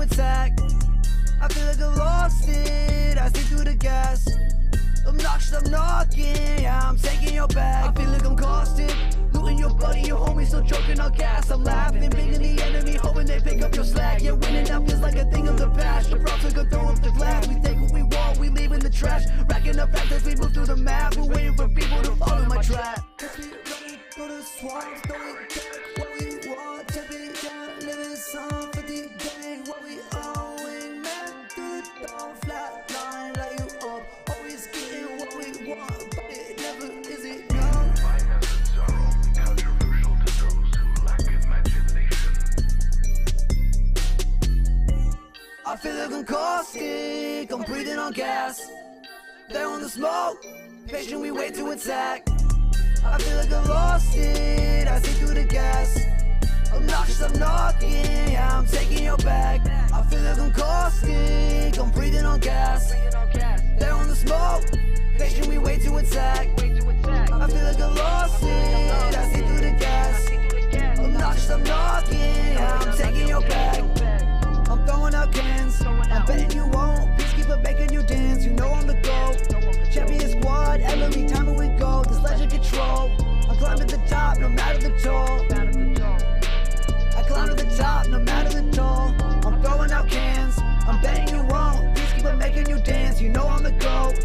attack. I feel like I lost it, I see through the gas. Obnoxious, I'm knocking, yeah, I'm taking your back. I feel like I'm caustic, looting your buddy, your homie still choking on gas. I'm laughing, bigging the enemy, hoping they pick up your slack. Yeah, winning now feels like a thing of the past. Your props could throw up the glass. We take what we want, we leave in the trash. Racking up facts as we move through the map. We're waiting for people to fall in my trap. Go to swamps, don't get what we want. Tip it down, living some 50 gang. What we owing, man, through the dawn, flat line, like you up. Always getting what we want, but it never is enough. My methods are only controversial to those who lack imagination. I feel like I'm caustic, I'm breathing on gas. They're on the smoke, patient we wait to attack. I feel like I lost it, I see through the gas. Obnoxious, I'm knocking, yeah, I'm taking your back. I feel like I'm caustic, I'm breathing on gas. They're on the smoke, patient we wait to attack. I feel like I lost it, I see through the gas. Obnoxious, I'm knocking, yeah, I'm taking your back. I'm throwing out cans, I'm betting you won't. Peacekeeper making you dance, you know I'm the GOAT. Champion squad, every time we go, this legend control. I climb to the top, no matter the toll. I climb to the top, no matter the toll. I'm throwing out cans, I'm betting you won't. Peacekeeper making you dance, you know I'm the GOAT.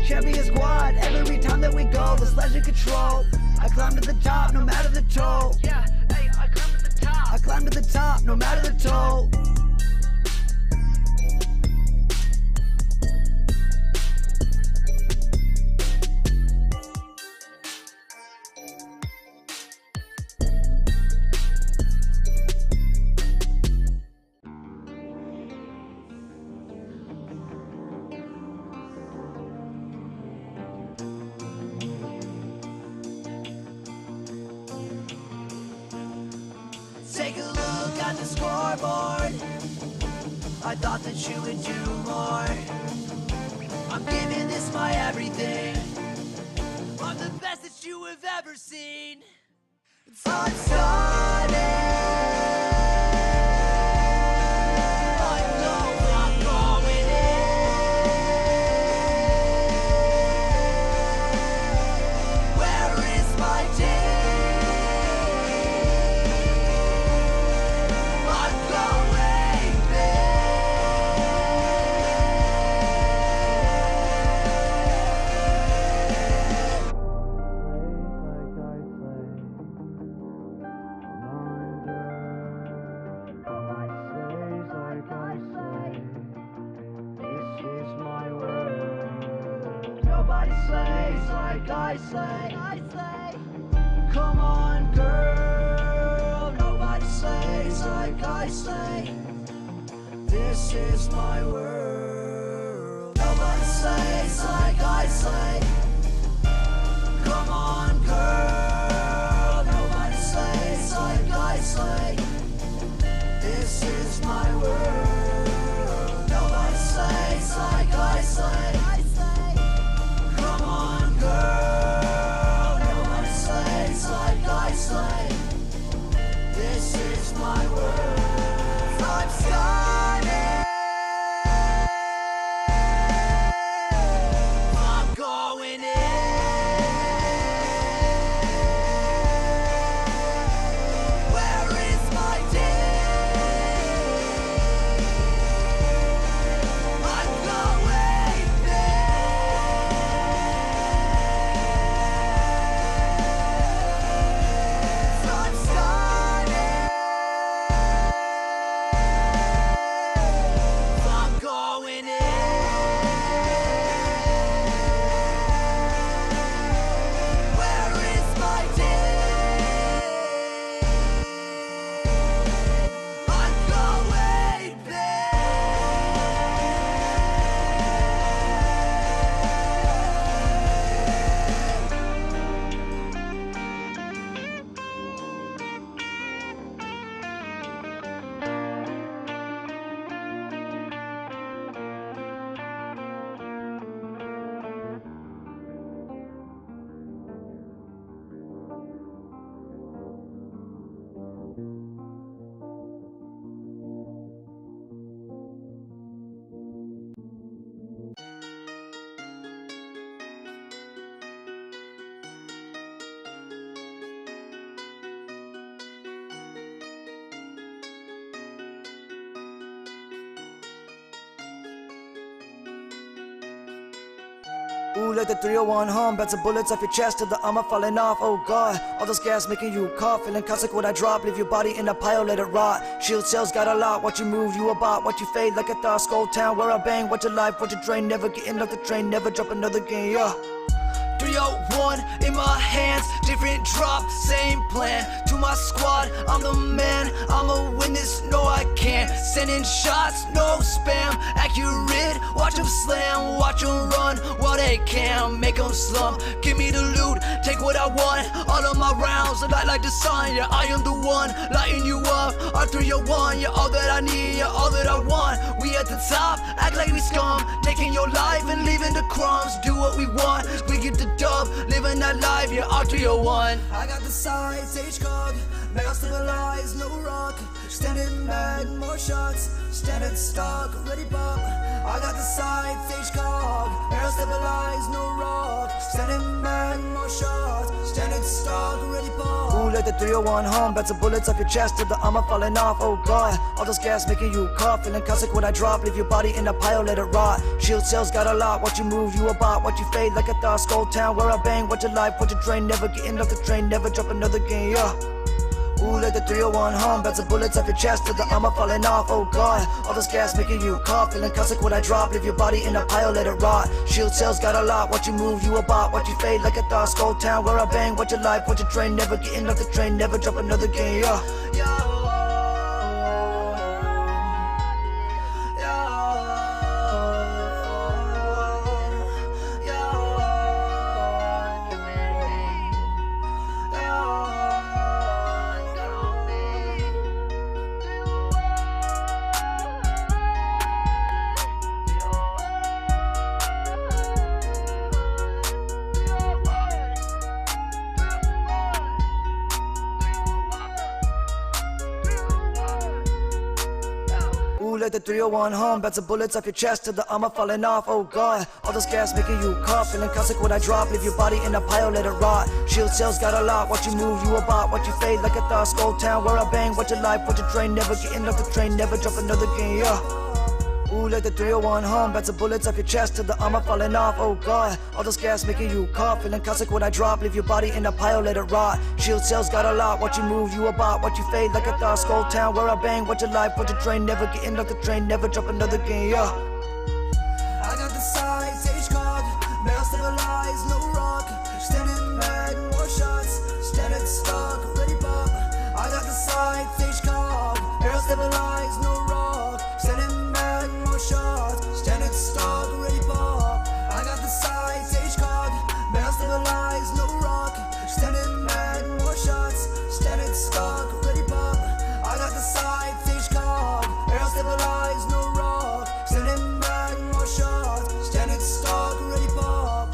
Champion squad, every time that we go, this legend control. I climb to the top, no matter the toll. Yeah, hey, I climb to the top. I climb to the top, no matter the toll. Take a look at the scoreboard. I thought that you would do more. I'm giving this my everything. I'm the best that you have ever seen. I'm starting. I'm going in. Where is my day? Nobody slays like I slay. Come on, girl. Nobody slays like I slay. This is my world. Nobody slays like I slay. Come on, girl. Nobody slays like I slay. This is my world. Nobody slays like I slay. This is my world. I'm starting. I'm going. Ooh, like the 301 hum, bats of bullets off your chest till the armor falling off. Oh god, all those gas making you cough, feeling caustic when I drop. Leave your body in a pile, let it rot. Shield cells got a lot, watch you move, you a bot. Watch you fade like a thought, skull town where I bang. Watch your life, watch your drain, never getting off the train, never drop another game, yeah. 301 in my hands, different drop, same plan. To my squad, I'm the man, I'ma win this, no I can't. Sending shots, no spam, accurate, watch them slam, watch them run while they can. Make them slump, give me the loot, take what I want. All of my rounds, light like the sun, yeah I am the one, lighting you up. R301, you're all that I need, you're all that I want. We at the top, act like we scum, taking your life and leaving the crumbs. Do what we want, we get the dub, living that life, yeah, R301. I got the sides, stage cog, barrel stabilized, no rock. Standing mad, more shots, standing stock, ready pop. I got the sides, stage cog, barrel stabilized, no rock. Standing mad, more shots, standing stock, ready pop. Ooh, like the 301 hum, bats of bullets off your chest till the armor falling off. Oh god, all those gas making you cough, feeling caustic when I drop. Leave your body in a pile, let it rot. Shield cells got a lot, watch you move, you a bot. Watch you fade like a thought, skull town where I bang. Watch your life, watch your drain, never getting off the train, never drop another game, yeah. Ooh, like the 301 hum, bats of bullets off your chest till the armor falling off. Oh god, all this gas making you cough, feeling caustic when I drop. Leave your body in a pile, let it rot. Shield cells got a lot, watch you move, you a bot. Watch you fade like a thought, skull town where I bang. Watch your life, watch your drain, never getting off the train, never drop another game, yeah. Ooh, like the 301 hum, bats of bullets off your chest till the armor falling off. Oh god, all this gas making you cough, feeling caustic when I drop. Leave your body in a pile, let it rot. Shield cells got a lot, watch you move, you a bot. Watch you fade like a thought, skull town where I bang. Watch your life, watch your drain, never getting off the train, never drop another game, yeah. Ooh, like the 301 hum, bats of bullets off your chest till the armor falling off. Oh god, all this gas making you cough, feeling caustic when I drop. Leave your body in a pile, let it rot. Shield cells got a lot, watch you move, you a bot. Watch you fade like a thought, skull town where I bang. Watch your life, watch your drain, never getting off the train, never drop another game, yeah. I got the sides, stage cog, barrel stabilized, no rock. Standing mad, more shots, standing stock, ready pop. I got the sides, stage cog, barrel stabilized, no rock. Standing mad, more shots, standing stock, ready pop. I got the sides, stage cog, barrel stabilized, no rock. Standing mad, more shots, standing stock, ready pop. I got the sides, stage cog, barrel stabilized, no rock. Standing mad, more shots, standing stock, ready pop.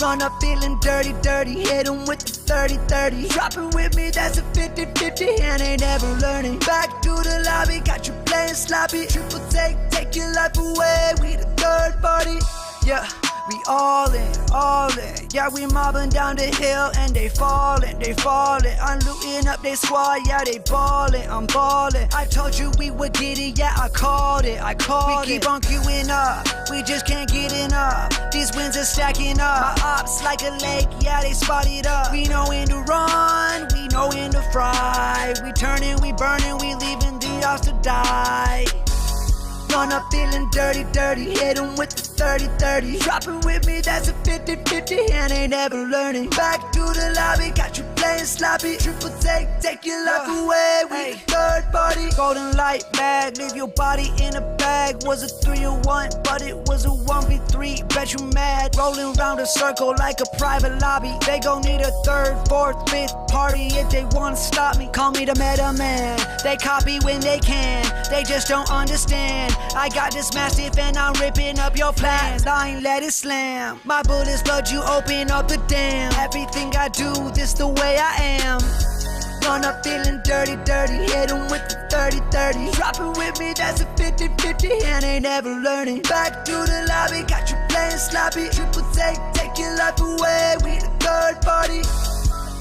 Run up feeling dirty, dirty, hit 'em with the 30-30. Drop it with me, that's a 50-50, and ain't ever learning. Back to the lobby, got you playing sloppy. Triple take your life away, we the third party. Yeah, we all in, yeah, we mobbing down the hill and they falling. I'm looting up they squad, yeah, they ballin', I'm ballin'. I told you we would get it, yeah, I called it. We keep on queuing up, we just can't get enough. These wins are stacking up, my ops like a lake, yeah, they spotted up. We know when to run, we know when to fry. We turning, we burning, we leaving the odds to die. Run up feeling dirty, dirty, hit 'em with the 30-30. Drop it with me, that's a 50-50, and ain't ever learning. Back to the lobby, got you playing sloppy. Triple take your life away, we the third party. Golden light mag, leave your body in a bag. Was a 3-1, but it was a 1v3. Bet you mad, rolling round a circle like a private lobby. They gon' need a 3rd, 4th, 5th party if they wanna stop me. Call me the meta man, they copy when they can. They just don't understand. I got this mastiff and I'm ripping up your plans. I ain't let it slam. My bullets flood you, open up the dam. Everything I do, this the way I am. Run up feeling dirty, dirty. Hit 'em with the 30-30. Drop it with me, that's a 50-50. And ain't never learning. Back to the lobby, got you playing sloppy. Triple take your life away. We the 3rd party.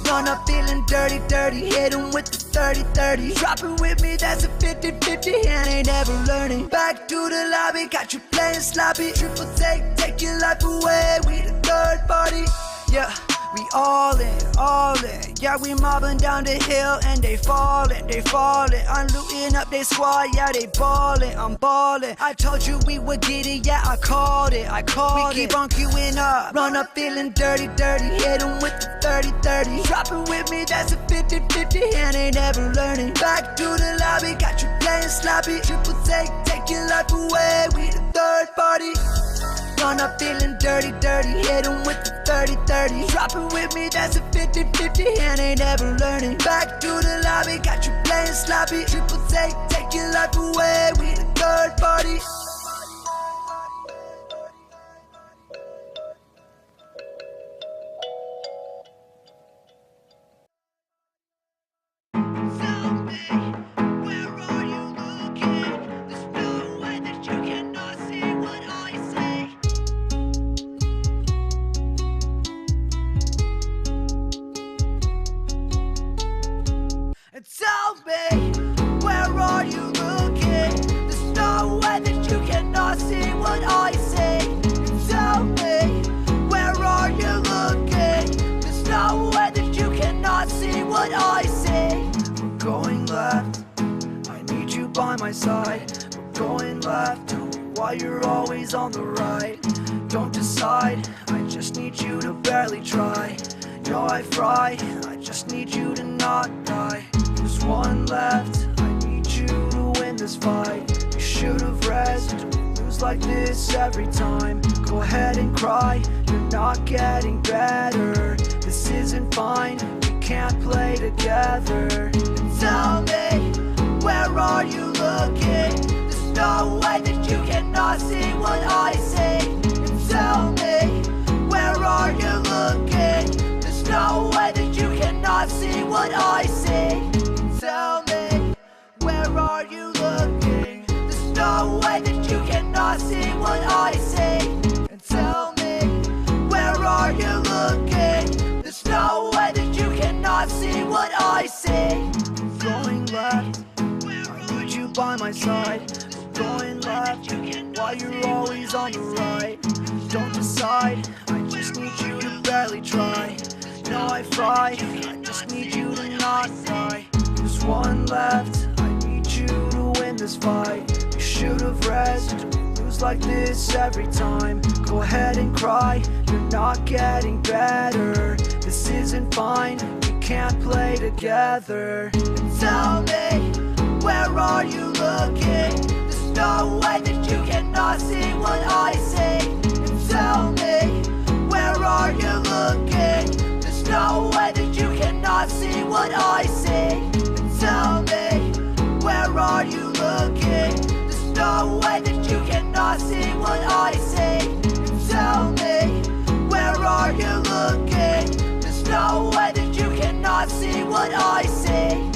Run up feeling dirty, dirty. Hit 'em with the 30-30. Drop it with me, that's a 50-50. And ain't never learning. Back to the lobby, got you playing sloppy. Triple take your life away. We the 3rd party. Yeah. We all in, yeah, we mobbing down the hill and they falling. I'm looting up they squad, yeah, they ballin', I'm ballin'. I told you we would get it, yeah, I called it. We keep on queuing up, run up feeling dirty, dirty. Hit 'em with the 30-30. Drop it with me, that's a 50-50. And ain't never learning. Back to the lobby, got you playing sloppy. Triple take your life away. We the 3rd party. Run up feeling dirty, dirty. Hit 'em with the 30-30. Drop it with me, that's a 50-50. And ain't never learning. Back to the lobby, got you playing sloppy. Triple take your life away. We the 3rd party. Tell me, where are you looking? There's no way that you cannot see what I see. Tell me, where are you looking? There's no way that you cannot see what I see. We're going left, I need you by my side. We're going left, tell me why you're always on the right. Don't decide, I just need you to barely try. Yo, I fry, I just need you to not die. There's one left, I need you to win this fight. You should've rested, we lose like this every time. Go ahead and cry, you're not getting better. This isn't fine, we can't play together. And tell me, where are you looking? There's no way that you cannot see what I see. And tell me, where are you looking? There's no way that you cannot see what I see. Tell me, where are you looking? There's no way that you cannot see what I see. And tell me, where are you looking? There's no way that you cannot see what I see. Going left, I need you by my side. Going left, why you're always on the right. Don't decide, I just need you to barely try. No, I fry, I just need you to not die. There's one left, I need you to win this fight. You should've rested, we lose like this every time. Go ahead and cry, you're not getting better. This isn't fine, we can't play together. And tell me, where are you looking? There's no way that you cannot see what I see. And tell me, where are you looking? There's no way that you cannot see what I see. And tell me, where are you looking? There's no way that you cannot see what I see. And tell me, where are you looking? There's no way that you cannot see what I see.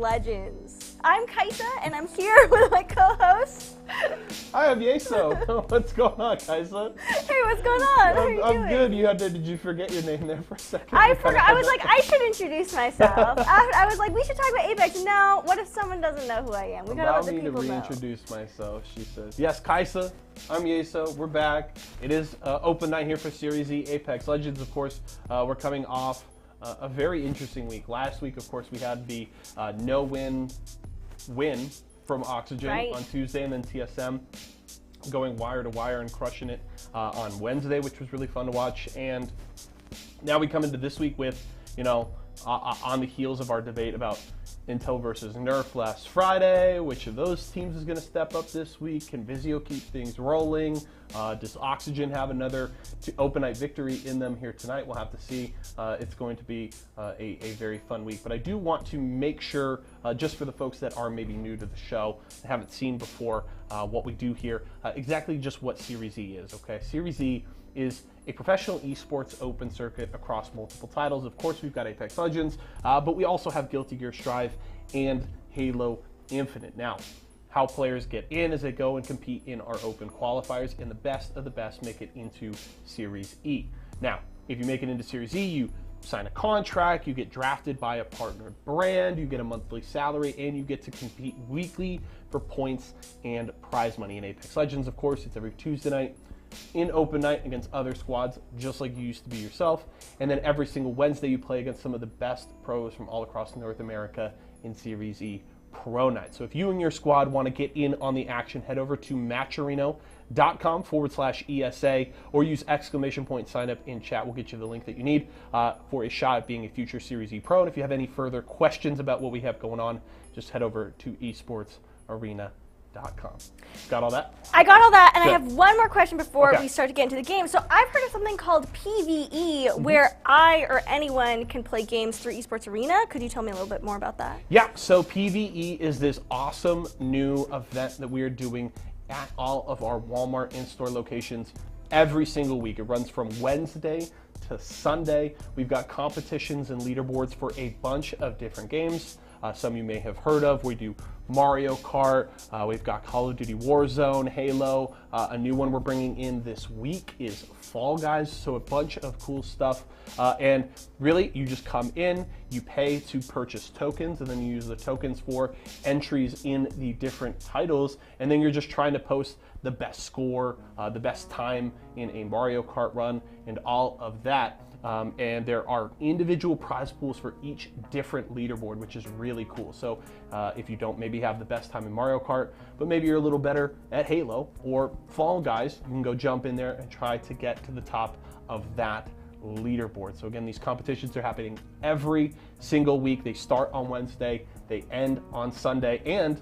Legends. I'm Kaisa, and I'm here with my co-host. I have Yeso. What's going on, Kaisa? Hey, what's going on? How are you I'm doing? good. Did you forget your name there for a second? I forgot. I was like, I should introduce myself. I was like, we should talk about Apex. No, what if someone doesn't know who I am? We gotta Allow let the me to people know. reintroduce myself, she says. Yes, Kaisa. I'm Yeso. We're back. It is open night here for Series E Apex Legends, of course. We're coming off a very interesting week. Last week, of course, we had the no-win win from Oxygen on Tuesday, and then TSM going wire to wire and crushing it on Wednesday, which was really fun to watch. And now we come into this week with, on the heels of our debate about Intel versus Nerf last Friday, which of those teams is going to step up this week? Can Vizio keep things rolling? Does Oxygen have another open night victory in them here tonight? We'll have to see. It's going to be a very fun week. But I do want to make sure, just for the folks that are maybe new to the show, haven't seen before what we do here, exactly just what Series E is, okay? Series E is a professional esports open circuit across multiple titles. Of course, we've got Apex Legends, but we also have Guilty Gear Strive and Halo Infinite. Now, how players get in as they go and compete in our open qualifiers, and the best of the best make it into Series E. Now, if you make it into Series E, you sign a contract, you get drafted by a partnered brand, you get a monthly salary, and you get to compete weekly for points and prize money. In Apex Legends, of course, it's every Tuesday night in open night against other squads, just like you used to be yourself. And then every single Wednesday, you play against some of the best pros from all across North America in Series E Pro Night. So if you and your squad want to get in on the action, head over to matchareno.com/ESA or use exclamation point sign up in chat. We'll get you the link that you need for a shot at being a future Series E Pro. And if you have any further questions about what we have going on, just head over to esportsarena.com. Got all that? I got all that, and Good. I have one more question before Okay. we start to get into the game. So I've heard of something called PvE, where I or anyone can play games through Esports Arena. Could you tell me a little bit more about that? Yeah, so PvE is this awesome new event that we are doing at all of our Walmart in-store locations every single week. It runs from Wednesday to Sunday. We've got competitions and leaderboards for a bunch of different games. Some you may have heard of. We do Mario Kart, we've got Call of Duty Warzone, Halo. A new one we're bringing in this week is Fall Guys, so a bunch of cool stuff. And really, you just come in, you pay to purchase tokens, and then you use the tokens for entries in the different titles, and then you're just trying to post the best score, the best time in a Mario Kart run, and all of that. And there are individual prize pools for each different leaderboard, which is really cool. So if you don't maybe have the best time in Mario Kart, but maybe you're a little better at Halo or Fall Guys, you can go jump in there and try to get to the top of that leaderboard. So again, these competitions are happening every single week. They start on Wednesday, they end on Sunday, and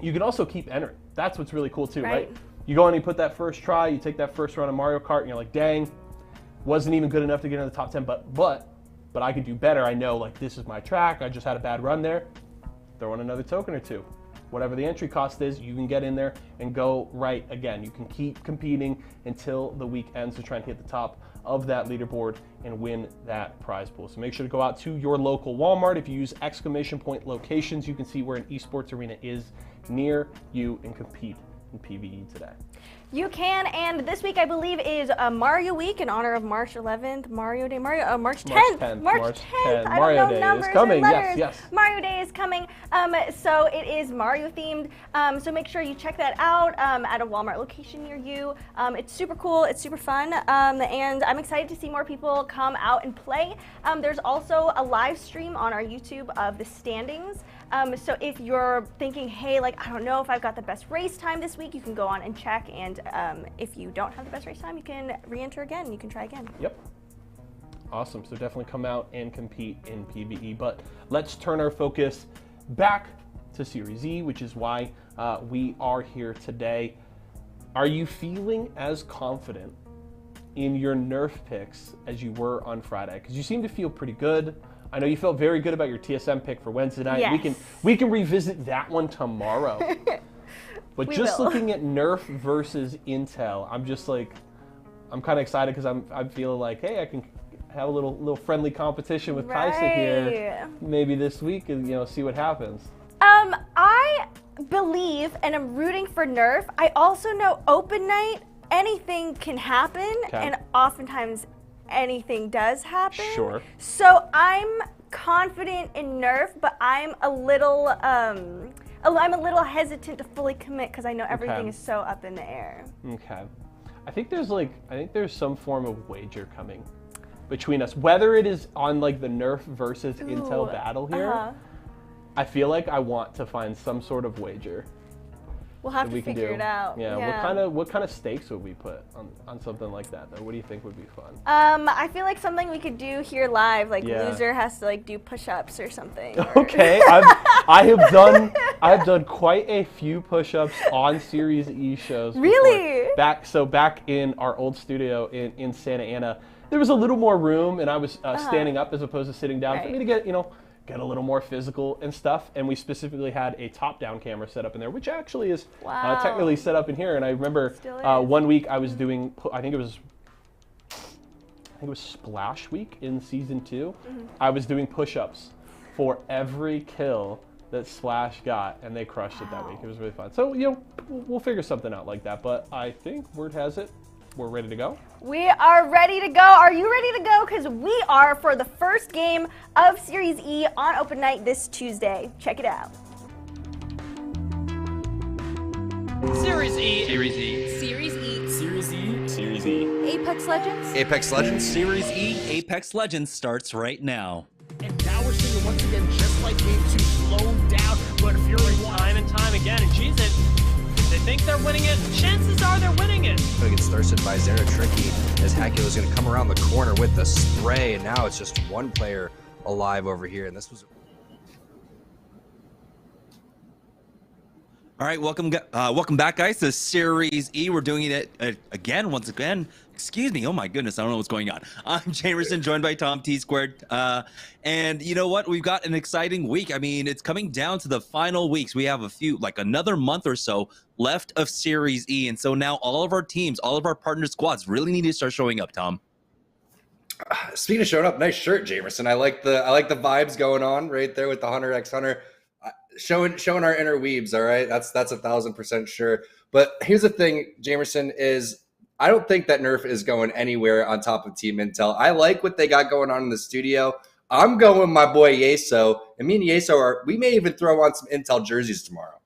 you can also keep entering. That's what's really cool too, right? You go in and you put that first try, you take that first run of Mario Kart, and you're like, dang, wasn't even good enough to get into the top 10, but I could do better. I know, like, this is my track. I just had a bad run there. Throw in another token or two. Whatever the entry cost is, you can get in there and go right again. You can keep competing until the week ends to try and hit the top of that leaderboard and win that prize pool. So make sure to go out to your local Walmart. If you use exclamation point locations, you can see where an esports arena is near you and compete in PvE today. You can, and this week I believe is Mario Week in honor of March 11th, Mario Day, March 10th. March 10th. I Mario don't know Day is numbers coming, and yes, letters. yes. Mario Day is coming, so it is Mario themed. So make sure you check that out at a Walmart location near you. It's super cool, it's super fun, and I'm excited to see more people come out and play. There's also a live stream on our YouTube of the standings. So if you're thinking, hey, like, I don't know if I've got the best race time this week, you can go on and check, and if you don't have the best race time, you can re-enter again, you can try again. Yep. Awesome, so definitely come out and compete in PvE, but let's turn our focus back to Series E, which is why we are here today. Are you feeling as confident in your Nerf picks as you were on Friday? Because you seem to feel pretty good. I know you felt very good about your TSM pick for Wednesday night. Yes. We can revisit that one tomorrow. But We just will. looking at Nerf versus Intel, I'm just like, I'm kind of excited because I'm feeling like, hey, have a little friendly competition with Tyson here, maybe this week, and see what happens. I believe and I'm rooting for Nerf. I also know open night, anything can happen, and oftentimes anything does happen. Sure. So I'm confident in Nerf, but I'm a little hesitant to fully commit because I know everything is so up in the air. Okay. I think there's some form of wager coming between us, whether it is on like the Nerf versus Intel battle here. I feel like I want to find some sort of wager. We'll have to figure it out. Yeah. What kind of stakes would we put on something like that? Though? What do you think would be fun? I feel like something we could do here live, like loser has to like do push-ups or something. Okay, I have done quite a few push-ups on Series E shows. Really? Before. Back in our old studio in Santa Ana, there was a little more room, and I was standing up as opposed to sitting down for me to get get a little more physical and stuff, and we specifically had a top-down camera set up in there, which actually is technically set up in here. And I remember one week I was doing, I think it was Splash Week in season 2. I was doing push-ups for every kill that Splash got, and they crushed it that week. It was really fun. So we'll figure something out like that. But I think word has it, we're ready to go. We are ready to go. Are you ready to go? Because we are for the first game of Series E on Open Night this Tuesday. Check it out. Series E. Series E. Series E. Series E. Series E. Apex Legends. Apex Legends. Series E. Apex Legends starts right now. And now we're seeing it once again, just like Game 2, slow down, but Fury Time and time again, and geez, they think they're winning it. Chances are they're winning it. It gets thirsted by Zera Tricky as Hacula's going to come around the corner with the spray, and now it's just one player alive over here, and this was... All right, welcome back, guys, to Series E. We're doing it once again. Excuse me. Oh my goodness, I don't know what's going on. I'm Jamerson, joined by Tom T Squared, and you know what? We've got an exciting week. I mean, it's coming down to the final weeks. We have another month or so left of Series E, and so now all of our teams, all of our partner squads, really need to start showing up. Tom. Speaking of showing up, nice shirt, Jamerson. I like the vibes going on right there with the Hunter x Hunter. Showing our inner weebs, all right? That's 1,000% sure. But here's the thing, Jamerson, is I don't think that Nerf is going anywhere on top of Team Intel. I like what they got going on in the studio. I'm going with my boy Yeso, and me and Yeso we may even throw on some Intel jerseys tomorrow.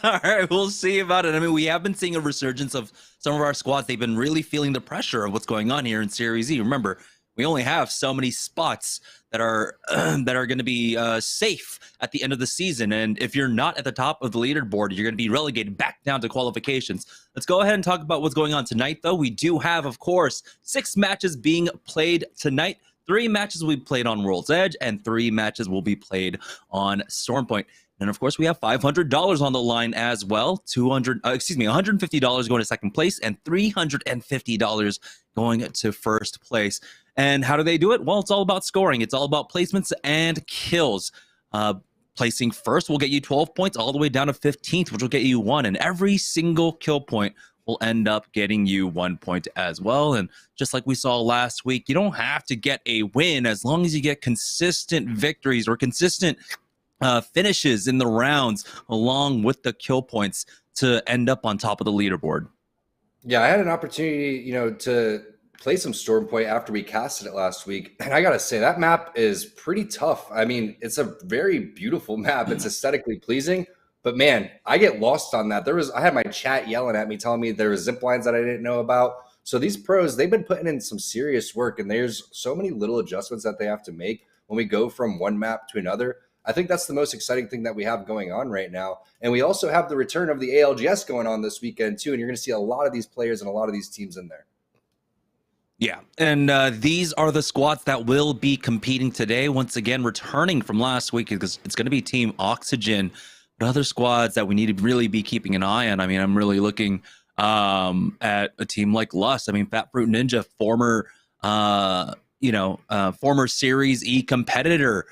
All right, we'll see about it. I mean, we have been seeing a resurgence of some of our squads. They've been really feeling the pressure of what's going on here in Series E. Remember, we only have so many spots that are going to be safe at the end of the season, and if you're not at the top of the leaderboard, you're going to be relegated back down to qualifications. Let's go ahead and talk about what's going on tonight, though. We do have, of course, 6 matches being played tonight. 3 matches will be played on World's Edge, and 3 matches will be played on Stormpoint. And of course, we have $500 on the line as well. $150 going to second place, and $350 going to first place. And how do they do it? Well, it's all about scoring. It's all about placements and kills. Placing first will get you 12 points, all the way down to 15th, which will get you 1. And every single kill point will end up getting you 1 point as well. And just like we saw last week, you don't have to get a win as long as you get consistent victories or consistent finishes in the rounds along with the kill points to end up on top of the leaderboard. Yeah, I had an opportunity, to play some Stormpoint after we casted it last week, and I gotta say that map is pretty tough. I mean, it's a very beautiful map. It's aesthetically pleasing, but man, I get lost on that. I had my chat yelling at me, telling me there were zip lines that I didn't know about. So these pros, they've been putting in some serious work, and there's so many little adjustments that they have to make when we go from one map to another. I think that's the most exciting thing that we have going on right now. And we also have the return of the ALGS going on this weekend too, and you're going to see a lot of these players and a lot of these teams in there. Yeah, and these are the squads that will be competing today. Once again, returning from last week, because it's going to be Team Oxygen. But other squads that we need to really be keeping an eye on. I mean, I'm really looking at a team like Lust. I mean, Fat Fruit Ninja, former Series E competitor.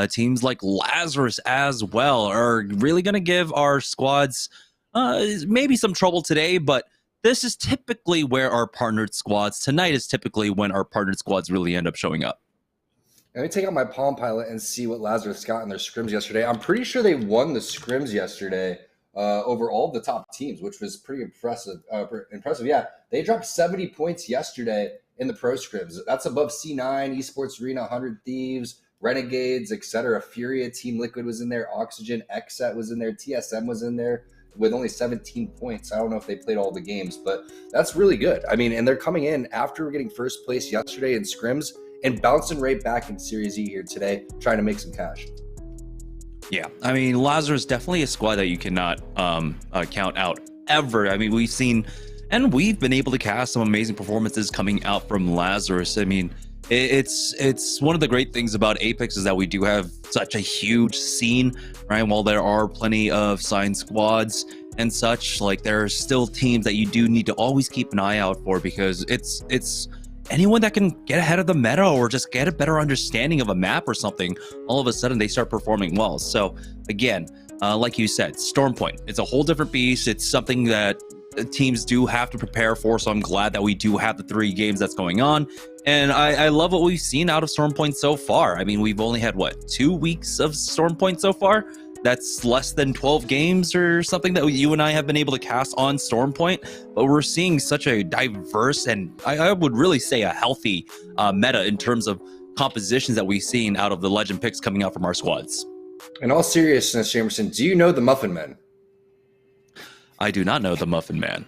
Teams like Lazarus as well are really going to give our squads maybe some trouble today, but this is typically where our partnered squads, tonight is typically when our partnered squads really end up showing up. Let me take out my Palm Pilot and see what Lazarus got in their scrims yesterday. I'm pretty sure they won the scrims yesterday over all of the top teams, which was pretty impressive. Yeah, they dropped 70 points yesterday in the pro scrims. That's above C9, Esports Arena, 100 Thieves, Renegades, etc. Furia, Team Liquid was in there. Oxygen, XSET was in there. TSM was in there with only 17 points. I don't know if they played all the games, but that's really good. I mean, and they're coming in after getting first place yesterday in scrims and bouncing right back in Series E here today, trying to make some cash. Yeah, I mean, Lazarus definitely a squad that you cannot count out ever. I mean, we've seen, and we've been able to cast some amazing performances coming out from Lazarus. I mean, it's one of the great things about Apex is that we do have such a huge scene, right? While there are plenty of signed squads and such, like there are still teams that you do need to always keep an eye out for, because it's anyone that can get ahead of the meta or just get a better understanding of a map or something, all of a sudden they start performing well. So again, like you said, Stormpoint, it's a whole different beast. It's something that teams do have to prepare for, so I'm glad that we do have the 3 games that's going on. And I love what we've seen out of Stormpoint so far. I mean, we've only had, 2 weeks of Stormpoint so far? That's less than 12 games or something that you and I have been able to cast on Stormpoint, but we're seeing such a diverse and I would really say a healthy meta in terms of compositions that we've seen out of the legend picks coming out from our squads. In all seriousness, Jamerson, do you know the Muffin Men? I do not know the Muffin Man.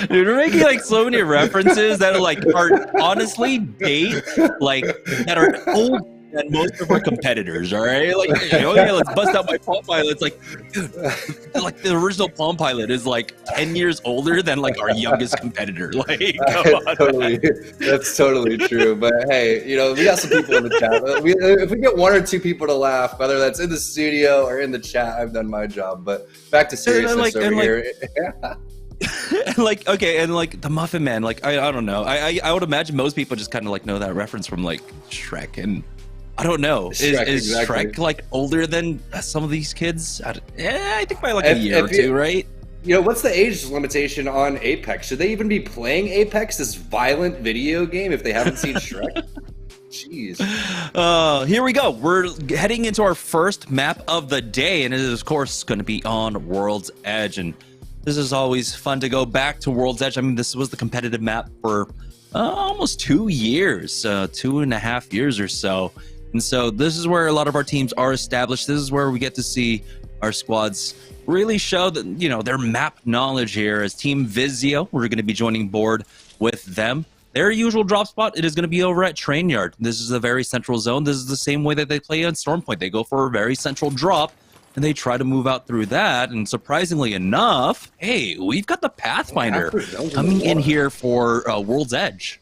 Dude, we're making so many references that are honestly that are old than most of our competitors. All right, let's bust out my Palm Pilot. It's dude, the original Palm Pilot is 10 years older than our youngest competitor. Come on. That's totally true. But hey, we got some people in the chat. If we get 1 or 2 people to laugh, whether that's in the studio or in the chat, I've done my job. But back to seriousness over here. The Muffin Man, I don't know. I would imagine most people just kind of know that reference from Shrek, and I don't know. Is exactly. Shrek older than some of these kids? I think by a year or 2, right? What's the age limitation on Apex? Should they even be playing Apex, this violent video game, if they haven't seen Shrek? Jeez. Here we go. We're heading into our first map of the day, and it is, of course, going to be on World's Edge. And this is always fun to go back to World's Edge. I mean, this was the competitive map for almost 2 years, 2.5 years or so. And so this is where a lot of our teams are established. This is where we get to see our squads really show that, their map knowledge here. As Team Vizio, we're going to be joining board with them. Their usual drop spot, it is going to be over at Train Yard. This is a very central zone. This is the same way that they play on Stormpoint. They go for a very central drop, and they try to move out through that. And surprisingly enough, hey, we've got the Pathfinder coming in here for World's Edge.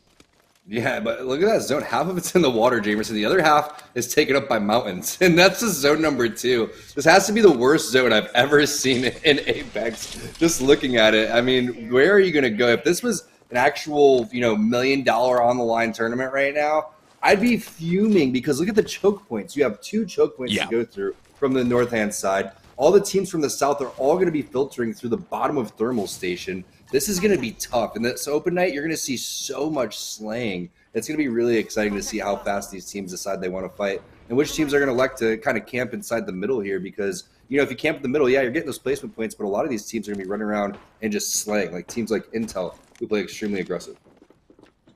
Yeah, but look at that zone. Half of it's in the water, Jamerson. The other half is taken up by mountains, and that's just zone number 2. This has to be the worst zone I've ever seen in Apex. Just looking at it, I mean, where are you going to go? If this was an actual, $1 million on the line tournament right now, I'd be fuming, because look at the choke points. You have 2 choke points to go through from the north-hand side. All the teams from the south are all going to be filtering through the bottom of Thermal Station. This is going to be tough. In this open night, you're going to see so much slaying. It's going to be really exciting to see how fast these teams decide they want to fight, and which teams are going to elect to kind of camp inside the middle here, because, if you camp in the middle, yeah, you're getting those placement points, but a lot of these teams are going to be running around and just slaying, like teams like Intel, who play extremely aggressive.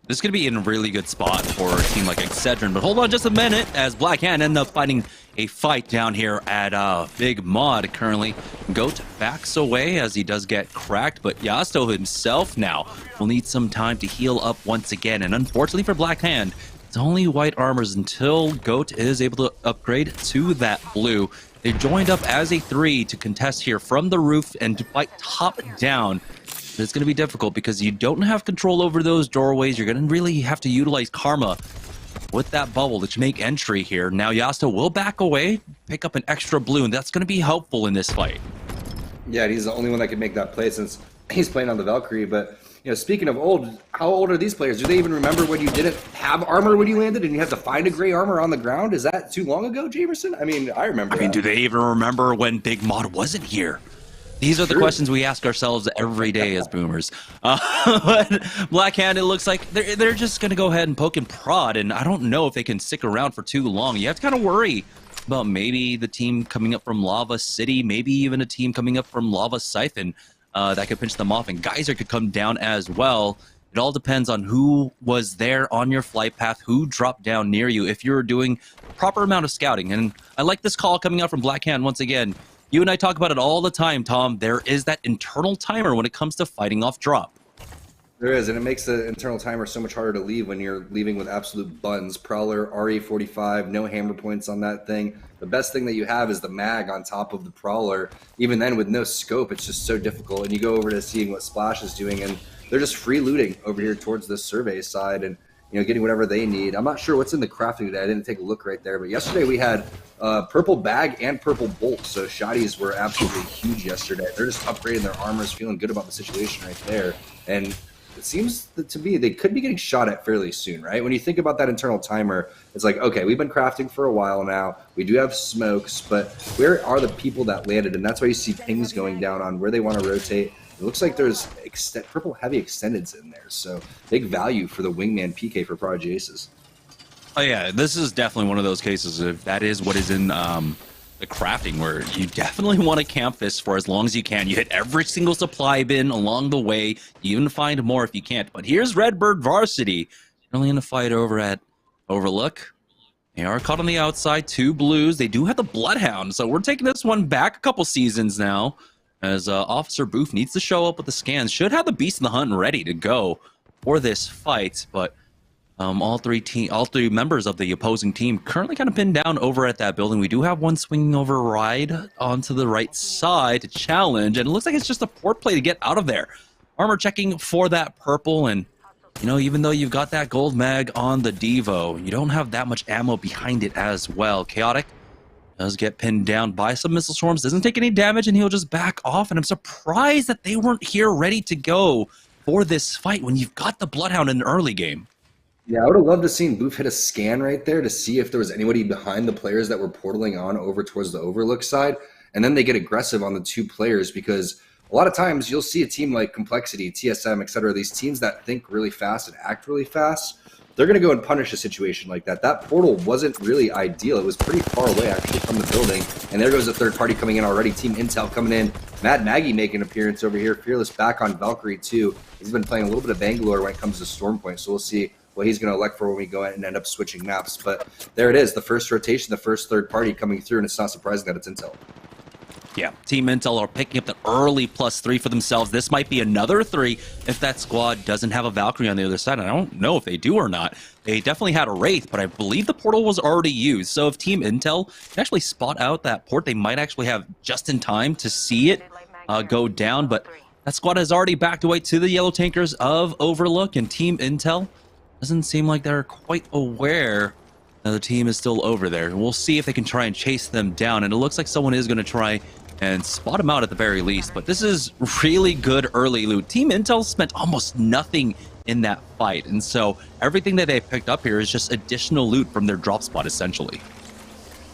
This is going to be in a really good spot for a team like Excedrin, but hold on just a minute, as Black Hand end up finding a fight down here at Big Mod currently. Goat backs away as he does get cracked, but Yasto himself now will need some time to heal up once again, and unfortunately for Black Hand, it's only white armors until Goat is able to upgrade to that blue. They joined up as a 3 to contest here from the roof and to fight top down. But it's going to be difficult because you don't have control over those doorways. You're going to really have to utilize Karma with that bubble to make entry here. Now Yasto will back away, pick up an extra blue, and that's going to be helpful in this fight. Yeah, and he's the only one that can make that play since he's playing on the Valkyrie. But, speaking of old, how old are these players? Do they even remember when you didn't have armor when you landed and you had to find a gray armor on the ground? Is that too long ago, Jamerson? I mean, I remember that. Do they even remember when Big Mod wasn't here? These are the questions we ask ourselves every day as boomers. But Blackhand, it looks like they're just going to go ahead and poke and prod, and I don't know if they can stick around for too long. You have to kind of worry about maybe the team coming up from Lava City, maybe even a team coming up from Lava Siphon that could pinch them off, and Geyser could come down as well. It all depends on who was there on your flight path, who dropped down near you, if you're doing the proper amount of scouting. And I like this call coming out from Blackhand once again. You and I talk about it all the time, Tom. There is that internal timer when it comes to fighting off drop. There is, and it makes the internal timer so much harder to leave when you're leaving with absolute buns. Prowler, RE45, no hammer points on that thing. The best thing that you have is the mag on top of the Prowler. Even then, with no scope, it's just so difficult. And you go over to seeing what Splash is doing, and they're just free looting over here towards the survey side and getting whatever they need. I'm not sure what's in the crafting today. I didn't take a look right there, but yesterday we had purple bag and purple bolt. So shotties were absolutely huge yesterday. They're just upgrading their armors, feeling good about the situation right there. And it seems to me they could be getting shot at fairly soon, right? When you think about that internal timer, it's like, okay, we've been crafting for a while now. We do have smokes, but where are the people that landed? And that's why you see pings going down on where they want to rotate. It looks like there's purple heavy extendeds in there, so big value for the wingman PK for Prodigy Aces. Oh yeah, this is definitely one of those cases if that is what is in the crafting, where you definitely want to camp this for as long as you can. You hit every single supply bin along the way. You even find more if you can't. But here's Redbird Varsity, really in a fight over at Overlook. They are caught on the outside, 2 blues. They do have the Bloodhound, so we're taking this one back a couple seasons now, as Officer Booth needs to show up with the scans. Should have the Beast in the Hunt ready to go for this fight, but all three members of the opposing team currently kind of pinned down over at that building. We do have one swinging over ride onto the right side to challenge, and it looks like it's just a port play to get out of there. Armor checking for that purple, and even though you've got that gold mag on the Devo, you don't have that much ammo behind it as well. Chaotic does get pinned down by some missile swarms, doesn't take any damage, and he'll just back off. And I'm surprised that they weren't here ready to go for this fight when you've got the Bloodhound in the early game. Yeah, I would have loved to seen Booth hit a scan right there to see if there was anybody behind the players that were portaling on over towards the Overlook side. And then they get aggressive on the 2 players, because a lot of times you'll see a team like Complexity, TSM, etc., these teams that think really fast and act really fast, they're going to go and punish a situation like that. That portal wasn't really ideal. It was pretty far away, actually, from the building. And there goes a third party coming in already. Team Intel coming in. Mad Maggie making an appearance over here. Fearless back on Valkyrie, too. He's been playing a little bit of Bangalore when it comes to Stormpoint, so we'll see what he's going to elect for when we go in and end up switching maps. But there it is, the first rotation, the first third party coming through, and it's not surprising that it's Intel. Yeah, Team Intel are picking up the early +3 for themselves. This might be another 3 if that squad doesn't have a Valkyrie on the other side. And I don't know if they do or not. They definitely had a Wraith, but I believe the portal was already used. So if Team Intel can actually spot out that port, they might actually have just in time to see it go down. But that squad has already backed away to the yellow tankers of Overlook, and Team Intel doesn't seem like they're quite aware that the team is still over there. We'll see if they can try and chase them down, and it looks like someone is going to try and spot them out at the very least. But this is really good early loot. Team Intel spent almost nothing in that fight, and so everything that they picked up here is just additional loot from their drop spot, essentially.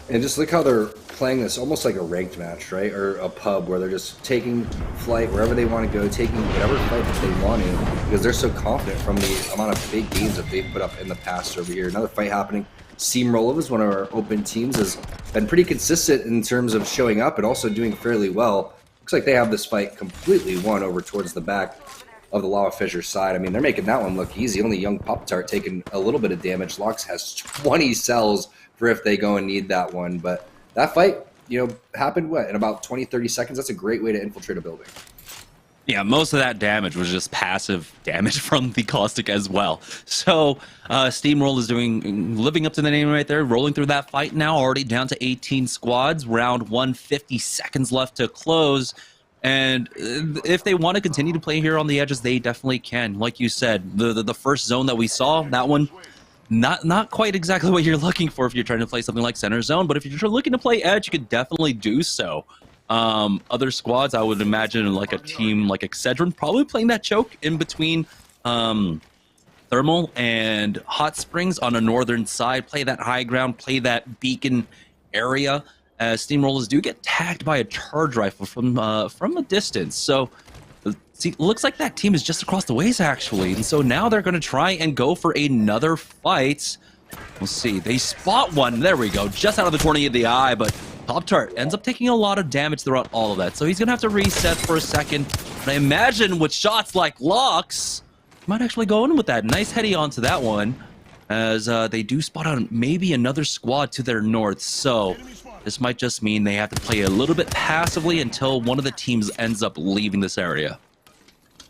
And just look how they're playing this almost like a ranked match, right? Or a pub where they're just taking flight wherever they want to go, taking whatever fight that they want to, because they're so confident from the amount of big games that they've put up in the past over here. Another fight happening. Steamroller is one of our open teams, has been pretty consistent in terms of showing up and also doing fairly well. Looks like they have this fight completely won over towards the back of the Lava Fissure side. I mean, they're making that one look easy. Only Young Pop-Tart taking a little bit of damage. Lux has 20 cells for if they go and need that one. But that fight, happened, in about 20, 30 seconds? That's a great way to infiltrate a building. Yeah, most of that damage was just passive damage from the Caustic as well. So Steamroll is living up to the name right there, rolling through that fight now, already down to 18 squads. Round 1, 50 seconds left to close. And if they want to continue to play here on the edges, they definitely can. Like you said, the first zone that we saw, that one, not quite exactly what you're looking for if you're trying to play something like Center Zone, but if you're looking to play edge, you could definitely do so. Other squads, I would imagine, like a team like Excedrin, probably playing that choke in between Thermal and Hot Springs on a northern side, play that high ground, play that beacon area as Steamrollers do get tagged by a charge rifle from a distance. So see, looks like that team is just across the ways actually, and so now they're going to try and go for another fight. We'll see. They spot one. There we go, just out of the corner of the eye, but Pop-Tart ends up taking a lot of damage throughout all of that, so he's going to have to reset for a second. But I imagine with shots like Locks, might actually go in with that. Nice heady onto that one, as they do spot out maybe another squad to their north. So this might just mean they have to play a little bit passively until one of the teams ends up leaving this area.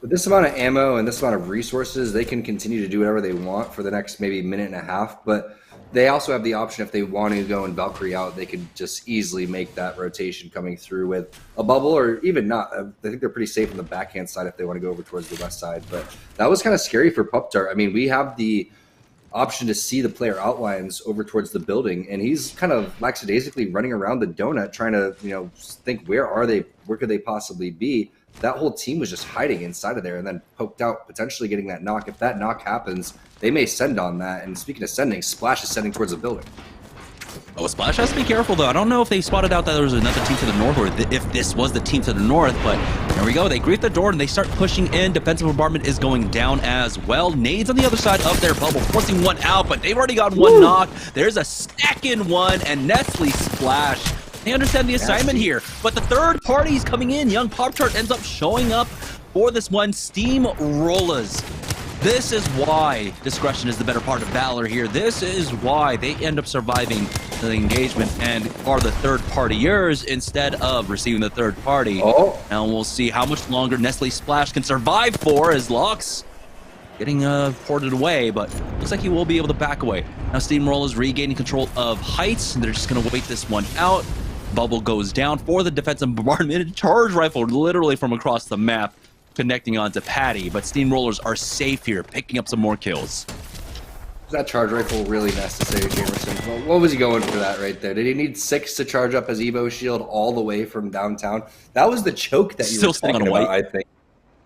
With this amount of ammo and this amount of resources, they can continue to do whatever they want for the next maybe minute and a half. But they also have the option, if they want to go and Valkyrie out, they could just easily make that rotation coming through with a bubble, or even not. I think they're pretty safe on the backhand side if they want to go over towards the west side. But that was kind of scary for Pup-Tart. I mean, we have the option to see the player outlines over towards the building, and he's kind of lackadaisically running around the donut trying to, think where are they, where could they possibly be. That whole team was just hiding inside of there and then poked out, potentially getting that knock. If that knock happens, they may send on that. And speaking of sending, Splash is sending towards the building. Oh, Splash has to be careful, though. I don't know if they spotted out that there was another team to the north, or if this was the team to the north, but there we go. They grief the door, and they start pushing in. Defensive bombardment is going down as well. Nades on the other side of their bubble, forcing one out, but they've already got one knock. There's a second one, and Nestle Splash. They understand the assignment here, but the third party is coming in. Young Pop-Tart ends up showing up for this one. Steamrollers. This is why discretion is the better part of valor here. This is why they end up surviving the engagement and are the third partiers instead of receiving the third party. And we'll see how much longer Nestle Splash can survive for, as Locks getting ported away, but looks like he will be able to back away. Now Steamrollers regaining control of heights, and they're just going to wait this one out. Bubble goes down for the defensive bombardment. Charge rifle literally from across the map, connecting onto Patty, but Steamrollers are safe here, picking up some more kills. Is that charge rifle really necessary, Jamerson? Well, what was he going for that right there? Did he need 6 to charge up his Evo shield all the way from downtown? That was the choke that you were talking about, I think.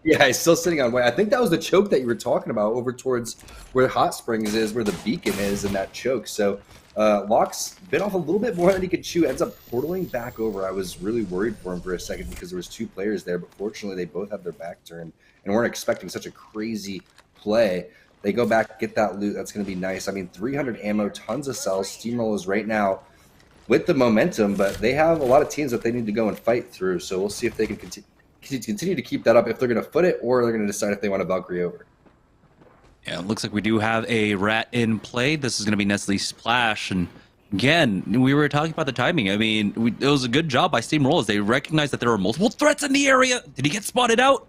Yeah, he's still sitting on white. I think that was the choke that you were talking about over towards where Hot Springs is, where the beacon is, and that choke. So Locks bit off a little bit more than he could chew, ends up portaling back over. I was really worried for him for a second because there was 2 players there, but fortunately they both had their back turned and weren't expecting such a crazy play. They go back, get that loot. That's going to be nice. I mean, 300 ammo, tons of cells. Steamrollers right now with the momentum, but they have a lot of teams that they need to go and fight through. So we'll see if they can continue to keep that up, if they're going to foot it, or they're going to decide if they want to Valkyrie over. Yeah, it looks like we do have a rat in play. This is going to be Nestle Splash. And again, we were talking about the timing. I mean, it was a good job by Steamrollers. They recognized that there were multiple threats in the area. Did he get spotted out?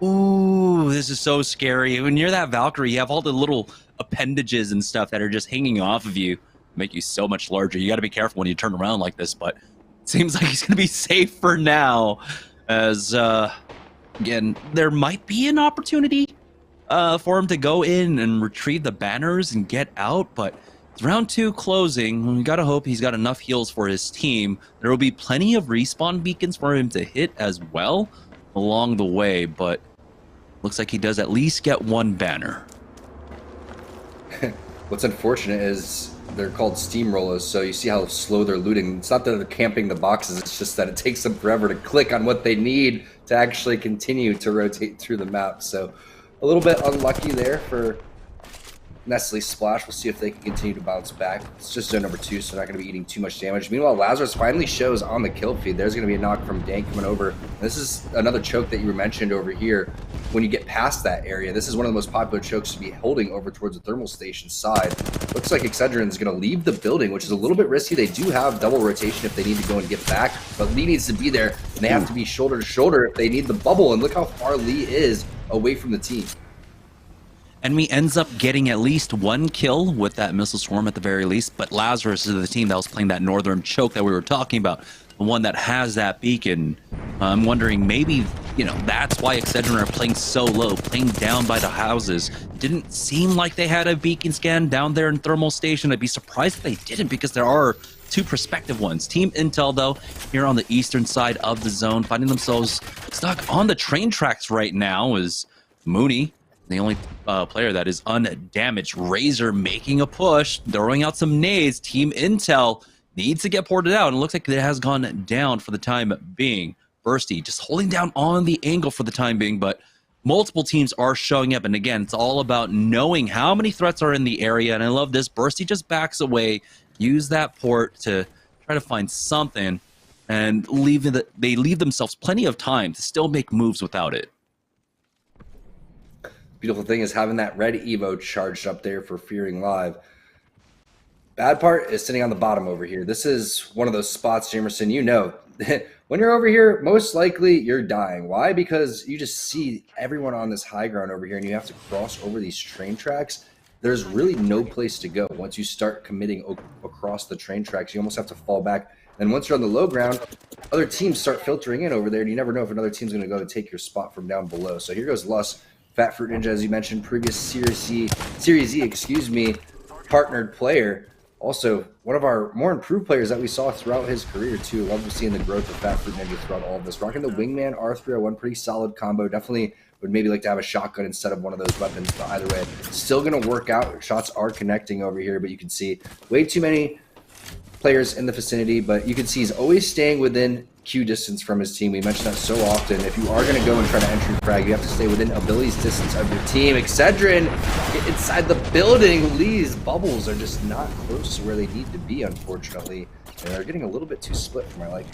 Ooh, this is so scary. When you're that Valkyrie, you have all the little appendages and stuff that are just hanging off of you, make you so much larger. You got to be careful when you turn around like this, but it seems like he's going to be safe for now. As, again, there might be an opportunity for him to go in and retrieve the banners and get out, but it's round 2 closing. We gotta hope he's got enough heals for his team. There will be plenty of respawn beacons for him to hit as well along the way, but looks like he does at least get 1 banner. What's unfortunate is they're called Steamrollers, so you see how slow they're looting. It's not that they're camping the boxes, it's just that it takes them forever to click on what they need to actually continue to rotate through the map. So a little bit unlucky there for Nestle Splash. We'll see if they can continue to bounce back. It's just zone number 2, so not going to be eating too much damage. Meanwhile, Lazarus finally shows on the kill feed. There's going to be a knock from Dank coming over. This is another choke that you mentioned over here. When you get past that area, this is one of the most popular chokes to be holding over towards the thermal station side. Looks like Excedrin is going to leave the building, which is a little bit risky. They do have double rotation if they need to go and get back, but Lee needs to be there, and they have to be shoulder to shoulder if they need the bubble. And look how far Lee is away from the team. Enemy ends up getting at least 1 kill with that missile swarm at the very least, but Lazarus is the team that was playing that northern choke that we were talking about, the one that has that beacon. I'm wondering maybe, that's why Excedrin are playing so low, playing down by the houses. Didn't seem like they had a beacon scan down there in thermal station. I'd be surprised if they didn't, because there are 2 prospective ones. Team Intel, though, here on the eastern side of the zone, finding themselves stuck on the train tracks right now is Mooney, the only player that is undamaged. Razor making a push, throwing out some nades. Team Intel needs to get ported out, and it looks like it has gone down for the time being. Bursty just holding down on the angle for the time being, but multiple teams are showing up, and again, it's all about knowing how many threats are in the area, and I love this. Bursty just backs away, use that port to try to find something, and they leave themselves plenty of time to still make moves without it. Beautiful thing is having that red Evo charged up there for Fearing Live. Bad part is sitting on the bottom over here. This is one of those spots, Jamerson, you know, when you're over here, most likely you're dying. Why? Because you just see everyone on this high ground over here, and you have to cross over these train tracks. There's really no place to go. Once you start committing across the train tracks, you almost have to fall back. And once you're on the low ground, other teams start filtering in over there, and you never know if another team's going to go and take your spot from down below. So here goes Lus, Fat Fruit Ninja, as you mentioned, previous Series E, partnered player. Also, one of our more improved players that we saw throughout his career, too. Love seeing the growth of Fat Fruit Ninja throughout all of this. Rocking the Wingman R301, pretty solid combo. Definitely would maybe like to have a shotgun instead of one of those weapons, but either way, still going to work out. Shots are connecting over here, but you can see way too many players in the vicinity, but you can see he's always staying within Q distance from his team. We mentioned that so often. If you are going to go and try to entry frag, you have to stay within abilities distance of your team. Excedrin get inside the building. Lee's bubbles are just not close to where they need to be, unfortunately. And they're getting a little bit too split for my liking.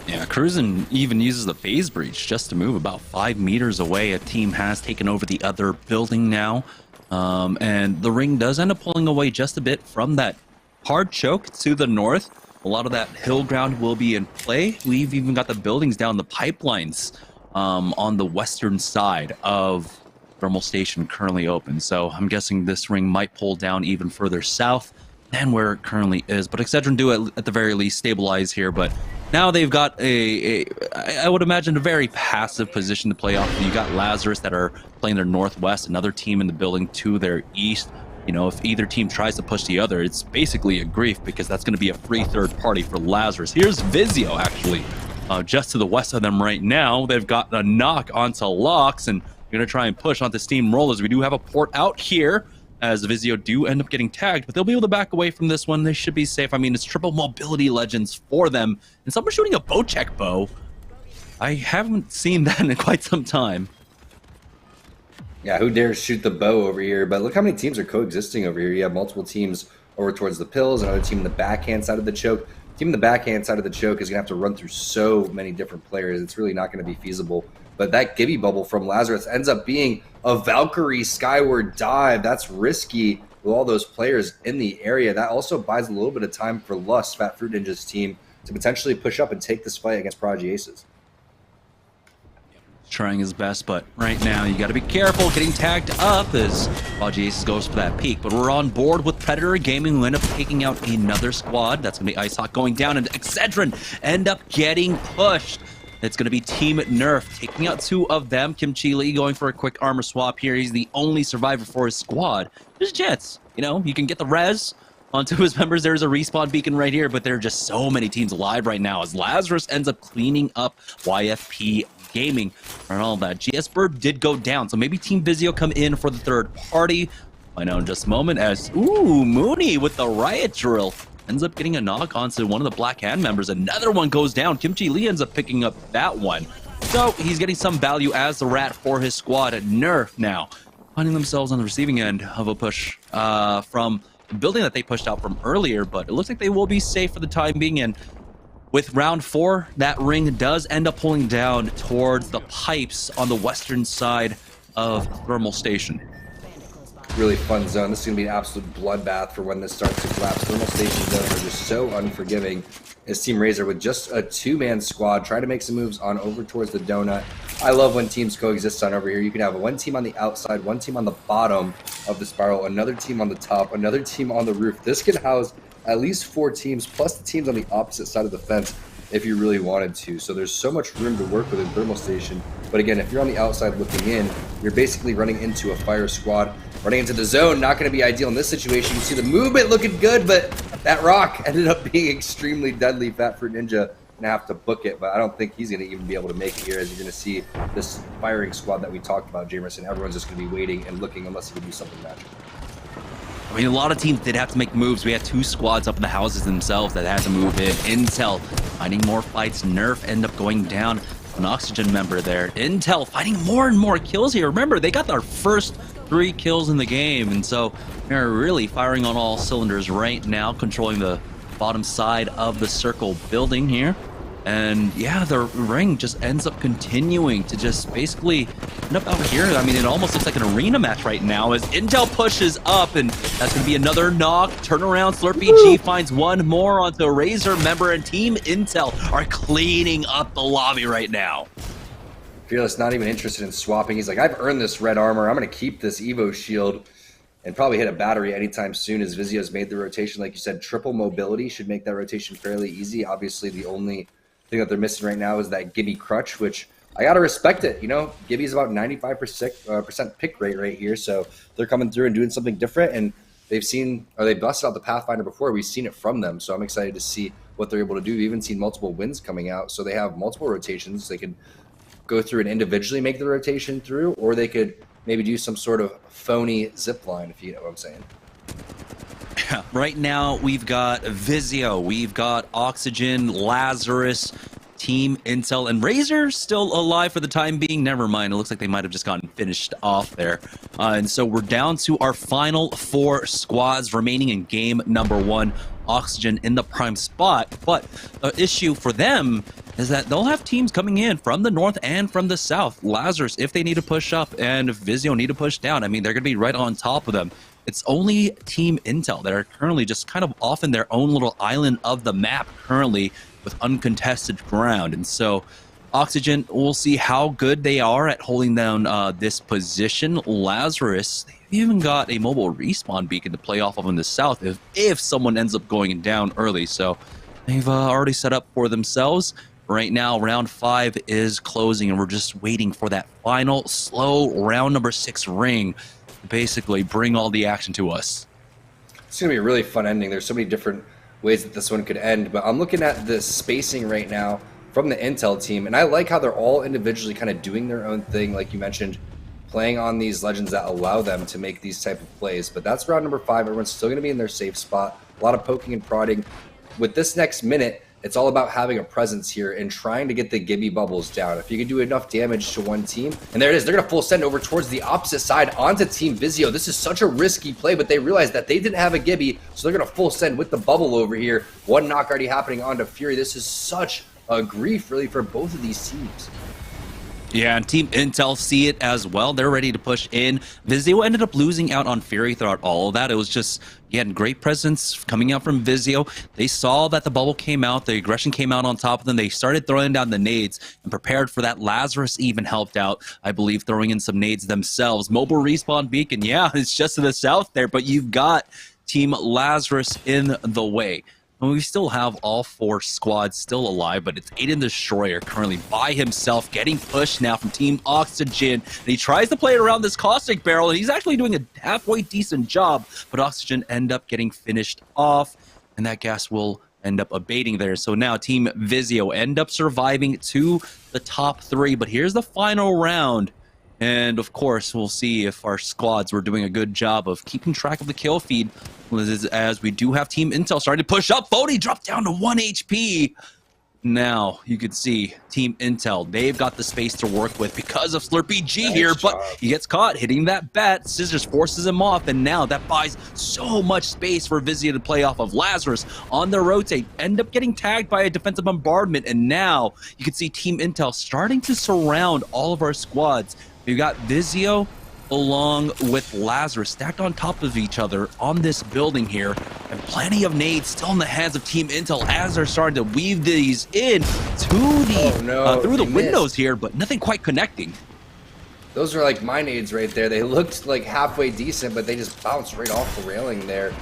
Yeah, Cruisin even uses the phase breach just to move about 5 meters away. A team has taken over the other building now. And the ring does end up pulling away just a bit from that hard choke to the north. A lot of that hill ground will be in play. We've even got the buildings down, the pipelines on the western side of Thermal Station currently open. So I'm guessing this ring might pull down even further south than where it currently is. But Excedrin do at the very least stabilize here. But now they've got I would imagine, a very passive position to play off. You got Lazarus that are playing their northwest, another team in the building to their east. You know, if either team tries to push the other, it's basically a grief because that's going to be a free third party for Lazarus. Here's Vizio, actually, just to the west of them right now. They've got a knock onto Locks, and you're going to try and push onto Steamrollers. We do have a port out here, as Vizio do end up getting tagged, but they'll be able to back away from this one. They should be safe. I mean, it's triple mobility legends for them, and someone shooting a bow check bow. I haven't seen that in quite some time. Yeah, who dares shoot the bow over here? But look how many teams are coexisting over here. You have multiple teams over towards the pills, another team in the backhand side of the choke. Team in the backhand side of the choke is going to have to run through so many different players. It's really not going to be feasible. But that Gibby bubble from Lazarus ends up being a Valkyrie skyward dive. That's risky with all those players in the area. That also buys a little bit of time for Lust, Fat Fruit Ninja's team, to potentially push up and take this fight against Prodigy Aces. Trying his best, but right now you got to be careful getting tagged up as Prodigy Aces goes for that peak. But we're on board with Predator Gaming, who end up taking out another squad. That's going to be Ice Hawk going down, and Excedrin end up getting pushed. It's going to be Team Nerf taking out 2 of them. Kimchi Lee going for a quick armor swap here. He's the only survivor for his squad. There's Jets. You know, you can get the res onto his members. There's a respawn beacon right here, but there are just so many teams alive right now as Lazarus ends up cleaning up YFP Gaming and all that. GS Bird did go down, so maybe Team Vizio come in for the third party. Find out in just a moment as, Mooney with the riot drill ends up getting a knock onto one of the Black Hand members. Another one goes down. Kimchi Lee ends up picking up that one. So he's getting some value as the rat for his squad. Nerf now finding themselves on the receiving end of a push from the building that they pushed out from earlier, but it looks like they will be safe for the time being. And with round 4, that ring does end up pulling down towards the pipes on the western side of Thermal Station. Really fun zone. This is going to be an absolute bloodbath for when this starts to collapse. Thermal Station zones are just so unforgiving. As Team Razor with just a 2-man squad trying to make some moves on over towards the donut. I love when teams coexist on over here. You can have one team on the outside, one team on the bottom of the spiral, another team on the top, another team on the roof. This can house at least 4 teams, plus the teams on the opposite side of the fence if you really wanted to. So there's so much room to work with in Thermal Station. But again, if you're on the outside looking in, you're basically running into a fire squad. Running into the zone, not going to be ideal in this situation. You see the movement looking good, but that rock ended up being extremely deadly. Fat Fruit Ninja going to have to book it, but I don't think he's going to even be able to make it here, as you're going to see this firing squad that we talked about, Jamerson. Everyone's just going to be waiting and looking unless he can do something magical. I mean, a lot of teams did have to make moves. We had 2 squads up in the houses themselves that had to move in. Intel finding more fights. Nerf end up going down. An Oxygen member there. Intel finding more and more kills here. Remember, they got their first 3 kills in the game, and so they're really firing on all cylinders right now, controlling the bottom side of the circle building here. And yeah, the ring just ends up continuing to just basically end up out here. I mean, it almost looks like an arena match right now as Intel pushes up, and that's going to be another knock. Turnaround, Slurpee finds one more onto a Razor member, and Team Intel are cleaning up the lobby right now. Fearless not even interested in swapping. He's like, I've earned this red armor. I'm going to keep this Evo shield and probably hit a battery anytime soon as Vizio's made the rotation. Like you said, triple mobility should make that rotation fairly easy. Obviously, the only thing that they're missing right now is that Gibby crutch, which I got to respect it. You know, Gibby's about 95% pick rate right here. So they're coming through and doing something different. And they've seen, or they busted out the Pathfinder before. We've seen it from them. So I'm excited to see what they're able to do. We've even seen multiple wins coming out. So they have multiple rotations. They could go through and individually make the rotation through, or they could maybe do some sort of phony zip line, if you know what I'm saying. Yeah, right now we've got Vizio, we've got Oxygen, Lazarus, Team Intel, and Razor still alive for the time being. Never mind, it looks like they might have just gotten finished off there. And so we're down to our final 4 squads remaining in game number 1. Oxygen in the prime spot, but the issue for them is that they'll have teams coming in from the north and from the south. Lazarus, if they need to push up, and if Vizio need to push down, I mean, they're going to be right on top of them. It's only Team Intel that are currently just kind of off in their own little island of the map currently with uncontested ground. And so Oxygen, we'll see how good they are at holding down this position. Lazarus, they've even got a mobile respawn beacon to play off of in the south if someone ends up going down early. So they've already set up for themselves. Right now, round 5 is closing, and we're just waiting for that final slow round number 6 ring to basically bring all the action to us. It's going to be a really fun ending. There's so many different ways that this one could end, but I'm looking at the spacing right now from the Intel team, and I like how they're all individually kind of doing their own thing, like you mentioned, playing on these legends that allow them to make these type of plays. But that's round number 5. Everyone's still going to be in their safe spot. A lot of poking and prodding. With this next minute, it's all about having a presence here and trying to get the Gibby bubbles down. If you can do enough damage to one team, and there it is, they're going to full send over towards the opposite side onto Team Vizio. This is such a risky play, but they realized that they didn't have a Gibby, so they're going to full send with the bubble over here. One knock already happening onto Fury. This is such a grief, really, for both of these teams. Yeah, and Team Intel see it as well. They're ready to push in. Vizio ended up losing out on Fury throughout all of that. It was just, he had great presence coming out from Vizio. They saw that the bubble came out, the aggression came out on top of them. They started throwing down the nades and prepared for that. Lazarus even helped out, I believe, throwing in some nades themselves. Mobile respawn beacon, yeah, it's just to the south there, but you've got Team Lazarus in the way. And we still have all 4 squads still alive, but it's Aiden Destroyer currently by himself, getting pushed now from Team Oxygen. And he tries to play it around this caustic barrel, and he's actually doing a halfway decent job, but Oxygen end up getting finished off, and that gas will end up abating there. So now Team Vizio end up surviving to the top 3, but here's the final round. And of course, we'll see if our squads were doing a good job of keeping track of the kill feed, as we do have Team Intel starting to push up. Bodhi dropped down to 1 HP. Now you can see Team Intel, they've got the space to work with because of Slurpee G here, but he gets caught hitting that bat. Scissors forces him off, and now that buys so much space for Vizio to play off of. Lazarus on the rotate, end up getting tagged by a defensive bombardment, and now you can see Team Intel starting to surround all of our squads. We've got Vizio along with Lazarus stacked on top of each other on this building here, and plenty of nades still in the hands of Team Intel as they're starting to weave these in to the through the windows here, but nothing quite connecting. Those are like my nades right there. They looked like halfway decent, but they just bounced right off the railing there.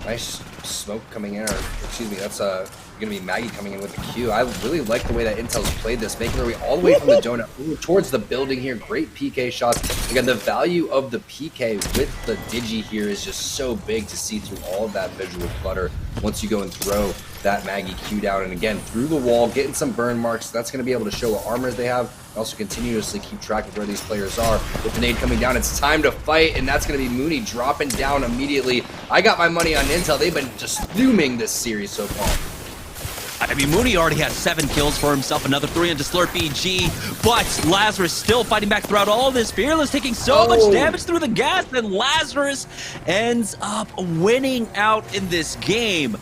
Nice smoke coming in, or excuse me, that's gonna be Maggie coming in with the Q. I really like the way that Intel's played this, making their way all the way from the donut over towards the building here. Great PK shots. Again, the value of the PK with the Digi here is just so big to see through all of that visual clutter once you go and throw that Maggie Q down. And again, through the wall, getting some burn marks. That's going to be able to show what armors they have. And also continuously keep track of where these players are. With the nade coming down, it's time to fight, and that's going to be Mooney dropping down immediately. I got my money on Intel. They've been just fuming this series so far. I mean, Mooney already has 7 kills for himself, another 3 into Slurp BG, but Lazarus still fighting back throughout all this. Fearless taking so much damage through the gas, and Lazarus ends up winning out in this game.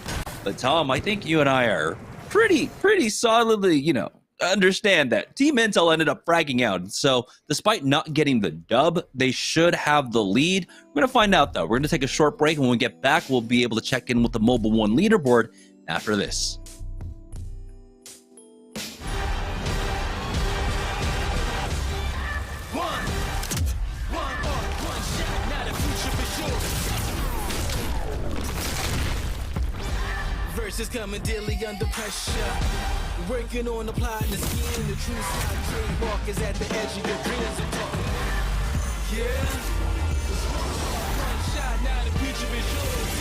But Tom, I think you and I are pretty solidly, you know, understand that Team Intel ended up fragging out. So despite not getting the dub, they should have the lead. We're going to find out, though. We're going to take a short break, and when we get back, we'll be able to check in with the Mobile 1 leaderboard after this. Verses coming daily under pressure. Working on the plot and the scheme. The true side trademark is at the edge of your dreams. Yeah. One shot, now the future is yours.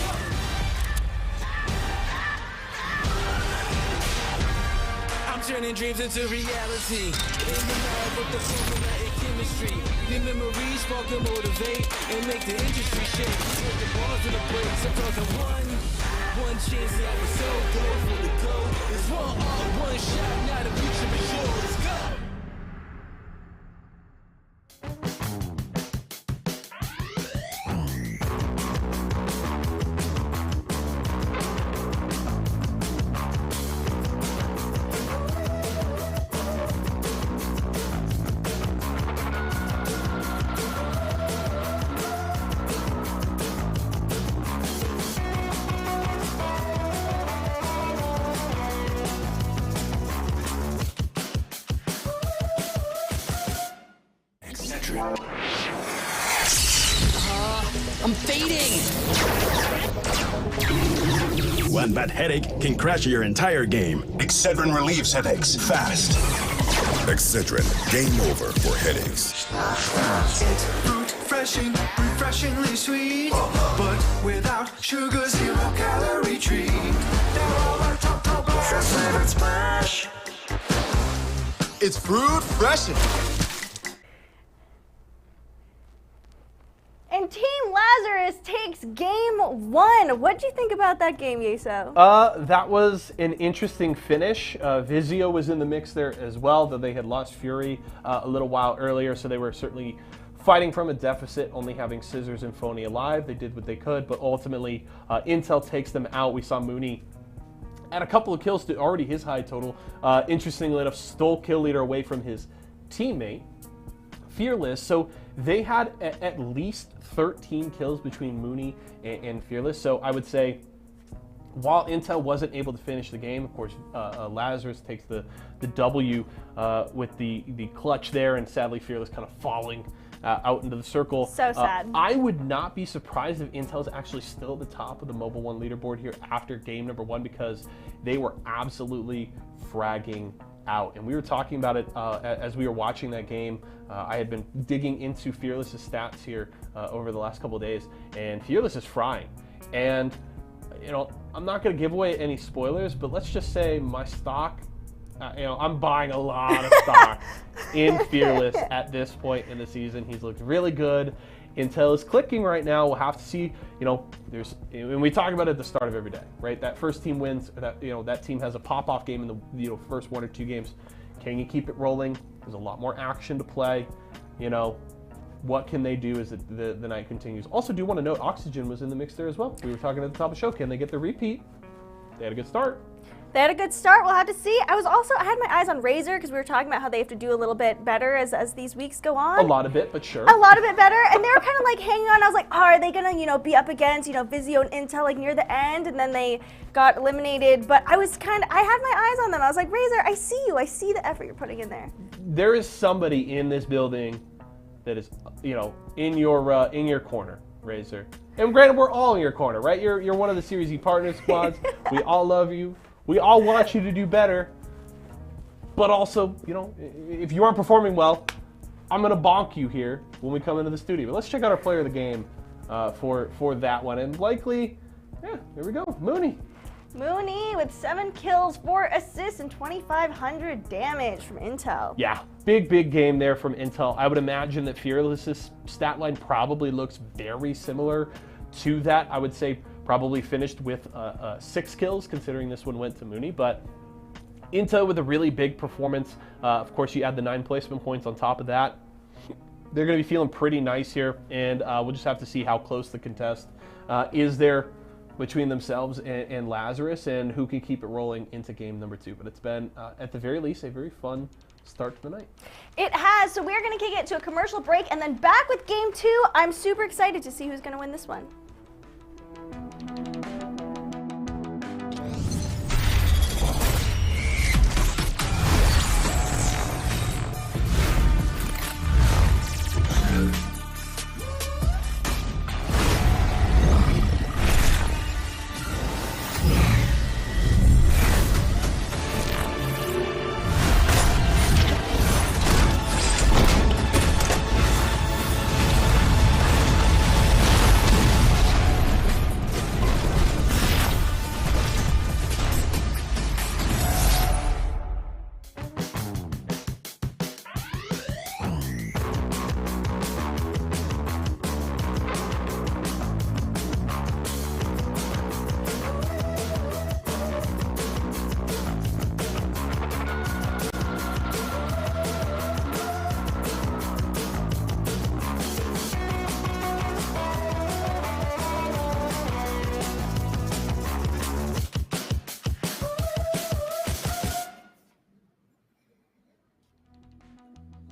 I'm turning dreams into reality. In the lab with the formula and chemistry. The memories spark and motivate and make the industry shake. Put the bars in the breaks. I'm talking one chance, I was so good for the goal. It's one shot, now the future is yours. Go! I'm fading! One bad headache can crash your entire game. Excedrin relieves headaches fast. Excedrin, game over for headaches. Refreshing, refreshingly sweet, but without sugar, 0 calorie treat. They're all our top flavored smash. It's fruit freshen. And Team Lazarus takes game 1. What did you think about that game, Yeso? That was an interesting finish. Vizio was in the mix there as well, though they had lost Fury a little while earlier, so they were certainly fighting from a deficit, only having Scissors and Phony alive. They did what they could, but ultimately Intel takes them out. We saw Mooney add a couple of kills to already his high total. Interestingly enough, stole kill leader away from his teammate, Fearless. So they had at least 13 kills between Mooney and Fearless. So I would say, while Intel wasn't able to finish the game, of course, Lazarus takes the W with the clutch there, and sadly Fearless kind of falling out into the circle. So sad. I would not be surprised if Intel's actually still at the top of the Mobile 1 leaderboard here after game number 1, because they were absolutely fragging out. And we were talking about it as we were watching that game. I had been digging into Fearless's stats here over the last couple of days, and Fearless is frying. And you know, I'm not going to give away any spoilers, but let's just say my stock, you know, I'm buying a lot of stock in Fearless at this point in the season. He's looked really good. Intel is clicking right now. We'll have to see, you know, and we talk about it at the start of every day, right? That first team wins, that team has a pop-off game in the first 1 or 2 games. Can you keep it rolling? There's a lot more action to play, you know. What can they do as the night continues? Also, do want to note, Oxygen was in the mix there as well. We were talking at the top of the show. Can they get the repeat? They had a good start. They had a good start. We'll have to see. I had my eyes on Razor because we were talking about how they have to do a little bit better as these weeks go on. A lot of it, but sure. A lot of it better. And they were kind of like hanging on. I was like, oh, are they going to, be up against, Vizio and Intel like near the end? And then they got eliminated. But I had my eyes on them. I was like, Razor, I see you. I see the effort you're putting in there. There is somebody in this building that is, in your corner, Razor. And granted, we're all in your corner, right? You're one of the Series E partner squads. We all love you. We all want you to do better. But also, if you aren't performing well, I'm gonna bonk you here when we come into the studio. But let's check out our player of the game for that one. And likely, yeah, here we go, Mooney. Mooney with 7 kills, 4 assists, and 2,500 damage from Intel. Yeah, big game there from Intel. I would imagine that Fearless's stat line probably looks very similar to that. I would say probably finished with 6 kills, considering this one went to Mooney. But Intel with a really big performance. Of course, you add the 9 placement points on top of that. They're going to be feeling pretty nice here, and we'll just have to see how close the contest is there between themselves and Lazarus, and who can keep it rolling into game number 2. But it's been, at the very least, a very fun start to the night. It has, so we're going to kick it to a commercial break, and then back with game 2. I'm super excited to see who's going to win this one.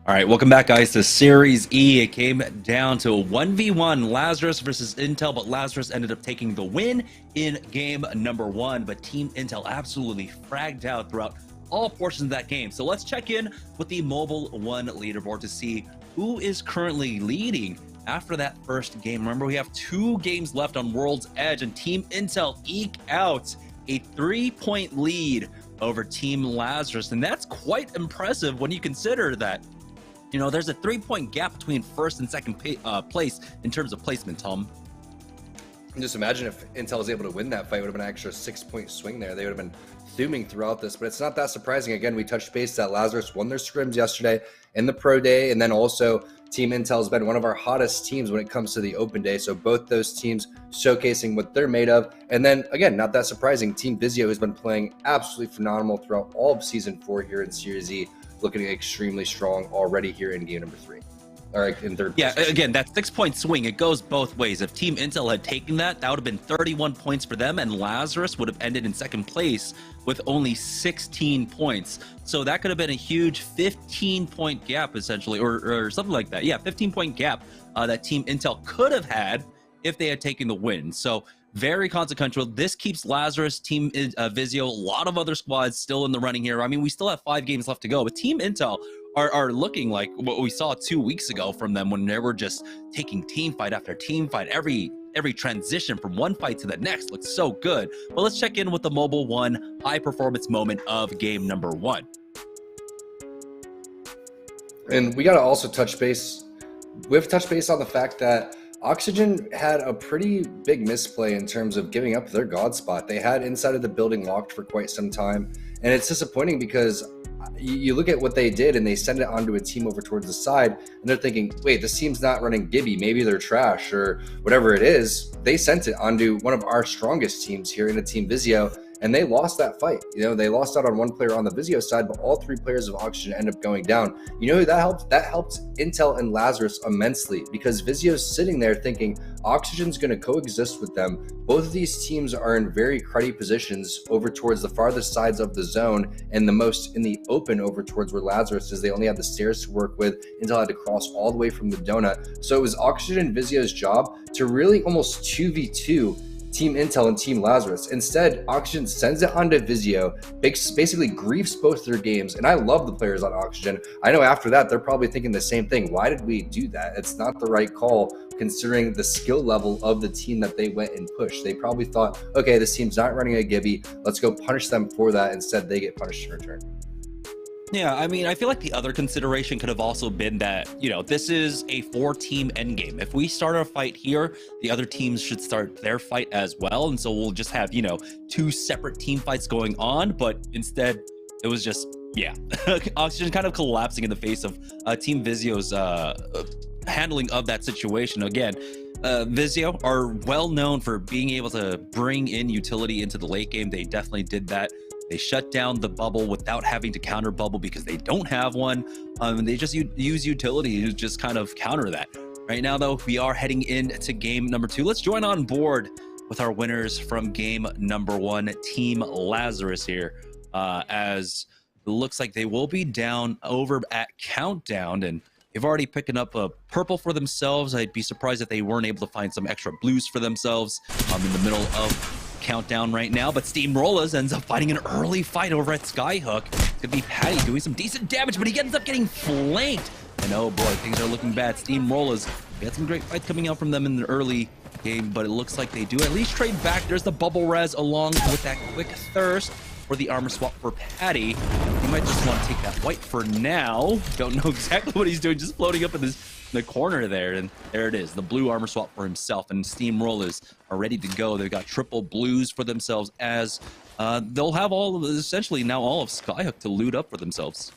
All right, welcome back, guys, to Series E. It came down to a 1v1, Lazarus versus Intel, but Lazarus ended up taking the win in game number 1. But Team Intel absolutely fragged out throughout all portions of that game. So let's check in with the Mobile 1 leaderboard to see who is currently leading after that first game. Remember, we have 2 games left on World's Edge, and Team Intel eke out a 3-point lead over Team Lazarus. And that's quite impressive when you consider that, you know, there's a 3-point gap between first and second place in terms of placement, Tom. Just imagine if Intel was able to win that fight, it would have been an extra 6-point swing there. They would have been thuming throughout this, but it's not that surprising. Again, we touched base that Lazarus won their scrims yesterday in the pro day, and then also Team Intel has been one of our hottest teams when it comes to the open day. So both those teams showcasing what they're made of. And then again, not that surprising, Team Vizio has been playing absolutely phenomenal throughout all of Season 4 here in Series E, looking extremely strong already here in game number 3. All right, in third Yeah, position. again, that 6-point swing, it goes both ways. If Team Intel had taken that, that would have been 31 points for them, and Lazarus would have ended in second place with only 16 points. So that could have been a huge 15-point gap, essentially, or something like that. Yeah, 15-point gap that Team Intel could have had if they had taken the win. So very consequential. This keeps Lazarus, Team Vizio, a lot of other squads still in the running here. I mean, we still have 5 games left to go, but Team Intel are looking like what we saw 2 weeks ago from them when they were just taking team fight after team fight. Every transition from one fight to the next looks so good. But let's check in with the Mobile 1 high performance moment of game number 1. And we got to also touch base. We've touched base on the fact that Oxygen had a pretty big misplay in terms of giving up their god spot. They had inside of the building locked for quite some time, and it's disappointing because you look at what they did and they send it onto a team over towards the side, and they're thinking, wait, this team's not running Gibby, maybe they're trash or whatever it is. They sent it onto one of our strongest teams here in a Team Vizio, and they lost that fight. You know, they lost out on one player on the Vizio side, but all 3 players of Oxygen end up going down. You know who that helped? That helped Intel and Lazarus immensely, because Vizio's sitting there thinking Oxygen's going to coexist with them. Both of these teams are in very cruddy positions over towards the farthest sides of the zone, and the most in the open over towards where Lazarus is. They only had the stairs to work with. Intel had to cross all the way from the donut. So it was Oxygen and Vizio's job to really almost 2v2 Team Intel and Team Lazarus. Instead, Oxygen sends it onto Vizio, basically griefs both their games, and I love the players on Oxygen. I know after that, they're probably thinking the same thing. Why did we do that? It's not the right call considering the skill level of the team that they went and pushed. They probably thought, okay, this team's not running a Gibby. Let's go punish them for that. Instead, they get punished in return. Yeah, I mean, I feel like the other consideration could have also been that, you know, this is a 4-team endgame. If we start a fight here, the other teams should start their fight as well. And so we'll just have, you know, 2 separate team fights going on. But instead, it was just, yeah, Oxygen kind of collapsing in the face of Team Vizio's handling of that situation. Again, Vizio are well known for being able to bring in utility into the late game. They definitely did that. They shut down the bubble without having to counter bubble because they don't have one. They just use utility to just kind of counter that. Right now, though, we are heading into game number 2. Let's join on board with our winners from game number 1, Team Lazarus here, as it looks like they will be down over at Countdown, and they've already picking up a purple for themselves. I'd be surprised if they weren't able to find some extra blues for themselves in the middle of Countdown right now. But Steamrollers ends up fighting an early fight over at Skyhook. It's gonna be Patty doing some decent damage, but he ends up getting flanked. And oh boy, things are looking bad. Steamrollers, we had some great fights coming out from them in the early game, but it looks like they do at least trade back. There's the bubble res along with that quick thirst for the armor swap for Patty. He might just want to take that white for now. Don't know exactly what he's doing, just floating up in the corner there, and there it is, the blue armor swap for himself. And Steamrollers are ready to go. They've got triple blues for themselves, as they'll have essentially now all of Skyhook to loot up for themselves.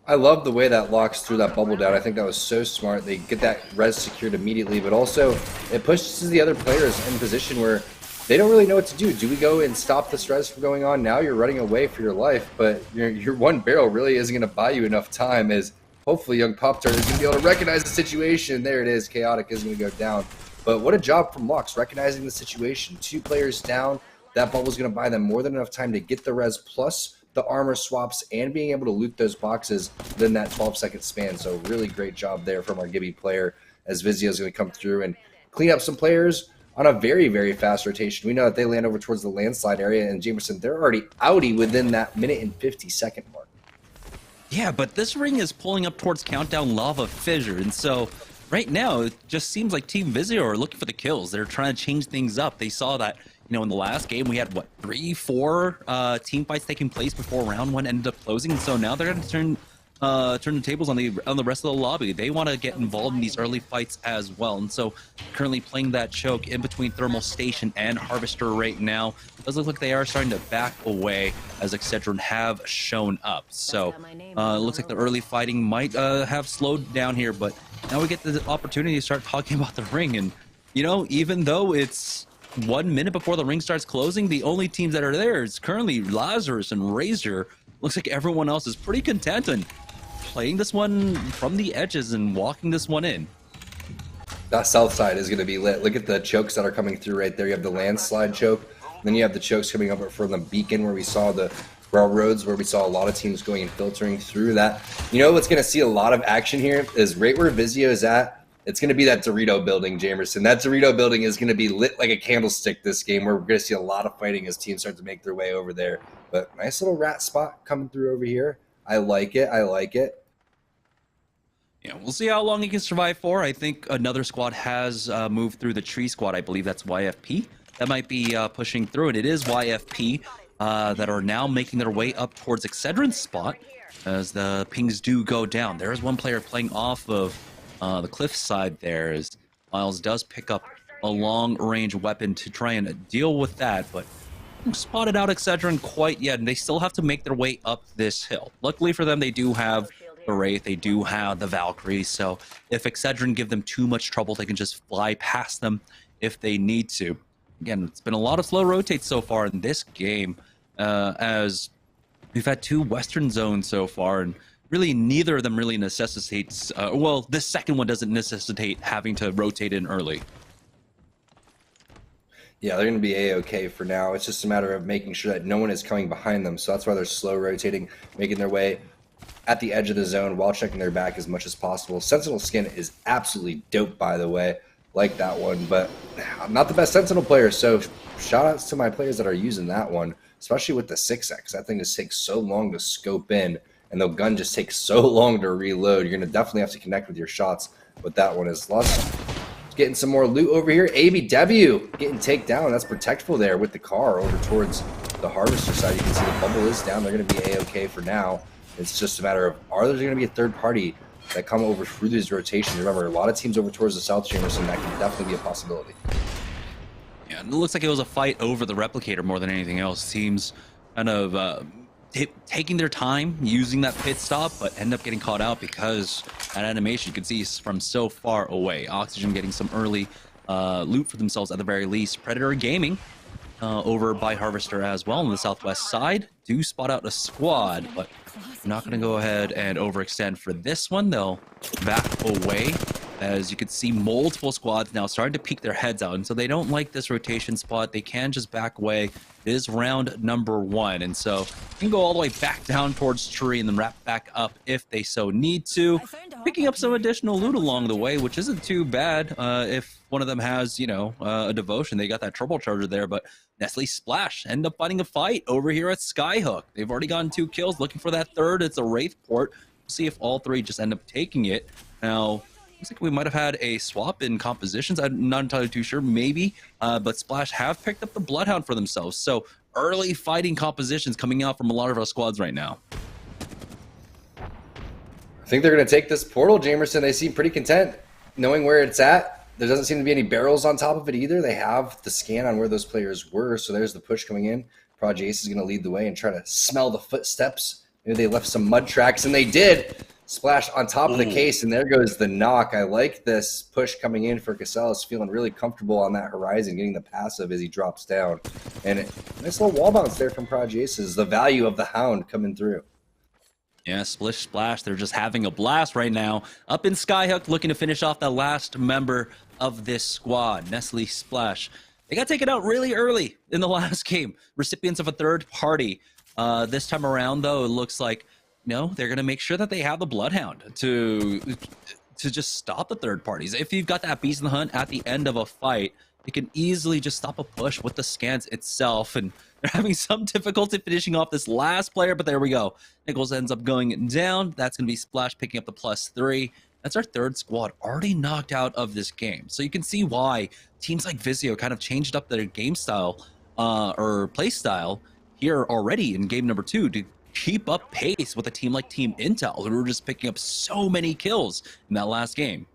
I love the way that locks through that bubble down. I think that was so smart. They get that res secured immediately, but also it pushes the other players in position where they don't really know what to do. Do we go and stop this res from going on? Now you're running away for your life, but your one barrel really isn't going to buy you enough time, as hopefully young Pop-Tart is going to be able to recognize the situation. There it is. Chaotic is going to go down. But what a job from Lux, recognizing the situation. 2 players down. That bubble is going to buy them more than enough time to get the res plus the armor swaps and being able to loot those boxes within that 12-second span. So really great job there from our Gibby player, as Vizio is going to come through and clean up some players on a very, very fast rotation. We know that they land over towards the landslide area, and Jamerson, they're already outie within that minute and 50-second mark. Yeah, but this ring is pulling up towards Countdown Lava Fissure, and so right now it just seems like Team Vizio are looking for the kills. They're trying to change things up. They saw that, you know, in the last game we had, what, 3-4 team fights taking place before round 1 ended up closing, and so now they're going to turn the tables on the rest of the lobby. They want to get involved in these early fights as well, and so currently playing that choke in between Thermal Station and Harvester right now. It does look like they are starting to back away as Excedrin have shown up. So it looks like the early fighting might have slowed down here, but now we get the opportunity to start talking about the ring. And you know, even though it's 1 minute before the ring starts closing, the only teams that are there is currently Lazarus and Razor. Looks like everyone else is pretty content and playing this one from the edges and walking this one in. That south side is going to be lit. Look at the chokes that are coming through right there. You have the landslide choke, then you have the chokes coming up from the beacon where we saw the railroads, where we saw a lot of teams going and filtering through that. You know what's going to see a lot of action here is right where Vizio is at. It's going to be that Dorito building, Jamerson. That Dorito building is going to be lit like a candlestick this game, where we're going to see a lot of fighting as teams start to make their way over there. But nice little rat spot coming through over here. I like it. I like it. Yeah, we'll see how long he can survive for. I think another squad has moved through the tree squad. I believe that's YFP. That might be pushing through it. It is YFP that are now making their way up towards Excedrin's spot as the pings do go down. There is one player playing off of the cliff side there, as Miles does pick up a long-range weapon to try and deal with that, but spotted out Excedrin quite yet, and they still have to make their way up this hill. Luckily for them, they do have the Wraith, they do have the Valkyrie, so if Excedrin give them too much trouble, they can just fly past them if they need to. Again, it's been a lot of slow rotates so far in this game, as we've had 2 Western zones so far, and really neither of them really necessitates, well, this second one doesn't necessitate having to rotate in early. Yeah, they're going to be A-okay for now. It's just a matter of making sure that no one is coming behind them, so that's why they're slow rotating, making their way at the edge of the zone while checking their back as much as possible. Sentinel skin is absolutely dope, by the way. Like that one, but I'm not the best Sentinel player, so shout outs to my players that are using that one, especially with the 6X. That thing just takes so long to scope in, and the gun just takes so long to reload. You're going to definitely have to connect with your shots with that one. As Lust getting some more loot over here. ABW getting taken down. That's protectful there with the car over towards the Harvester side. You can see the bubble is down. They're going to be A-okay for now. It's just a matter of, are there going to be a third party that come over through these rotations? Remember, a lot of teams over towards the south, Jamerson, that can definitely be a possibility. Yeah, and it looks like it was a fight over the replicator more than anything else. Teams kind of taking their time using that pit stop, but end up getting caught out because that animation you can see is from so far away. Oxygen getting some early loot for themselves at the very least. Predator Gaming over by Harvester as well on the southwest side. Do spot out a squad, but I'm not going to go ahead and overextend for this one. They'll back away. As you can see, multiple squads now starting to peek their heads out, and so they don't like this rotation spot. They can just back away. It is round number 1, and so you can go all the way back down towards tree and then wrap back up if they so need to. Picking up some additional loot along the way, which isn't too bad if one of them has, you know, a devotion. They got that turbocharger there, but Nestle Splash end up fighting a fight over here at Skyhook. They've already gotten 2 kills, looking for that third. It's a Wraith port. We'll see if all 3 just end up taking it. Now, looks like we might have had a swap in compositions. I'm not entirely too sure, maybe. But Splash have picked up the Bloodhound for themselves. So early fighting compositions coming out from a lot of our squads right now. I think they're going to take this portal, Jamerson. They seem pretty content knowing where it's at. There doesn't seem to be any barrels on top of it either. They have the scan on where those players were. So there's the push coming in. Proj Ace is going to lead the way and try to smell the footsteps. Maybe they left some mud tracks, and they did. Splash on top of the case, and there goes the knock. I like this push coming in for Casellas, feeling really comfortable on that horizon, getting the passive as he drops down. And nice little wall bounce there from Proj Aces. The value of the Hound coming through. Yeah, Splish Splash, they're just having a blast right now. Up in Skyhook, looking to finish off the last member of this squad, Nestle Splash. They got taken out really early in the last game. Recipients of a third party. This time around, though, it looks like no, they're going to make sure that they have the Bloodhound to just stop the third parties. If you've got that Beast in the Hunt at the end of a fight, it can easily just stop a push with the scans itself. And they're having some difficulty finishing off this last player, but there we go. Nichols ends up going down. That's going to be Splash picking up the +3. That's our third squad already knocked out of this game. So you can see why teams like Vizio kind of changed up their game style or play style here already in game number 2 to keep up pace with a team like Team Intel, who were just picking up so many kills in that last game.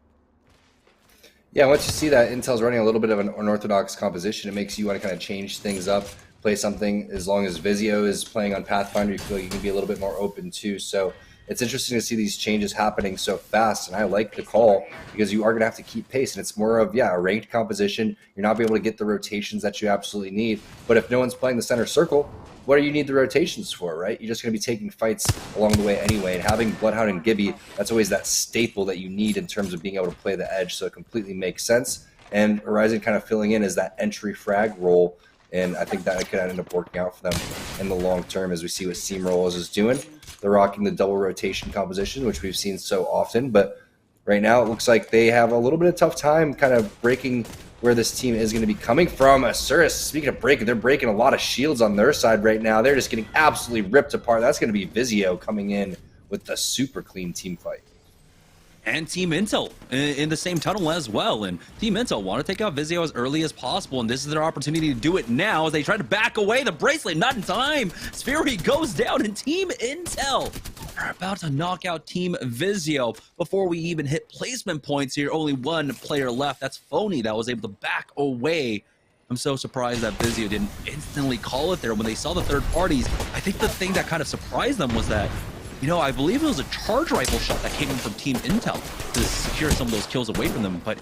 Yeah, once you see that Intel's running a little bit of an unorthodox composition, it makes you want to kind of change things up, play something. As long as Vizio is playing on Pathfinder, you feel like you can be a little bit more open too. So it's interesting to see these changes happening so fast, and I like the call because you are going to have to keep pace, and it's more of, yeah, a ranked composition. You're not be able to get the rotations that you absolutely need, but if no one's playing the center circle, what do you need the rotations for, right? You're just going to be taking fights along the way anyway, and having Bloodhound and Gibby, that's always that staple that you need in terms of being able to play the edge, so it completely makes sense. And Horizon kind of filling in as that entry frag role, and I think that could end up working out for them in the long term as we see what Steamrollers is doing. They're rocking the double rotation composition, which we've seen so often, but right now it looks like they have a little bit of tough time kind of breaking where this team is going to be coming from. Asuris, speaking of breaking, they're breaking a lot of shields on their side right now. They're just getting absolutely ripped apart. That's going to be Vizio coming in with the super clean team fight. And Team Intel in the same tunnel as well. And Team Intel want to take out Vizio as early as possible, and this is their opportunity to do it now as they try to back away. The bracelet, not in time. Sphery goes down, and Team Intel are about to knock out Team Vizio before we even hit placement points here. Only one player left. That's Phony that was able to back away. I'm so surprised that Vizio didn't instantly call it there when they saw the third parties. I think the thing that kind of surprised them was that, you know, I believe it was a charge rifle shot that came in from Team Intel to secure some of those kills away from them. But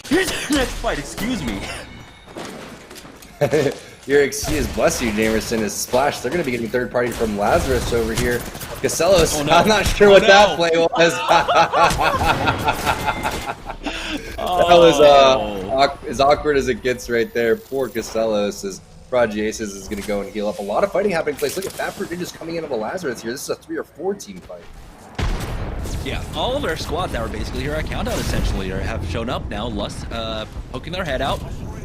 here's the next fight, excuse me. Your excuse, bless you, Jamerson, is Splash. They're going to be getting third party from Lazarus over here. Casellas, oh, no. I'm not sure what that play was. That was as awkward as it gets right there. Poor Casellas as Proj Aces is going to go and heal up. A lot of fighting happening place. Look at Fatfruit Ninjas coming in on the Lazarus here. This is a 3 or 4 team fight. Yeah, all of their squads that were basically here at Countdown essentially have shown up now. Lust poking their head out,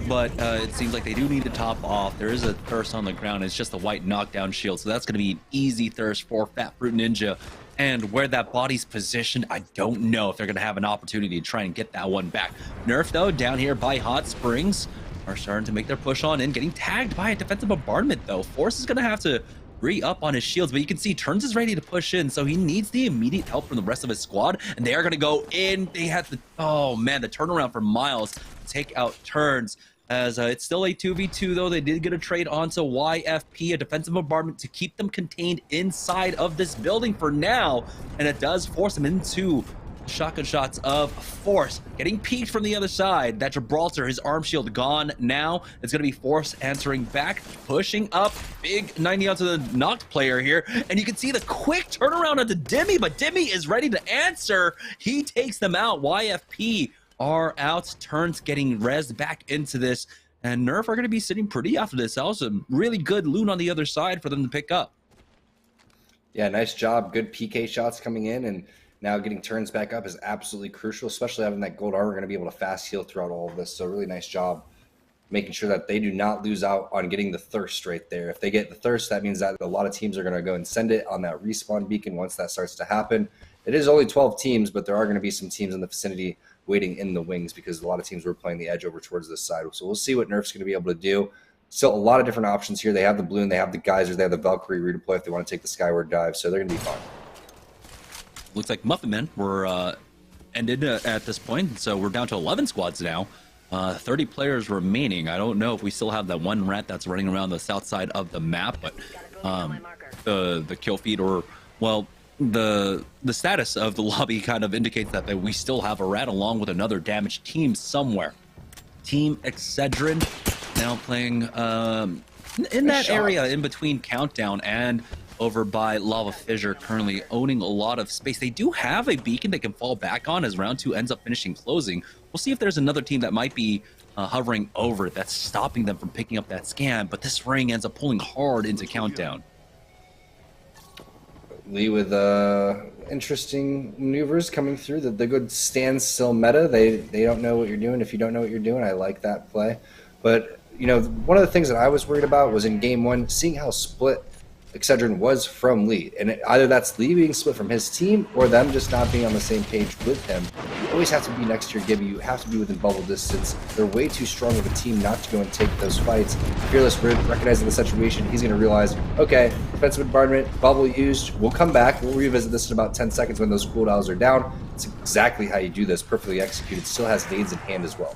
but it seems like they do need to top off. There is a thirst on the ground. It's just a white knockdown shield, so that's going to be an easy thirst for Fatfruit Ninja. And where that body's positioned, I don't know if they're going to have an opportunity to try and get that one back. Nerf, though, down here by Hot Springs, are starting to make their push on in, getting tagged by a defensive bombardment, though. Force is going to have to re-up on his shields, but you can see Turns is ready to push in, so he needs the immediate help from the rest of his squad, and they are going to go in. They have the, oh man, the turnaround for Miles to take out Turns. As it's still a 2v2 though. They did get a trade onto YFP, a defensive bombardment, to keep them contained inside of this building for now, and it does force them into shotgun shots of Force. Getting peeked from the other side. That Gibraltar, his arm shield gone now. It's going to be Force answering back, pushing up. Big 90 onto the knocked player here. And you can see the quick turnaround onto Dimmy, but Dimmy is ready to answer. He takes them out. YFP are out. Turns getting rezzed back into this. And Nerf are going to be sitting pretty after this. Also, really good loot on the other side for them to pick up. Yeah, nice job. Good PK shots coming in, and now getting Turns back up is absolutely crucial, especially having that gold armor, going to be able to fast heal throughout all of this. So really nice job making sure that they do not lose out on getting the thirst right there. If they get the thirst, that means that a lot of teams are going to go and send it on that respawn beacon once that starts to happen. It is only 12 teams, but there are going to be some teams in the vicinity waiting in the wings because a lot of teams were playing the edge over towards this side. So we'll see what Nerf's going to be able to do. Still a lot of different options here. They have the Balloon, they have the Geysers, they have the Valkyrie redeploy if they want to take the Skyward Dive. So they're going to be fine. Looks like Muffin Men were ended at this point, so we're down to 11 squads now. 30 players remaining. I don't know if we still have that one rat that's running around the south side of the map, but the kill feed, or well, the status of the lobby kind of indicates that we still have a rat along with another damaged team somewhere. Team Excedrin now playing in that area in between Countdown and over by Lava Fissure, currently owning a lot of space. They do have a beacon they can fall back on as round 2 ends up finishing closing. We'll see if there's another team that might be hovering over it that's stopping them from picking up that scan, but this ring ends up pulling hard into Countdown. Lee with interesting maneuvers coming through. The good standstill meta. They don't know what you're doing. If you don't know what you're doing, I like that play. But, you know, one of the things that I was worried about was in game 1, seeing how split Excedrin was from Lee, and either that's Lee being split from his team or them just not being on the same page with him. You always have to be next to your Gibby. You have to be within bubble distance. They're way too strong of a team not to go and take those fights. Fearless recognizing the situation, he's going to realize, okay, defensive bombardment, bubble used, we'll come back, we'll revisit this in about 10 seconds when those cooldowns are down. It's exactly how you do this, perfectly executed. Still has nades in hand as well.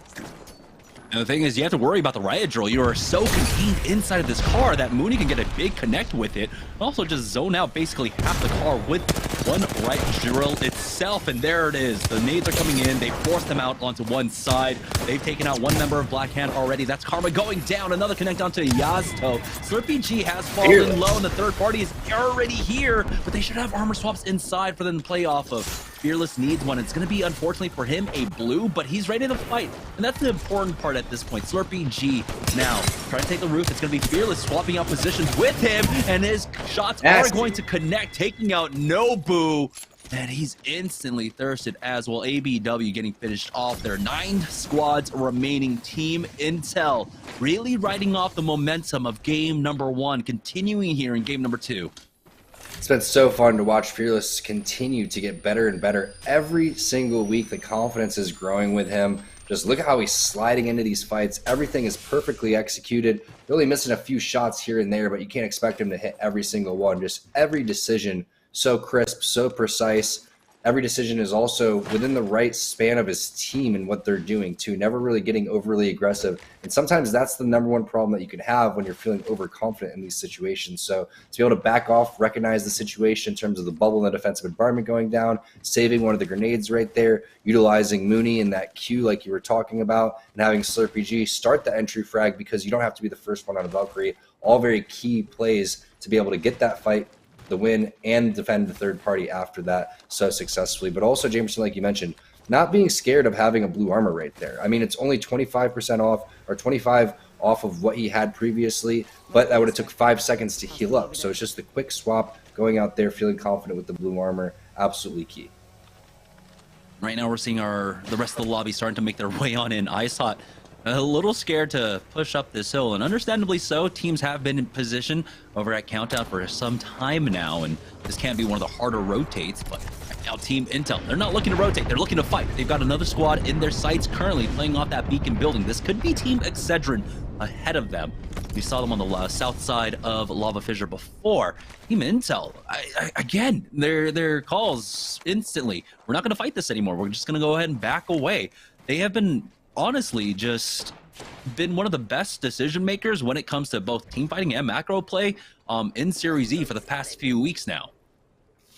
And the thing is, you have to worry about the riot drill. You are so contained inside of this car that Mooney can get a big connect with it. Also just zone out basically half the car with one riot drill itself. And there it is. The nades are coming in. They forced them out onto one side. They've taken out one member of Black Hand already. That's Karma going down. Another connect onto Yazto. Slurpee G has fallen low, and the third party is already here. But they should have armor swaps inside for them to play off of. Fearless needs one. It's going to be, unfortunately for him, a blue, but he's ready to fight. And that's the important part at this point. Slurpee G now trying to take the roof. It's going to be Fearless swapping out positions with him, and his shots are going to connect, taking out Nobu. And he's instantly thirsted as well. ABW getting finished off there. 9 squads remaining. Team Intel really riding off the momentum of game number 1, continuing here in game number 2. It's been so fun to watch Fearless continue to get better and better every single week. The confidence is growing with him. Just look at how he's sliding into these fights. Everything is perfectly executed. Really missing a few shots here and there, but you can't expect him to hit every single one. Just every decision so crisp, so precise. Every decision is also within the right span of his team and what they're doing too. Never really getting overly aggressive. And sometimes that's the number one problem that you can have when you're feeling overconfident in these situations. So to be able to back off, recognize the situation in terms of the bubble and the defensive environment going down, saving one of the grenades right there, utilizing Mooney in that queue like you were talking about, and having Slurpee G start the entry frag because you don't have to be the first one on a Valkyrie. All very key plays to be able to get that fight, the win, and defend the third party after that so successfully. But also, Jamerson, like you mentioned, not being scared of having a blue armor right there. I mean, it's only 25% off, or 25 off of what he had previously, but that would have took 5 seconds to heal up. So it's just a quick swap, going out there, feeling confident with the blue armor, absolutely key. Right now we're seeing the rest of the lobby starting to make their way on in. ISOT a little scared to push up this hill, and understandably so. Teams have been in position over at Countdown for some time now, and this can't be one of the harder rotates, but right now Team Intel, they're not looking to rotate, they're looking to fight. They've got another squad in their sights currently playing off that beacon building. This could be Team Excedrin ahead of them. We saw them on the south side of Lava Fissure before. Team Intel, again, their calls instantly. We're not going to fight this anymore. We're just going to go ahead and back away. They have been, honestly, just been one of the best decision makers when it comes to both team fighting and macro play in Series E for the past few weeks now.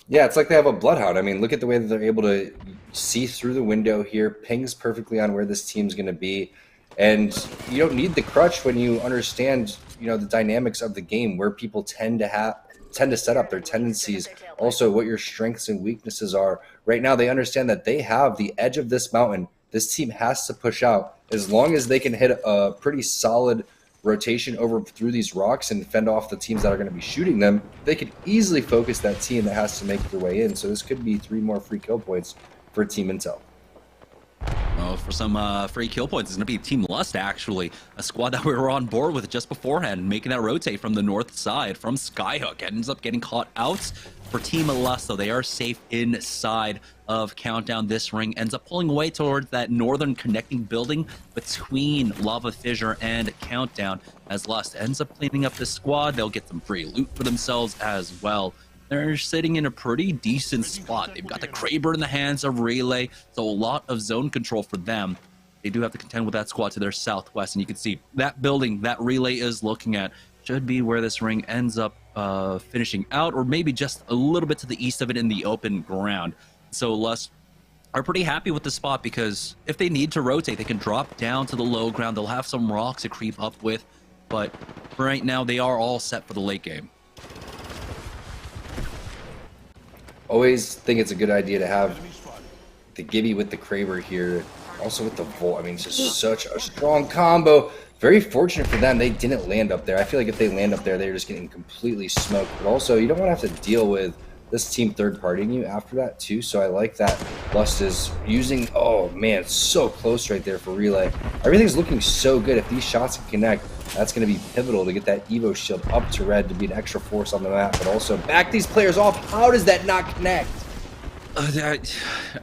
Yeah, it's like they have a bloodhound. I mean, look at the way that they're able to see through the window here, pings perfectly on where this team's going to be. And you don't need the crutch when you understand, the dynamics of the game, where people tend to set up their tendencies, also what your strengths and weaknesses are. Right now, they understand that they have the edge of this mountain. This team has to push out. As long as they can hit a pretty solid rotation over through these rocks and fend off the teams that are going to be shooting them, they could easily focus that team that has to make their way in. So this could be 3 more free kill points for Team Intel. Oh, for some free kill points, it's going to be Team Lust, actually. A squad that we were on board with just beforehand, making that rotate from the north side, from Skyhook. Ends up getting caught out. For Team Lust, though, they are safe inside of Countdown. This ring ends up pulling away towards that northern connecting building between Lava Fissure and Countdown. As Lust ends up cleaning up this squad, they'll get some free loot for themselves as well. They're sitting in a pretty decent spot. They've got the Kraber in the hands of Relay, so a lot of zone control for them. They do have to contend with that squad to their southwest, and you can see that building that Relay is looking at should be where this ring ends up finishing out, or maybe just a little bit to the east of it in the open ground. So Lust are pretty happy with the spot, because if they need to rotate, they can drop down to the low ground. They'll have some rocks to creep up with, but right now they are all set for the late game. Always think it's a good idea to have the Gibby with the Kraber here, also with the Volt. I mean, it's just such a strong combo. Very fortunate for them, they didn't land up there. I feel like if they land up there, they're just getting completely smoked. But also, you don't want to have to deal with this team third-partying you after that, too. So I like that Lust is using... Oh, man, it's so close right there for Relay. Everything's looking so good. If these shots can connect, that's going to be pivotal to get that Evo shield up to red to be an extra force on the map, but also back these players off. How does that not connect?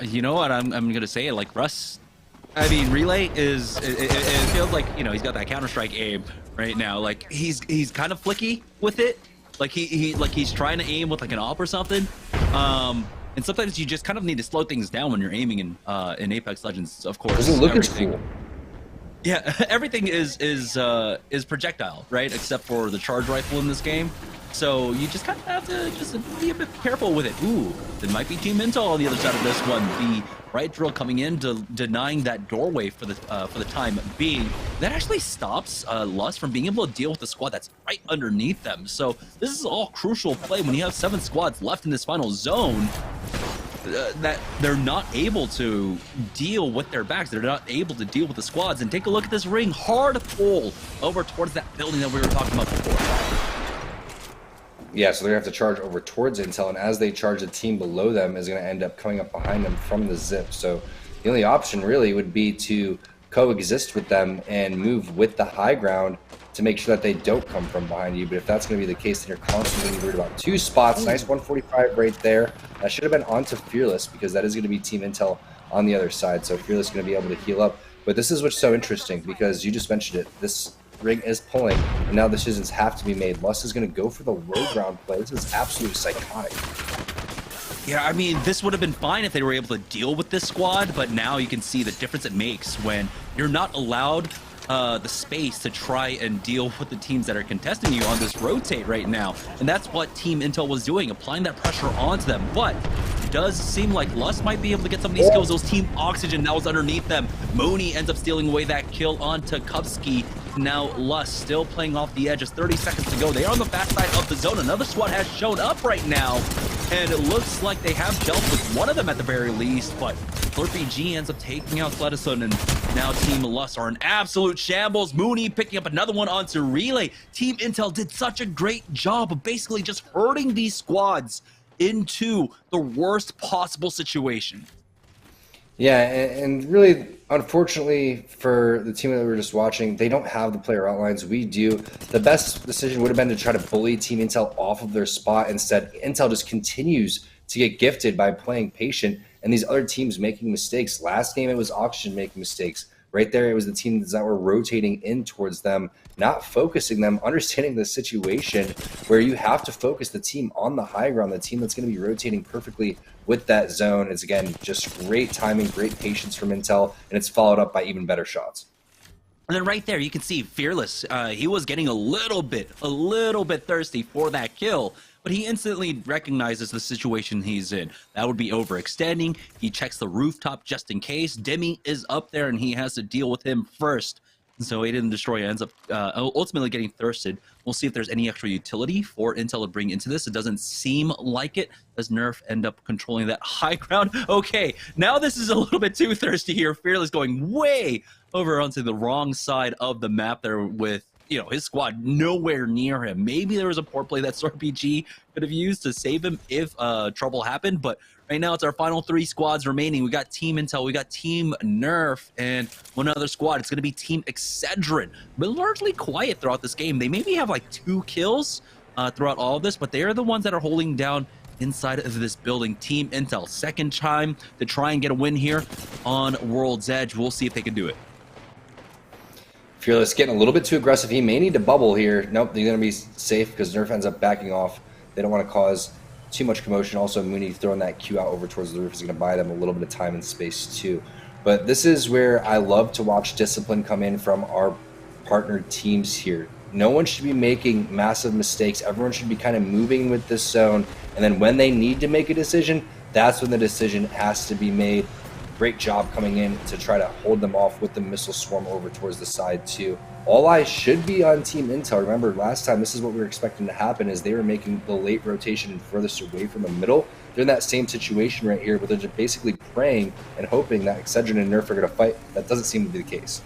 You know what? I'm going to say it like Russ. I mean, Relay is... It feels like, he's got that Counter-Strike aim right now. Like, he's kind of flicky with it. Like he's trying to aim with like an AWP or something. And sometimes you just kind of need to slow things down when you're aiming in Apex Legends, of course. Doesn't look as cool. Yeah, everything is projectile, right? Except for the charge rifle in this game. So you just kind of have to just be a bit careful with it. Ooh, it might be Team Intel on the other side of this one. The right drill coming in, denying that doorway for the time being. That actually stops Lust from being able to deal with the squad that's right underneath them. So this is all crucial play when you have 7 squads left in this final zone. That they're not able to deal with their backs. They're not able to deal with the squads. And take a look at this ring. Hard pull over towards that building that we were talking about before. Yeah, so they're going to have to charge over towards Intel, and as they charge, the team below them is going to end up coming up behind them from the zip. So the only option really would be to coexist with them and move with the high ground to make sure that they don't come from behind you. But if that's going to be the case, then you're constantly worried about 2 spots. Nice 145 right there. That should have been onto Fearless, because that is going to be Team Intel on the other side. So Fearless is going to be able to heal up. But this is what's so interesting, because you just mentioned it. This ring is pulling, and now decisions have to be made. Lust is going to go for the low ground play. This is absolutely psychotic. Yeah, I mean, this would have been fine if they were able to deal with this squad, but now you can see the difference it makes when you're not allowed the space to try and deal with the teams that are contesting you on this rotate right now. And that's what Team Intel was doing, applying that pressure onto them. But it does seem like Lust might be able to get some of these kills. Those Team Oxygen that was underneath them. Mooney ends up stealing away that kill onto Kupski. Now Lust still playing off the edge. Just 30 seconds to go. They are on the back side of the zone. Another squad has shown up right now, and it looks like they have dealt with one of them at the very least. But Slurpee G ends up taking out Sledison, and now Team Lust are in absolute shambles. Mooney picking up another one onto Relay. Team Intel did such a great job of basically just herding these squads into the worst possible situation. Yeah, and really, unfortunately for the team that we were just watching, they don't have the player outlines. We do. The best decision would have been to try to bully Team Intel off of their spot. Instead, Intel just continues to get gifted by playing patient and these other teams making mistakes. Last game, it was Oxygen making mistakes. right there, it was the teams that were rotating in towards them, not focusing them, understanding the situation where you have to focus the team on the high ground, the team that's going to be rotating perfectly with that zone. Is again, just great timing, great patience from Intel, and it's followed up by even better shots. And then right there, you can see Fearless. He was getting a little bit thirsty for that kill, but he instantly recognizes the situation he's in. That would be overextending. He checks the rooftop just in case. Demi is up there, and he has to deal with him first. And so Aiden the Destroyer ends up ultimately getting thirsted. We'll see if there's any extra utility for Intel to bring into this. It doesn't seem like it, as Nerf end up controlling that high ground. Okay, now this is a little bit too thirsty here. Fearless going way over onto the wrong side of the map there with, you know, his squad nowhere near him. Maybe there was a poor play that RPG could have used to save him if trouble happened, but right now it's our final 3 squads remaining. We got Team Intel, we got Team Nerf, and one other squad. It's going to be Team Excedrin. Been largely quiet throughout this game. They maybe have like 2 kills throughout all of this, but they are the ones that are holding down inside of this building. Team Intel, second time to try and get a win here on World's Edge. We'll see if they can do it. Fearless getting a little bit too aggressive. He may need to bubble here. Nope, they're going to be safe because Nerf ends up backing off. They don't want to cause too much commotion. Also, Mooney throwing that Q out over towards the roof is going to buy them a little bit of time and space too. But this is where I love to watch discipline come in from our partner teams here. No one should be making massive mistakes. Everyone should be kind of moving with this zone. And then when they need to make a decision, that's when the decision has to be made. Great job coming in to try to hold them off with the missile swarm over towards the side too. All eyes should be on Team Intel. Remember, last time this is what we were expecting to happen, is they were making the late rotation furthest away from the middle. They're in that same situation right here, but they're just basically praying and hoping that Excedrin and Nerf are going to fight. That doesn't seem to be the case.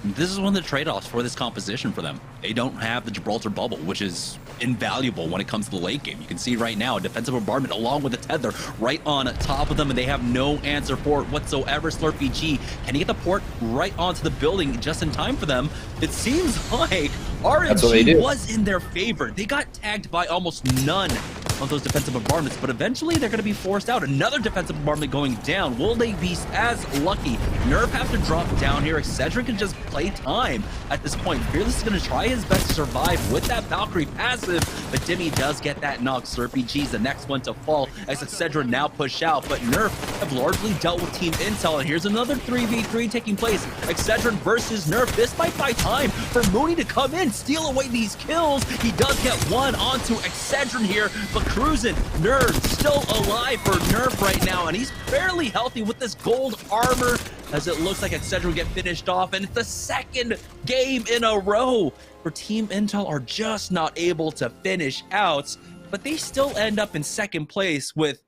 This is one of the trade-offs for this composition for them. They don't have the Gibraltar bubble, which is invaluable when it comes to the late game. You can see right now a defensive bombardment along with the tether right on top of them, and they have no answer for it whatsoever. Slurpee G, can he get the port right onto the building just in time for them? It seems like RNG was in their favor. They got tagged by almost none of those defensive bombardments, but eventually they're going to be forced out. Another defensive bombardment going down. Will they be as lucky? Nerf have to drop down here. Excedrin can just play time at this point. Fearless is going to try his best to survive with that Valkyrie passive, but Demi does get that knock. Slurpee G's the next one to fall as Excedrin now push out, but Nerf have largely dealt with Team Intel, and here's another 3v3 taking place. Excedrin versus Nerf. This might buy time for Mooney to come in, steal away these kills. He does get one onto Excedrin here, but cruising. Nerf still alive for Nerf right now, and he's fairly healthy with this gold armor, as it looks like Excedrin will get finished off, and it's the second game in a row where Team Intel are just not able to finish out, but they still end up in second place with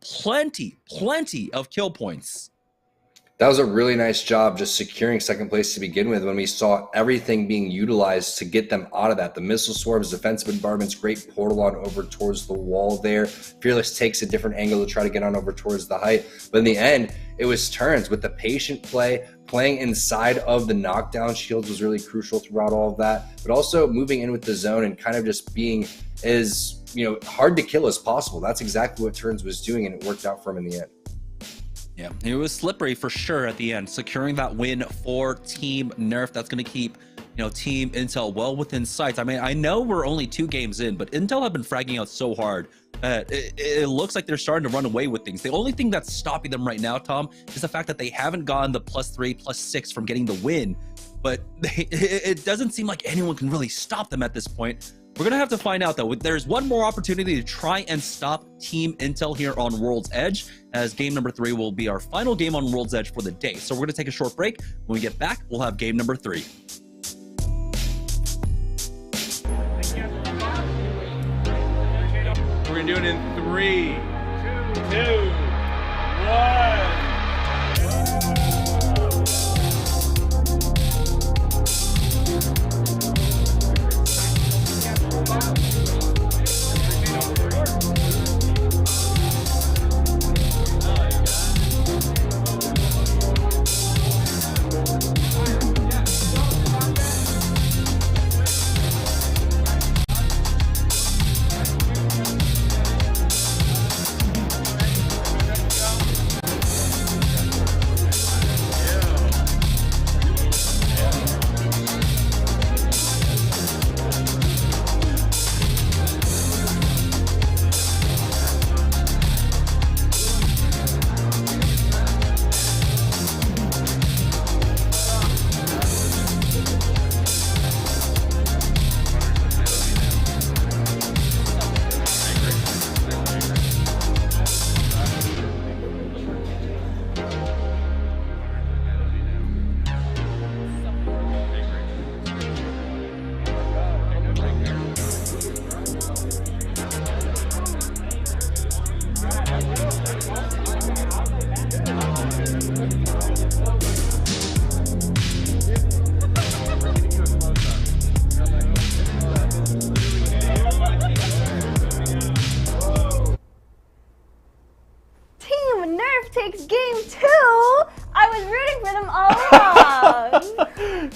plenty of kill points. That was a really nice job just securing second place to begin with when we saw everything being utilized to get them out of that. The missile swarms, defensive bombardments, great portal on over towards the wall there. Fearless takes a different angle to try to get on over towards the height. But in the end, it was turns with the patient play. Playing inside of the knockdown shields was really crucial throughout all of that. But also moving in with the zone and kind of just being as, hard to kill as possible. That's exactly what Turns was doing, and it worked out for him in the end. Yeah, it was slippery for sure at the end. Securing that win for Team Nerf, that's going to keep, Team Intel well within sights. I mean, I know we're only 2 games in, but Intel have been fragging out so hard that it looks like they're starting to run away with things. The only thing that's stopping them right now, Tom, is the fact that they haven't gotten the +3, +6 from getting the win. But it doesn't seem like anyone can really stop them at this point. We're going to have to find out, though. There's one more opportunity to try and stop Team Intel here on World's Edge, as game number 3 will be our final game on World's Edge for the day. So we're going to take a short break. When we get back, we'll have game number 3. We're going to do it in 3, 2, 1.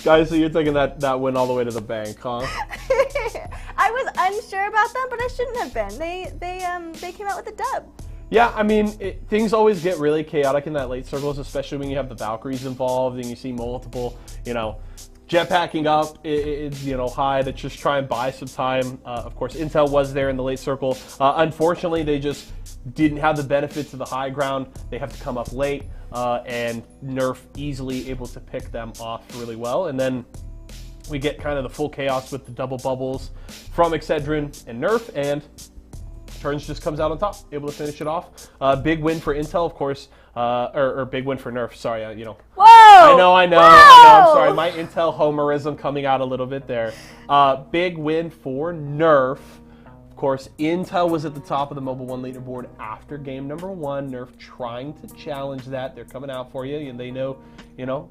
Guys, so you're taking that win all the way to the bank, huh? I was unsure about them, but I shouldn't have been. They came out with a dub. Yeah, I mean, things always get really chaotic in that late circles, especially when you have the Valkyries involved and you see multiple, jetpacking up, high to just try and buy some time. Of course, Intel was there in the late circle. Unfortunately, they just didn't have the benefits of the high ground. They have to come up late, and Nerf easily able to pick them off really well. And then we get kind of the full chaos with the double bubbles from Excedrin and Nerf, and Turns just comes out on top, able to finish it off. Big win for Intel, of course, or big win for Nerf. Sorry, Whoa! I know. I'm sorry, my Intel homerism coming out a little bit there. Big win for Nerf. Of course, Intel was at the top of the Mobile One leaderboard after game number 1. Nerf trying to challenge that. They're coming out for you, and they know,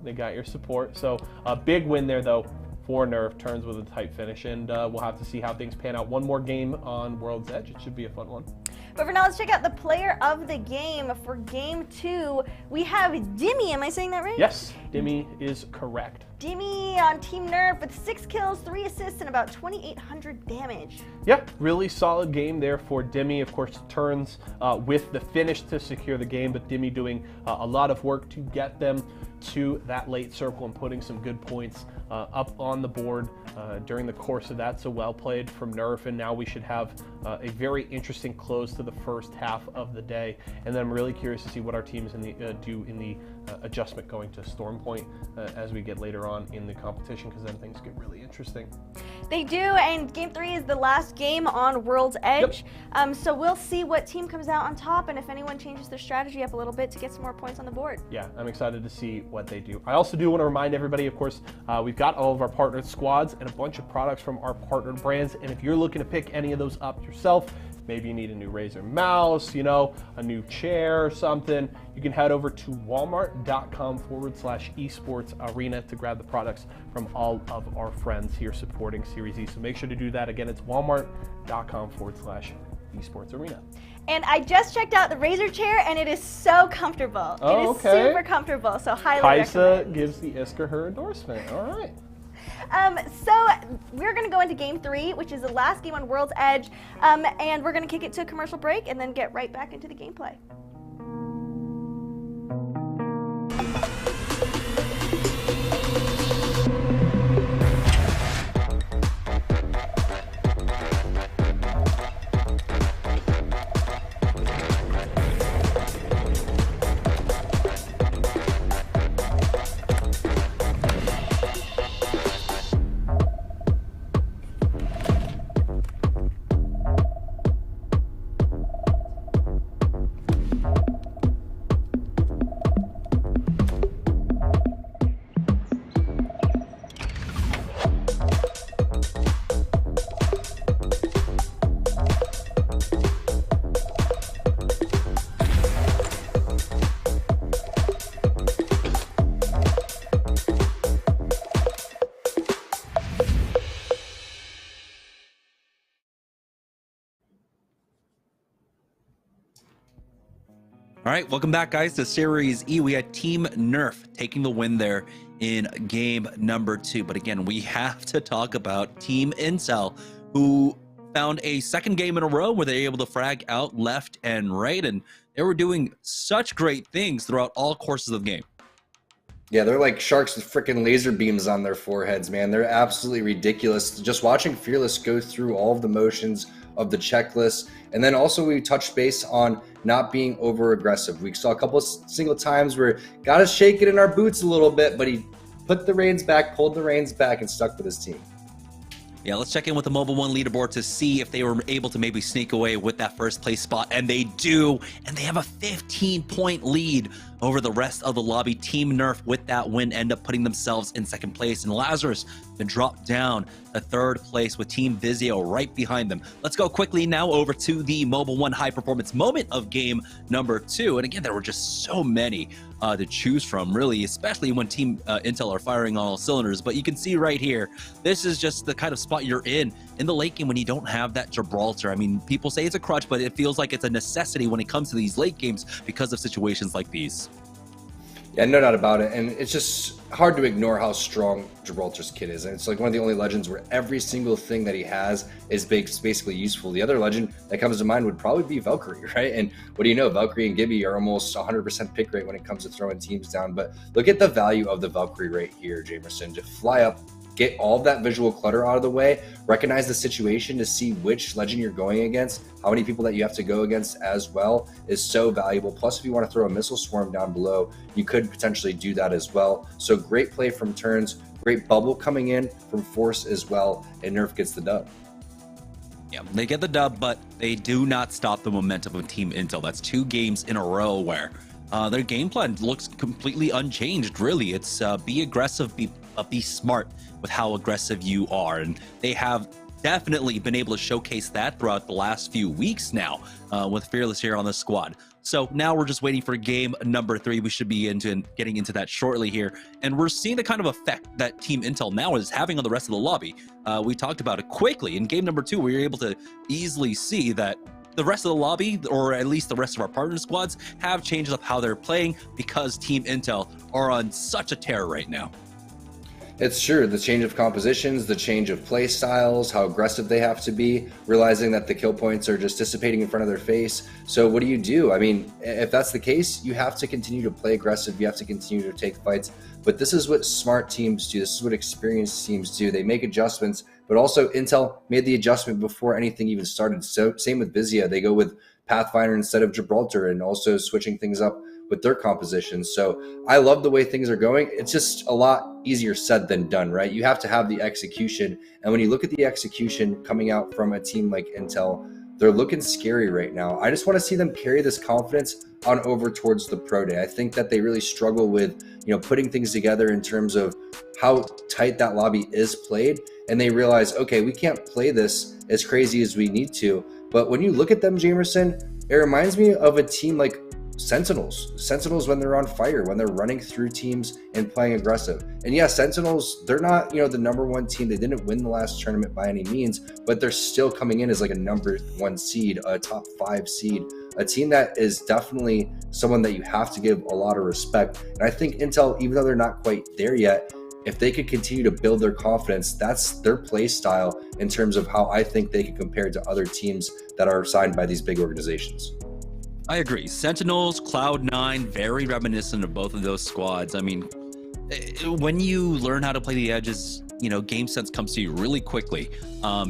they got your support. So a big win there, though, for Nerf. Turns with a tight finish, and we'll have to see how things pan out. One more game on World's Edge. It should be a fun one. But for now, let's check out the player of the game. For game 2, we have Dimmy. Am I saying that right? Yes, Dimmy is correct. Dimmy on Team Nerf with 6 kills, 3 assists, and about 2,800 damage. Yeah, really solid game there for Dimmy. Of course, Turns with the finish to secure the game, but Dimmy doing a lot of work to get them to that late circle and putting some good points up on the board during the course of that. So well played from Nerf, and now we should have a very interesting close to the first half of the day. And then I'm really curious to see what our teams do in the adjustment going to Storm Point as we get later on in the competition, because then things get really interesting. They do, and game 3 is the last game on World's Edge. Yep. So we'll see what team comes out on top and if anyone changes their strategy up a little bit to get some more points on the board. Yeah, I'm excited to see what they do. I also do want to remind everybody, of course, we've got all of our partnered squads and a bunch of products from our partnered brands, and if you're looking to pick any of those up yourself, maybe you need a new Razer mouse, a new chair or something, you can head over to walmart.com/esports arena to grab the products from all of our friends here supporting Series E. So make sure to do that. Again, it's walmart.com/esports arena. And I just checked out the Razer chair, and it is so comfortable. Oh, it is super comfortable, so highly recommend. Kaisa gives the Isker her endorsement. All right. So we're going to go into game 3, which is the last game on World's Edge, and we're going to kick it to a commercial break and then get right back into the gameplay. All right, welcome back, guys, to Series E. We had Team Nerf taking the win there in game number 2. But again, we have to talk about Team Intel, who found a second game in a row where they were able to frag out left and right, and they were doing such great things throughout all courses of the game. Yeah, they're like sharks with freaking laser beams on their foreheads, man. They're absolutely ridiculous. Just watching Fearless go through all of the motions of the checklist. And then also we touched base on not being over aggressive. We saw a couple of single times where got us shaking in our boots a little bit, but he put the reins back, pulled the reins back, and stuck with his team. Yeah, let's check in with the Mobile One leaderboard to see if they were able to maybe sneak away with that first place spot. And they do. And they have a 15-point lead over the rest of the lobby. Team Nerf, with that win, end up putting themselves in second place. And Lazarus then dropped down to third place with Team Vizio right behind them. Let's go quickly now over to the Mobile One high performance moment of game number 2. And again, there were just so many to choose from, really, especially when Team Intel are firing on all cylinders. But you can see right here, this is just the kind of spot you're in the late game when you don't have that Gibraltar. I mean, people say it's a crutch, but it feels like it's a necessity when it comes to these late games because of situations like these. Yeah, no doubt about it. And it's just hard to ignore how strong Gibraltar's kit is. And it's like one of the only legends where every single thing that he has is basically useful. The other legend that comes to mind would probably be Valkyrie, right? And what do you know? Valkyrie and Gibby are almost 100% pick rate when it comes to throwing teams down. But look at the value of the Valkyrie right here, Jamerson. To fly up, get all that visual clutter out of the way, recognize the situation to see which legend you're going against, how many people that you have to go against as well is so valuable. Plus, if you want to throw a missile swarm down below, you could potentially do that as well. So great play from turns, great bubble coming in from force as well, and Nerf gets the dub. Yeah, they get the dub, but they do not stop the momentum of Team Intel. That's 2 games in a row where their game plan looks completely unchanged, really. It's be aggressive, be smart with how aggressive you are. And they have definitely been able to showcase that throughout the last few weeks now with Fearless here on the squad. So now we're just waiting for game number 3. We should be getting into that shortly here. And we're seeing the kind of effect that Team Intel now is having on the rest of the lobby. We talked about it quickly. In game number 2, we were able to easily see that the rest of the lobby, or at least the rest of our partner squads, have changed up how they're playing because Team Intel are on such a tear right now. It's true. The change of compositions, the change of play styles, how aggressive they have to be, realizing that the kill points are just dissipating in front of their face. So what do? I mean, if that's the case, you have to continue to play aggressive. You have to continue to take fights. But this is what smart teams do. This is what experienced teams do. They make adjustments, but also Intel made the adjustment before anything even started. So same with Vizia. They go with Pathfinder instead of Gibraltar, and also switching things up with their compositions. So I love the way things are going. It's just a lot easier said than done, right? You have to have the execution. And when you look at the execution coming out from a team like Intel, they're looking scary right now. I just want to see them carry this confidence on over towards the Pro Day. I think that they really struggle with, putting things together in terms of how tight that lobby is played. And they realize, okay, we can't play this as crazy as we need to. But when you look at them, Jamerson, it reminds me of a team like Sentinels when they're on fire, when they're running through teams and playing aggressive. And yeah, Sentinels, they're not, the #1 team. They didn't win the last tournament by any means, but they're still coming in as like a #1 seed, a top 5 seed, a team that is definitely someone that you have to give a lot of respect. And I think Intel, even though they're not quite there yet, if they could continue to build their confidence, that's their play style in terms of how I think they can compare to other teams that are signed by these big organizations. I agree. Sentinels, Cloud9, very reminiscent of both of those squads. I mean, when you learn how to play the edges, game sense comes to you really quickly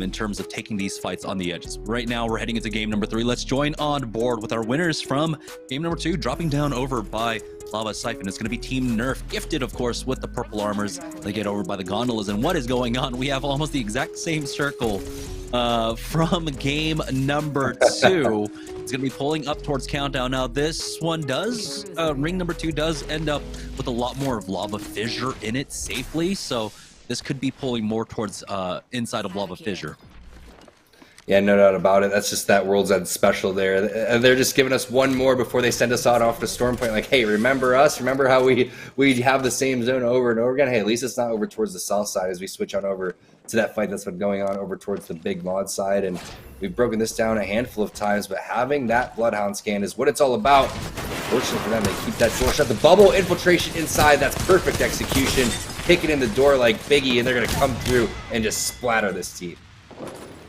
in terms of taking these fights on the edges. Right now, we're heading into game number 3. Let's join on board with our winners from game number 2, dropping down over by Lava Siphon. It's going to be Team Nerf, gifted, of course, with the purple armors. They get over by the gondolas. And what is going on? We have almost the exact same circle from game number 2. It's going to be pulling up towards countdown. Now, this one does, ring number 2 does end up with a lot more of Lava Fissure in it safely. So this could be pulling more towards inside of Lava Fissure. Yeah, no doubt about it. That's just that World's End special there. They're just giving us one more before they send us out off to Storm Point. Like, hey, remember us? Remember how we have the same zone over and over again? Hey, at least it's not over towards the south side as we switch on over to that fight that's been going on over towards the big mod side. And we've broken this down a handful of times, but having that Bloodhound scan is what it's all about. Fortunately for them, they keep that door shut. The bubble infiltration inside, that's perfect execution. Kicking in the door like Biggie, and they're going to come through and just splatter this team.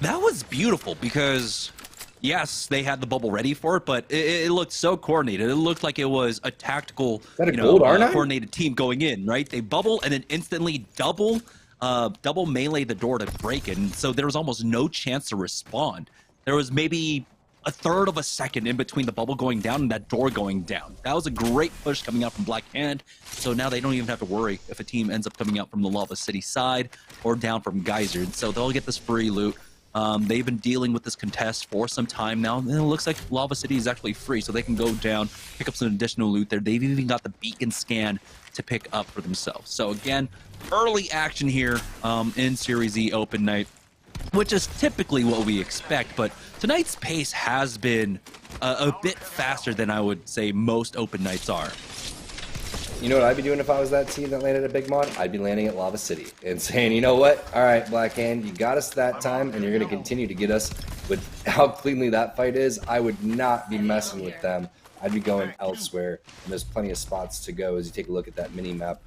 That was beautiful because, yes, they had the bubble ready for it, but it looked so coordinated. It looked like it was a tactical, coordinated team going in, right? They bubble and then instantly double melee the door to break it, and so there was almost no chance to respond. There was maybe a third of a second in between the bubble going down and that door going down. That was a great push coming out from Black Hand, so now they don't even have to worry if a team ends up coming out from the Lava City side or down from Geyser, and so they'll get this free loot. They've been dealing with this contest for some time now, and it looks like Lava City is actually free, so they can go down, pick up some additional loot there. They've even got the beacon scan to pick up for themselves. So again, early action here in Series E Open Night, which is typically what we expect, but tonight's pace has been a bit faster than I would say most Open Nights are. You know what I'd be doing if I was that team that landed at Big Mod? I'd be landing at Lava City and saying, you know what? All right, Black Hand, you got us that time, and you're going to continue to get us with how cleanly that fight is, I would not be messing with them. I'd be going elsewhere, and there's plenty of spots to go as you take a look at that mini map.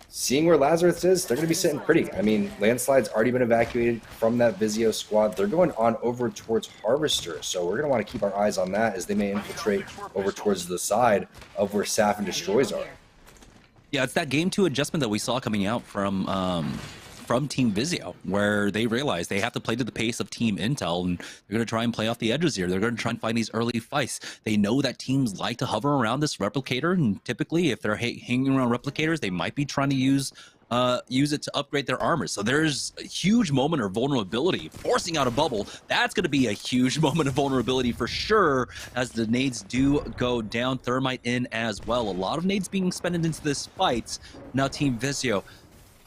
Seeing where Lazarus is, they're going to be sitting pretty. I mean, Landslide's already been evacuated from that Vizio squad. They're going on over towards Harvester, so we're going to want to keep our eyes on that as they may infiltrate over towards the side of where Saf and Destroys are. Yeah, it's that game 2 adjustment that we saw coming out from Team Vizio, where they realized they have to play to the pace of Team Intel, and they're going to try and play off the edges here. They're going to try and find these early fights. They know that teams like to hover around this replicator, and typically if they're hanging around replicators, they might be trying to use it to upgrade their armor. So there's a huge moment of vulnerability. Forcing out a bubble, that's going to be a huge moment of vulnerability for sure, as the nades do go down. Thermite in as well. A lot of nades being expended into this fight. Now Team Vizio,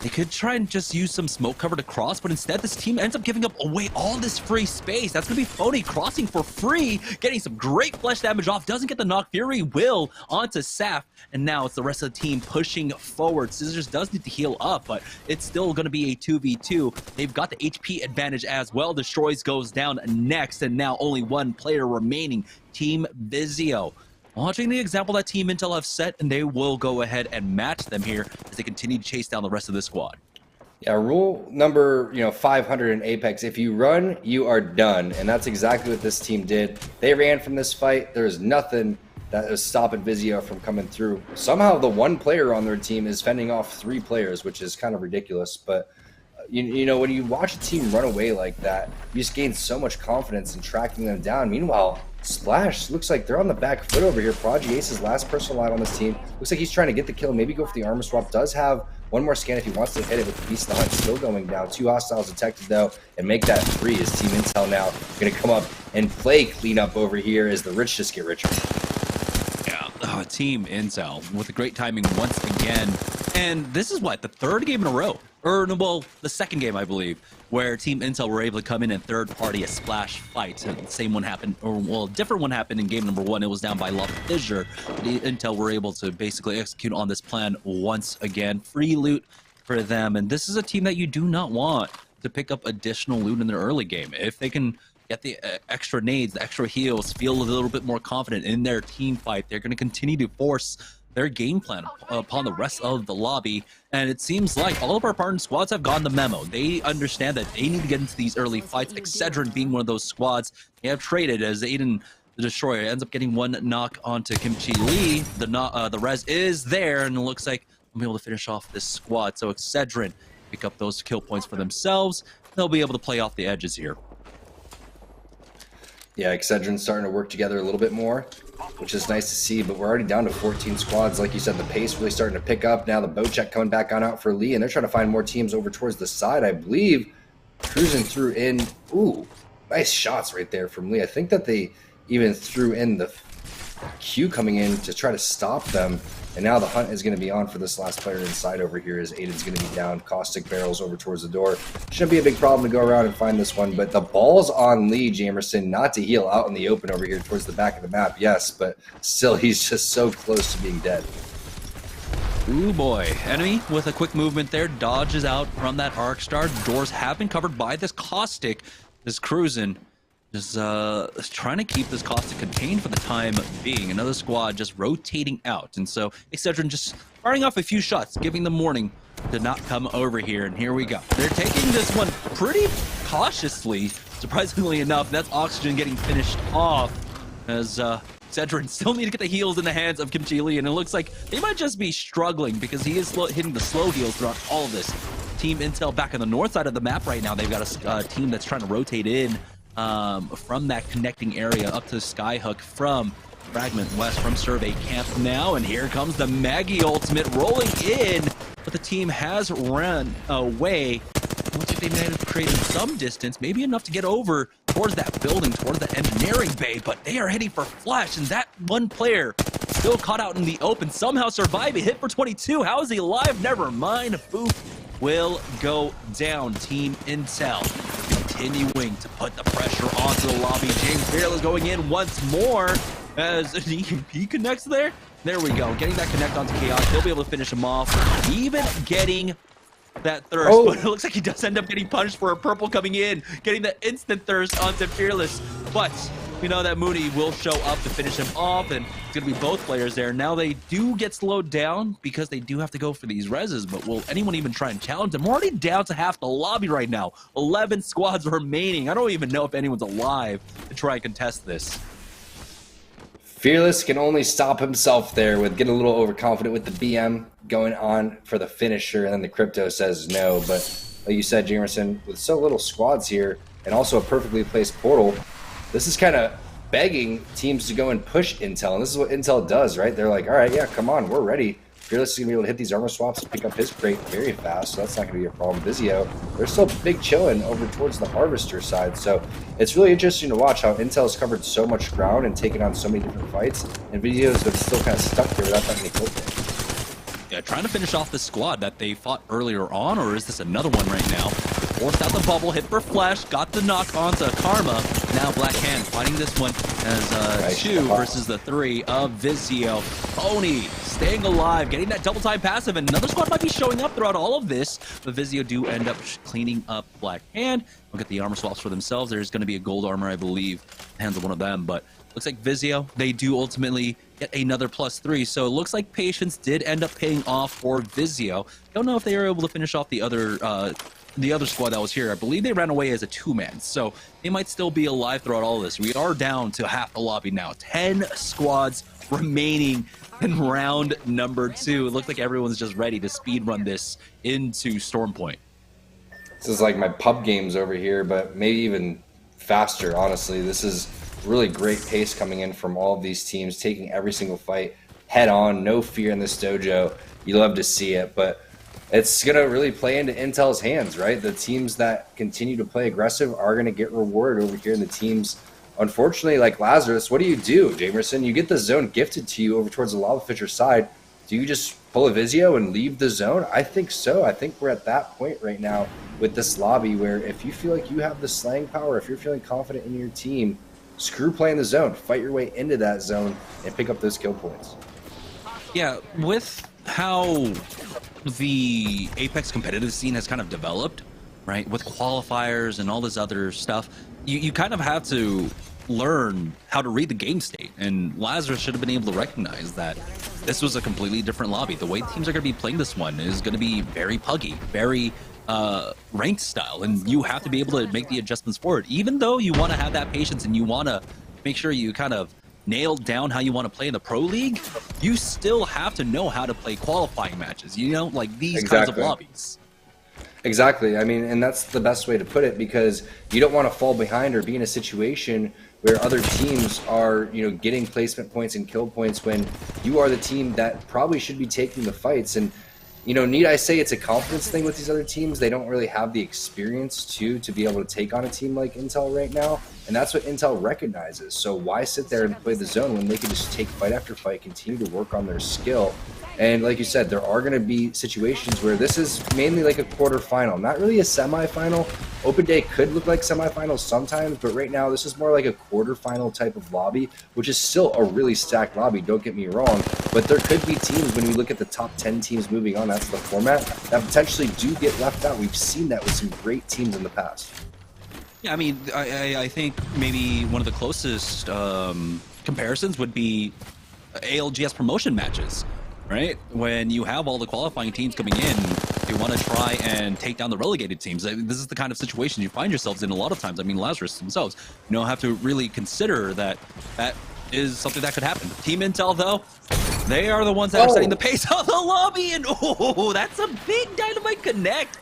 they could try and just use some smoke cover to cross, but instead this team ends up giving up away all this free space. That's going to be Phony crossing for free, getting some great flesh damage off. Doesn't get the knock. Fury will onto Saf, and now it's the rest of the team pushing forward. Scissors does need to heal up, but it's still going to be a 2v2. They've got the HP advantage as well. Destroys goes down next, and now only one player remaining. Team Vizio watching the example that Team Intel have set, and they will go ahead and match them here as they continue to chase down the rest of the squad. Yeah, rule number 500 in Apex: if you run, you are done, and that's exactly what this team did. They ran from this fight. There's nothing that is stopping Vizio from coming through. Somehow the one player on their team is fending off 3 players, which is kind of ridiculous. But you know, when you watch a team run away like that, you just gain so much confidence in tracking them down. Meanwhile, Splash looks like they're on the back foot over here. Prodigy Ace's last person alive on this team. Looks like he's trying to get the kill, maybe go for the armor swap. Does have one more scan if he wants to hit it with the Beast of the Hunt still going down. 2 hostiles detected though, and make that 3 is Team Intel now going to come up and play cleanup over here as the rich just get richer. Yeah, Team Intel with a great timing once again. And this is what, the 3rd game in a row? Or, well, the 2nd game, I believe, where Team Intel were able to come in and third party a Splash fight. And the same one happened, or well, a different one happened in game number 1. It was down by Love Fissure. The Intel were able to basically execute on this plan once again. Free loot for them. And this is a team that you do not want to pick up additional loot in their early game. If they can get the extra nades, the extra heals, feel a little bit more confident in their team fight, they're going to continue to force their game plan upon the rest of the lobby. And it seems like all of our partner squads have gotten the memo. They understand that they need to get into these early fights. Excedrin being one of those squads. They have traded as Aiden the Destroyer ends up getting one knock onto Kimchi Lee. The res is there, and it looks like I'm able to finish off this squad. So Excedrin pick up those kill points for themselves. They'll be able to play off the edges here. Yeah, Excedrin's starting to work together a little bit more, which is nice to see, but we're already down to 14 squads. Like you said, the pace really starting to pick up. Now the boat check coming back on out for Lee, and they're trying to find more teams over towards the side, I believe. Cruising through in. Ooh, nice shots right there from Lee. I think that they even threw in the Q coming in to try to stop them. And now the hunt is going to be on for this last player inside over here as Aiden's going to be down. Caustic barrels over towards the door. Shouldn't be a big problem to go around and find this one, but the ball's on Lee Jamerson not to heal out in the open over here towards the back of the map. Yes, but still he's just so close to being dead. Ooh boy, enemy with a quick movement there, dodges out from that arc star. Doors have been covered by this Caustic. This Cruisin' is trying to keep this Caustic contained for the time being. Another squad just rotating out. And so Excedrin just firing off a few shots, giving them warning to not come over here. And here we go. They're taking this one pretty cautiously, surprisingly enough. That's Oxygen getting finished off as Excedrin still need to get the heals in the hands of Kimchi Lee. And it looks like they might just be struggling because he is hitting the slow heals throughout all of this. Team Intel back on the north side of the map right now. They've got a team that's trying to rotate in from that connecting area up to Skyhook from Fragment West from Survey Camp now. And here comes the Maggie ultimate rolling in, but the team has run away. Looks like they may have created some distance, maybe enough to get over towards that building, towards that engineering bay, but they are heading for Flash, and that one player still caught out in the open, somehow surviving. Hit for 22. How is he alive? Never mind. Boop will go down. Team Intel continuing to put the pressure onto the lobby. James Fearless going in once more as he connects there. There we go. Getting that connect onto Chaos. He'll be able to finish him off. Even getting that thirst, but it looks like he does end up getting punished for a purple coming in, getting that instant thirst onto Fearless. but we know that Mooney will show up to finish him off, and it's going to be both players there. Now they do get slowed down because they do have to go for these reses, but will anyone even try and challenge them? We're already down to half the lobby right now. 11 squads remaining. I don't even know if anyone's alive to try and contest this. Fearless can only stop himself there with getting a little overconfident with the BM going on for the finisher, and then the Crypto says no. But like you said, Jamerson, with so little squads here and also a perfectly placed portal, this is kind of begging teams to go and push Intel, and this is what Intel does, right? They're like, all right, yeah, come on, we're ready. Fearless is going to be able to hit these armor swaps and pick up his crate very fast, so that's not going to be a problem. Vizio, they're still big chilling over towards the Harvester side, so it's really interesting to watch how Intel's covered so much ground and taken on so many different fights, and Vizio's been still kind of stuck there without that many kill points. Yeah, trying to finish off the squad that they fought earlier on, or is this another one right now? Forced out the bubble, hit for Flash, got the knock onto Karma. Now Black Hand fighting this one as 2 versus the 3 of Vizio. Pony staying alive, getting that double time passive, and another squad might be showing up throughout all of this, but Vizio do end up cleaning up Black Hand. Look at the armor swaps for themselves. There's going to be a gold armor, I believe, hands of one of them, but looks like Vizio, they do ultimately get another +3, so it looks like Patience did end up paying off for Vizio. Don't know if they were able to finish off the other squad that was here. I believe they ran away as a 2-man, so they might still be alive throughout all of this. We are down to half the lobby now. 10 squads remaining in round number 2. It looks like everyone's just ready to speed run this into Storm Point. This is like my pub games over here, but maybe even faster, honestly. This is really great pace coming in from all of these teams, taking every single fight head on, no fear in this dojo. You love to see it, but it's going to really play into Intel's hands, right? The teams that continue to play aggressive are going to get rewarded over here, and the teams, unfortunately, like Lazarus, what do you do, Jamerson? You get the zone gifted to you over towards the Lava Fisher side. Do you just pull a Vizio and leave the zone? I think so. I think we're at that point right now with this lobby where if you feel like you have the slaying power, if you're feeling confident in your team, screw playing the zone. Fight your way into that zone and pick up those kill points. Yeah, with how the Apex competitive scene has kind of developed, right, with qualifiers and all this other stuff, you kind of have to learn how to read the game state, and Lazarus should have been able to recognize that this was a completely different lobby. The way teams are going to be playing this one is going to be very puggy, very ranked style, and you have to be able to make the adjustments for it. Even though you want to have that patience and you want to make sure you kind of nail down how you want to play in the pro league, you still have to know how to play qualifying matches, you know, like these kinds of lobbies. Exactly. I mean, and that's the best way to put it, because you don't want to fall behind or be in a situation where other teams are, you know, getting placement points and kill points when you are the team that probably should be taking the fights. And, you know, need I say it's a confidence thing with these other teams? They don't really have the experience to be able to take on a team like Intel right now. And that's what Intel recognizes. So why sit there and play the zone when they can just take fight after fight, continue to work on their skill? And like you said, there are going to be situations where this is mainly like a quarterfinal, not really a semifinal. Open Day could look like semifinals sometimes, but right now this is more like a quarterfinal type of lobby, which is still a really stacked lobby, don't get me wrong. But there could be teams, when we look at the top 10 teams moving on, that's the format, that potentially do get left out. We've seen that with some great teams in the past. Yeah, I mean, I think maybe one of the closest comparisons would be ALGS promotion matches, right? When you have all the qualifying teams coming in, you want to try and take down the relegated teams. This is the kind of situation you find yourselves in a lot of times. I mean, Lazarus themselves, you know, have to really consider that is something that could happen. Team Intel, though, they are the ones that are setting the pace on the lobby, and oh, that's a big dynamite connect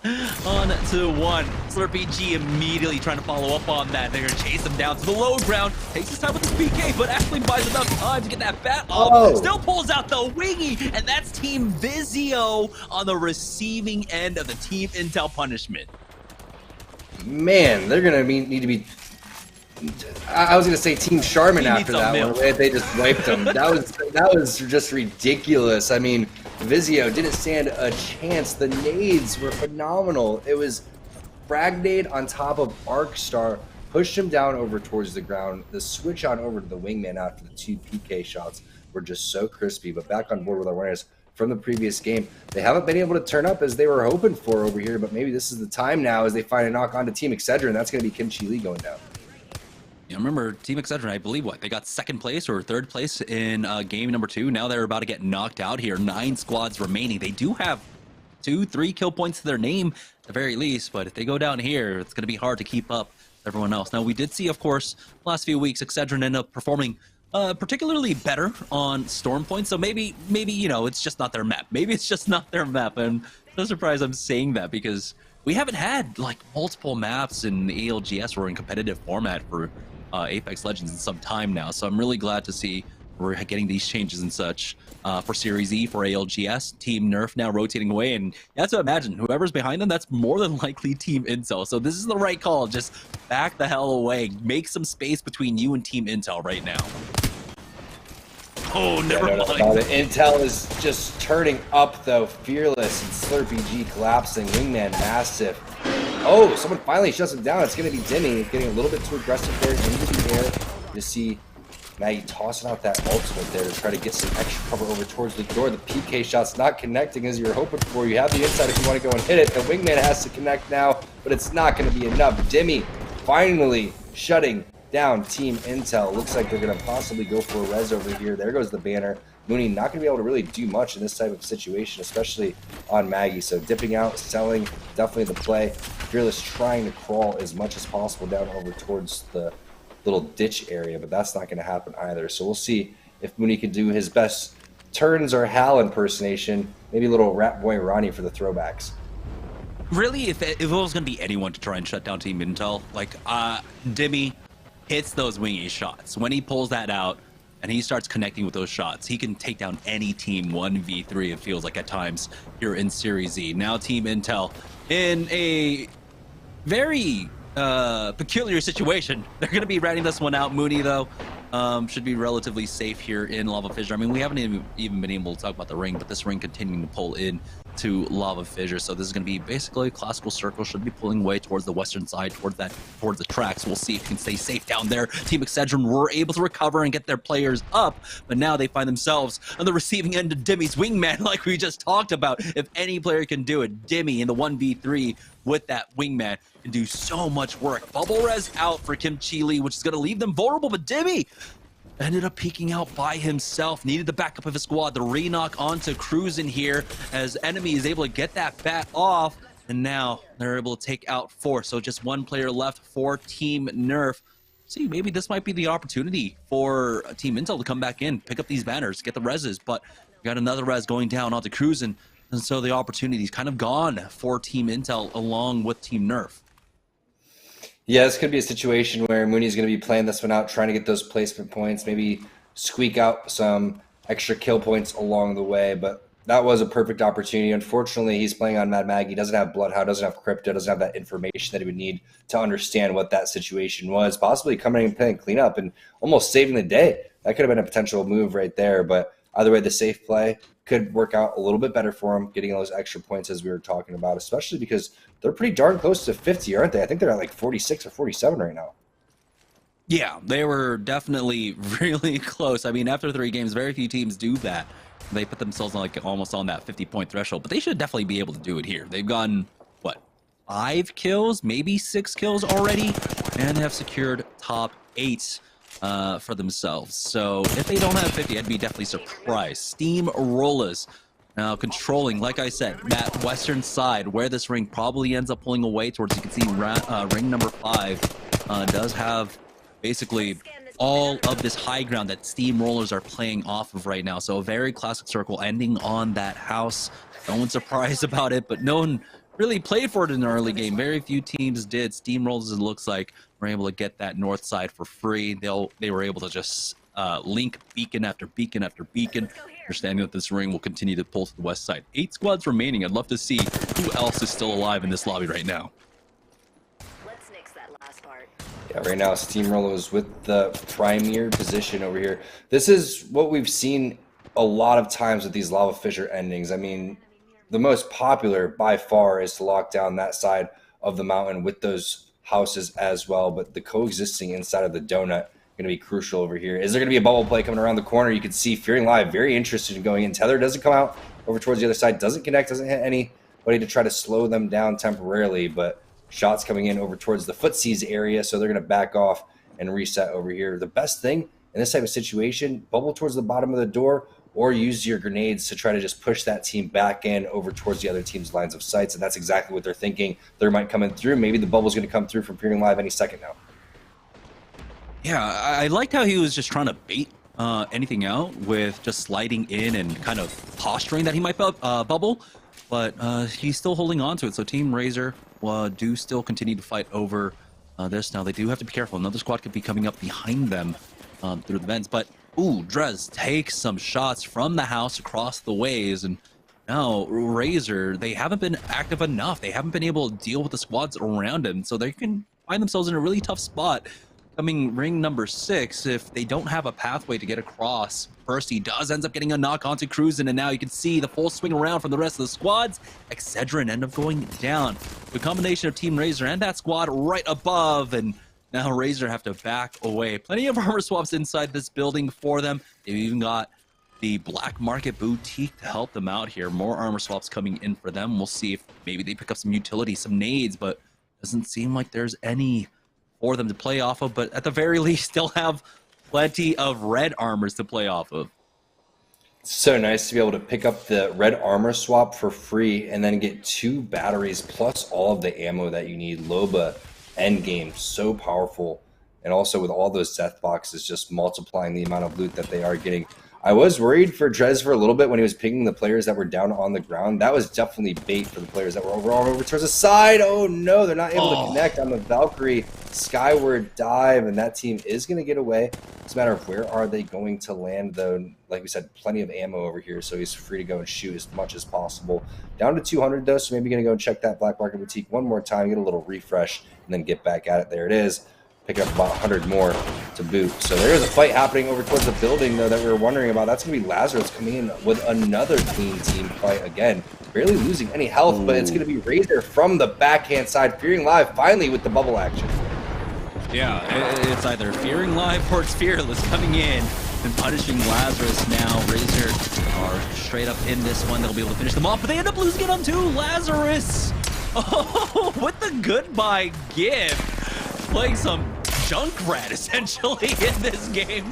on to one. Slurpee G immediately trying to follow up on that. They're going to chase him down to the low ground. Takes his time with his PK, but actually buys enough time to get that bat off. Still pulls out the wingy, and that's Team Vizio on the receiving end of the Team Intel punishment. Man, they're going to need to be... I was going to say Team Charmin after that one. They just wiped them. That was just ridiculous. I mean, Vizio didn't stand a chance. The nades were phenomenal. It was frag nade on top of Arcstar, pushed him down over towards the ground. The switch on over to the wingman after the 2 PK shots were just so crispy. But back on board with our winners from the previous game. They haven't been able to turn up as they were hoping for over here, but maybe this is the time now as they find a knock on to Team Excedrin. That's going to be Kim Chi Lee going down. remember Team Excedrin, I believe they got second place or third place in game number 2. Now they're about to get knocked out here. 9 squads remaining. They do have 2-3 kill points to their name at the very least, but if they go down here, it's going to be hard to keep up with everyone else. Now, we did see, of course, last few weeks, Excedrin end up performing particularly better on storm points, so maybe it's just not their map. Maybe it's just not their map, and no surprise I'm saying that because we haven't had like multiple maps in the ALGS or in competitive format for Apex Legends in some time now, so I'm really glad to see we're getting these changes and such for Series E, for ALGS. Team Nerf now rotating away, and you have to imagine whoever's behind them, that's more than likely Team Intel. So this is the right call. Just back the hell away. Make some space between you and Team Intel right now. Oh, never mind. Intel is just turning up though. Fearless and Slurpee G collapsing. Wingman massive. Oh, someone finally shuts him down. It's going to be Dimmy getting a little bit too aggressive there into the air. You see Maggie tossing out that ultimate there to try to get some extra cover over towards the door. The PK shot's not connecting as you were hoping for. You have the inside if you want to go and hit it. The Wingman has to connect now, but it's not going to be enough. Dimmy finally shutting down Team Intel. Looks like they're going to possibly go for a res over here. There goes the banner. Mooney not going to be able to really do much in this type of situation, especially on Maggie. So dipping out, selling, definitely the play. Fearless trying to crawl as much as possible down over towards the little ditch area, but that's not going to happen either. So we'll see if Mooney can do his best turns or Hal impersonation. Maybe a little Rat Boy Ronnie for the throwbacks. Really, if it was going to be anyone to try and shut down Team Intel, like Dimmy hits those wingy shots. When he pulls that out and he starts connecting with those shots, he can take down any team 1v3, it feels like at times, here in Series E. Now Team Intel in a very peculiar situation. They're going to be ratting this one out. Mooney, though, should be relatively safe here in Lava Fissure. I mean, we haven't even been able to talk about the ring, but this ring continuing to pull in to Lava Fissure. So this is going to be basically a classical circle. Should be pulling away towards the western side, towards the tracks. We'll see if he can stay safe down there. Team Excedrin were able to recover and get their players up, but now they find themselves on the receiving end of Dimmy's wingman, like we just talked about. If any player can do it, Dimmy in the 1v3 with that wingman can do so much work. Bubble res out for Kim Chili, which is going to leave them vulnerable, but Dimmy ended up peeking out by himself. Needed the backup of his squad. The re-knock onto Cruz in here as enemy is able to get that bat off, and now they're able to take out 4. So just 1 player left for Team Nerf. See, maybe this might be the opportunity for Team Intel to come back in, pick up these banners, get the reses, but we got another res going down onto Cruz, and so the opportunity's kind of gone for Team Intel along with Team Nerf. Yeah, this could be a situation where Mooney's going to be playing this one out, trying to get those placement points, maybe squeak out some extra kill points along the way. But that was a perfect opportunity. Unfortunately, he's playing on Mad Maggie. He doesn't have Bloodhound, doesn't have Crypto, doesn't have that information that he would need to understand what that situation was. Possibly coming in and playing cleanup and almost saving the day. That could have been a potential move right there. But either way, the safe play could work out a little bit better for him, getting those extra points as we were talking about, especially because they're pretty darn close to 50, aren't they? I think they're at like 46 or 47 right now. Yeah, they were definitely really close. I mean, after 3 games, very few teams do that. They put themselves on like almost on that 50-point threshold, but they should definitely be able to do it here. They've gotten, what, 5 kills, maybe 6 kills already, and they have secured top 8 for themselves. So if they don't have 50, I'd be definitely surprised. Steam Rollers now controlling, like I said, that western side where this ring probably ends up pulling away towards. You can see ring number 5 does have basically all of this high ground that Steam Rollers are playing off of right now. So a very classic circle ending on that house. No one's surprised about it, but no one really played for it in the early game. Very few teams did. Steam Rollers, it looks like, were able to get that north side for free. They were able to just link beacon after beacon after beacon, understanding that this ring will continue to pull to the west side. 8 squads remaining. I'd love to see who else is still alive in this lobby right now. Let's nix that last part. Yeah, right now Steamroller is with the premier position over here. This is what we've seen a lot of times with these Lava Fissure endings. I mean, the most popular by far is to lock down that side of the mountain with those houses as well, but the coexisting inside of the donut going to be crucial over here. Is there going to be a bubble play coming around the corner? You can see Fearing Live very interested in going in. Tether doesn't come out over towards the other side, doesn't connect, doesn't hit anybody to try to slow them down temporarily, but shots coming in over towards the footsies area, so they're going to back off and reset over here. The best thing in this type of situation, bubble towards the bottom of the door, or use your grenades to try to just push that team back in over towards the other team's lines of sights. And that's exactly what they're thinking. Thermite coming through. Maybe the bubble's going to come through from Peering Live any second now. Yeah, I liked how he was just trying to bait anything out with just sliding in and kind of posturing that he might bubble. But he's still holding on to it. So Team Razor do still continue to fight over this. Now, they do have to be careful. Another squad could be coming up behind them through the vents. But, ooh, Drez takes some shots from the house across the ways. And now Razor, they haven't been active enough. They haven't been able to deal with the squads around him. So they can find themselves in a really tough spot coming ring number 6 if they don't have a pathway to get across. First, he ends up getting a knock onto Cruisin', and now you can see the full swing around from the rest of the squads. Excedrin end up going down. The combination of Team Razor and that squad right above, and now Razor have to back away. Plenty of armor swaps inside this building for them. They've even got the Black Market Boutique to help them out here. More armor swaps coming in for them. We'll see if maybe they pick up some utility, some nades, but doesn't seem like there's any for them to play off of, but at the very least still have plenty of red armors to play off of. So nice to be able to pick up the red armor swap for free and then get 2 batteries plus all of the ammo that you need. Loba endgame, so powerful. And also with all those death boxes, just multiplying the amount of loot that they are getting. I was worried for Drez for a little bit when he was picking the players that were down on the ground. That was definitely bait for the players that were over towards the side. Oh no, they're not able to connect on the Valkyrie skyward dive, and that team is going to get away. It's a matter of where are they going to land, though. Like we said, plenty of ammo over here, so he's free to go and shoot as much as possible. Down to 200, though, so maybe going to go and check that Black Market Boutique one more time, get a little refresh, and then get back at it. There it is. Pick up about 100 more to boot. So there is a fight happening over towards the building, though, that we were wondering about. That's going to be Lazarus coming in with another clean team fight again. Barely losing any health, but it's going to be Razor from the backhand side. Fearing Live finally with the bubble action. Yeah, it's either Fearing Live or it's Fearless coming in and punishing Lazarus now. Razor are straight up in this one. They'll be able to finish them off, but they end up losing it on 2. Lazarus! Oh, with the goodbye gift. Playing some Junkrat essentially in this game.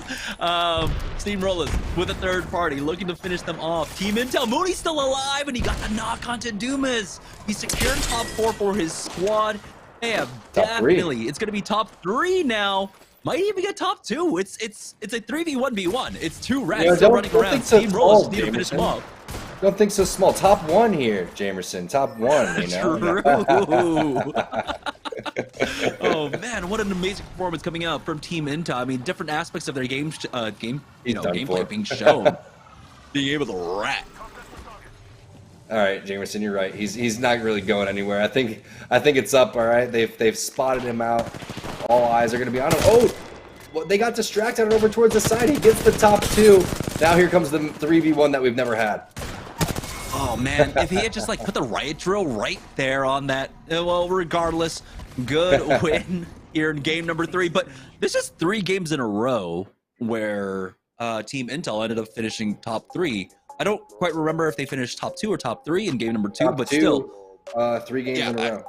Steamrollers with a third party looking to finish them off. Team Intel, Mooney's still alive, and he got the knock onto Dumas. He secured top 4 for his squad. Yeah, definitely. It's going to be top 3 now. Might even get top 2. It's a 3v1v1. It's 2 rats still running around. Steamrollers need to finish them off. Don't think so small. Top 1 here, Jamerson. Top 1, you know? True. Oh man, what an amazing performance coming out from Team Intel. I mean, different aspects of their gameplay being shown. Being able to rat. All right, Jamerson, you're right. He's not really going anywhere. I think it's up. All right, they've spotted him out. All eyes are going to be on him. Oh, well, they got distracted over towards the side. He gets the top 2. Now here comes the 3v1 that we've never had. Oh man, if he had just like put the riot drill right there on that, well, regardless, good win here in game number 3. But this is 3 games in a row where Team Intel ended up finishing top 3. I don't quite remember if they finished top 2 or top 3 in game number 2, top but 2, still, 3 games in a row.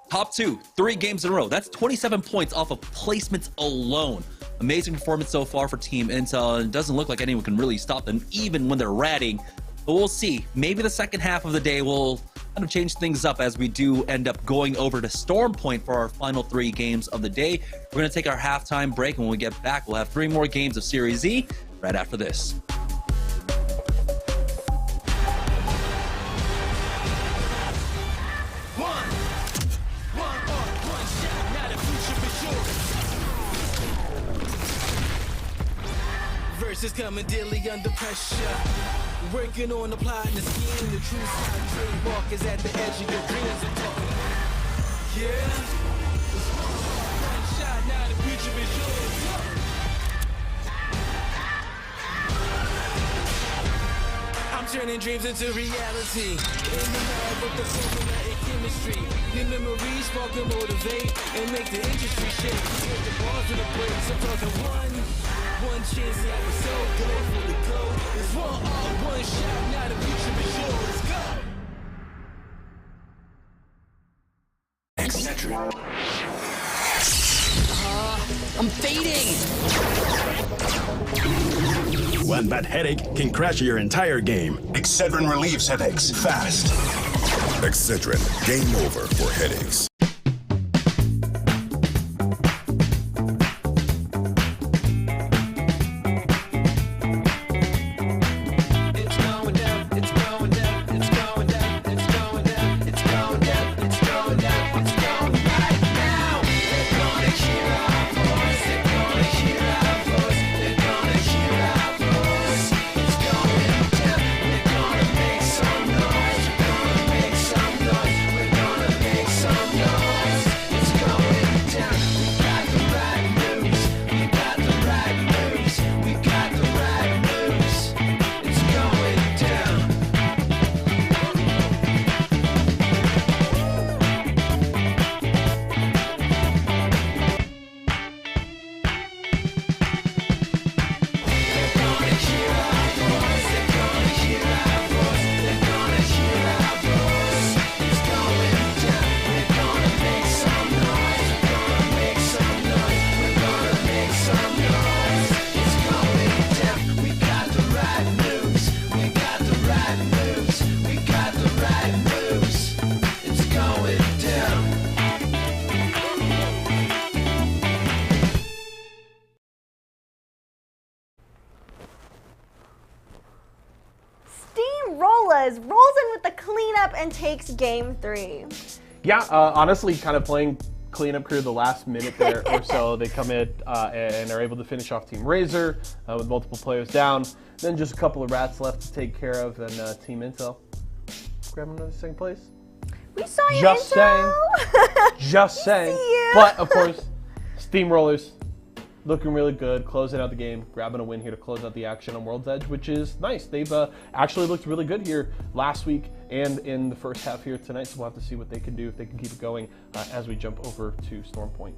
Top 2, 3 games in a row. That's 27 points off of placements alone. Amazing performance so far for Team Intel, and it doesn't look like anyone can really stop them, even when they're ratting. But we'll see. Maybe the second half of the day will kind of change things up as we do end up going over to Storm Point for our final 3 games of the day. We're going to take our halftime break, and when we get back, we'll have 3 more games of Series Z right after this. Versus coming daily under pressure. Working on the plot and the scheme. The true side trademark is at the edge of your dreams. I'm talking. Yeah. One shot, now the future is yours. I'm turning dreams into reality. In the lab with the formula and chemistry. Your memories spark and motivate and make the industry shake. Put the bars in the breaks. I'm talking one chance, yeah, I was so good for the goal. It's one shot, now the future is yours. Go! I'm One bad headache can crash your entire game. Excedrin relieves headaches fast. Excedrin, game over for headaches. Rolls in with the cleanup and takes game 3. Yeah, honestly, kind of playing cleanup crew the last minute there or so. They come in and are able to finish off Team Razor with multiple players down. Then just a couple of rats left to take care of, and Team Intel grabbing another second place. We saw you, Just Intel. saying. Just saying. But of course, Steamrollers looking really good, closing out the game, grabbing a win here to close out the action on World's Edge, which is nice. They've actually looked really good here last week and in the first half here tonight, so we'll have to see what they can do, if they can keep it going as we jump over to Storm Point.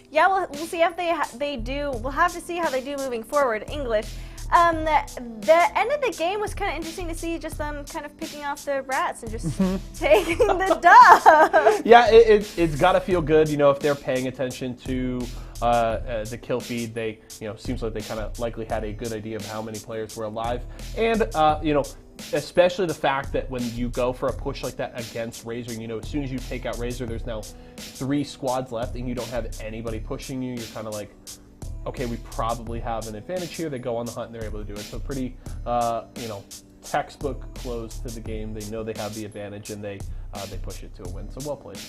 Yeah, we'll see if they do. We'll have to see how they do moving forward. English. The end of the game was kind of interesting to see, just them kind of picking off the rats and just taking the dub. Yeah, it's got to feel good, you know, if they're paying attention to the kill feed. They, you know, seems like they kind of likely had a good idea of how many players were alive, and you know, especially the fact that when you go for a push like that against Razor, you know, as soon as you take out Razor, there's now 3 squads left, and you don't have anybody pushing you. You're kind of like, okay, we probably have an advantage here. They go on the hunt and they're able to do it. So pretty, you know, textbook close to the game. They know they have the advantage, and they push it to a win. So well played.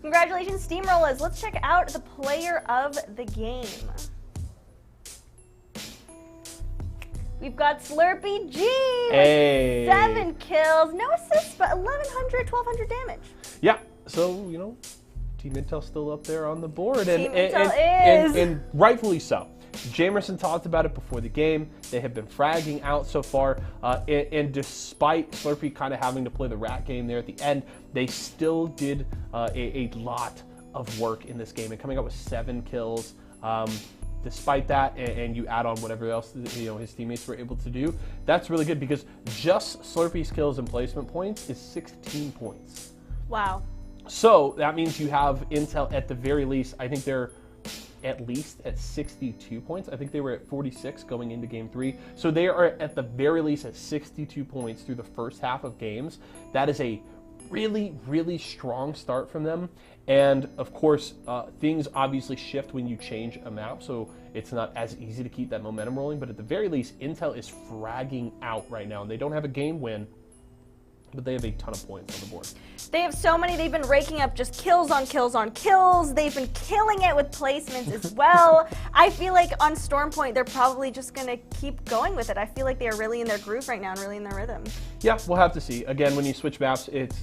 Congratulations, Steamrollers. Let's check out the player of the game. We've got Slurpee G with 7 kills, no assists, but 1,100, 1,200 damage. Yeah, so, you know, Team Intel's still up there on the board, and rightfully so. Jamerson talked about it before the game. They have been fragging out so far, and despite Slurpee kind of having to play the rat game there at the end, they still did a lot of work in this game and coming up with 7 kills. Despite that, and you add on whatever else, you know, his teammates were able to do, that's really good, because just Slurpee's kills and placement points is 16 points. Wow. So that means you have Intel at the very least. I think they're at least at 62 points. I think they were at 46 going into game 3. So they are at the very least at 62 points through the first half of games. That is a really, really strong start from them. And of course, things obviously shift when you change a map, so it's not as easy to keep that momentum rolling. But at the very least, Intel is fragging out right now, and they don't have a game win, but they have a ton of points on the board. They have so many. They've been raking up just kills on kills on kills. They've been killing it with placements as well. I feel like on Storm Point, they're probably just going to keep going with it. I feel like they are really in their groove right now and really in their rhythm. Yeah, we'll have to see. Again, when you switch maps, it's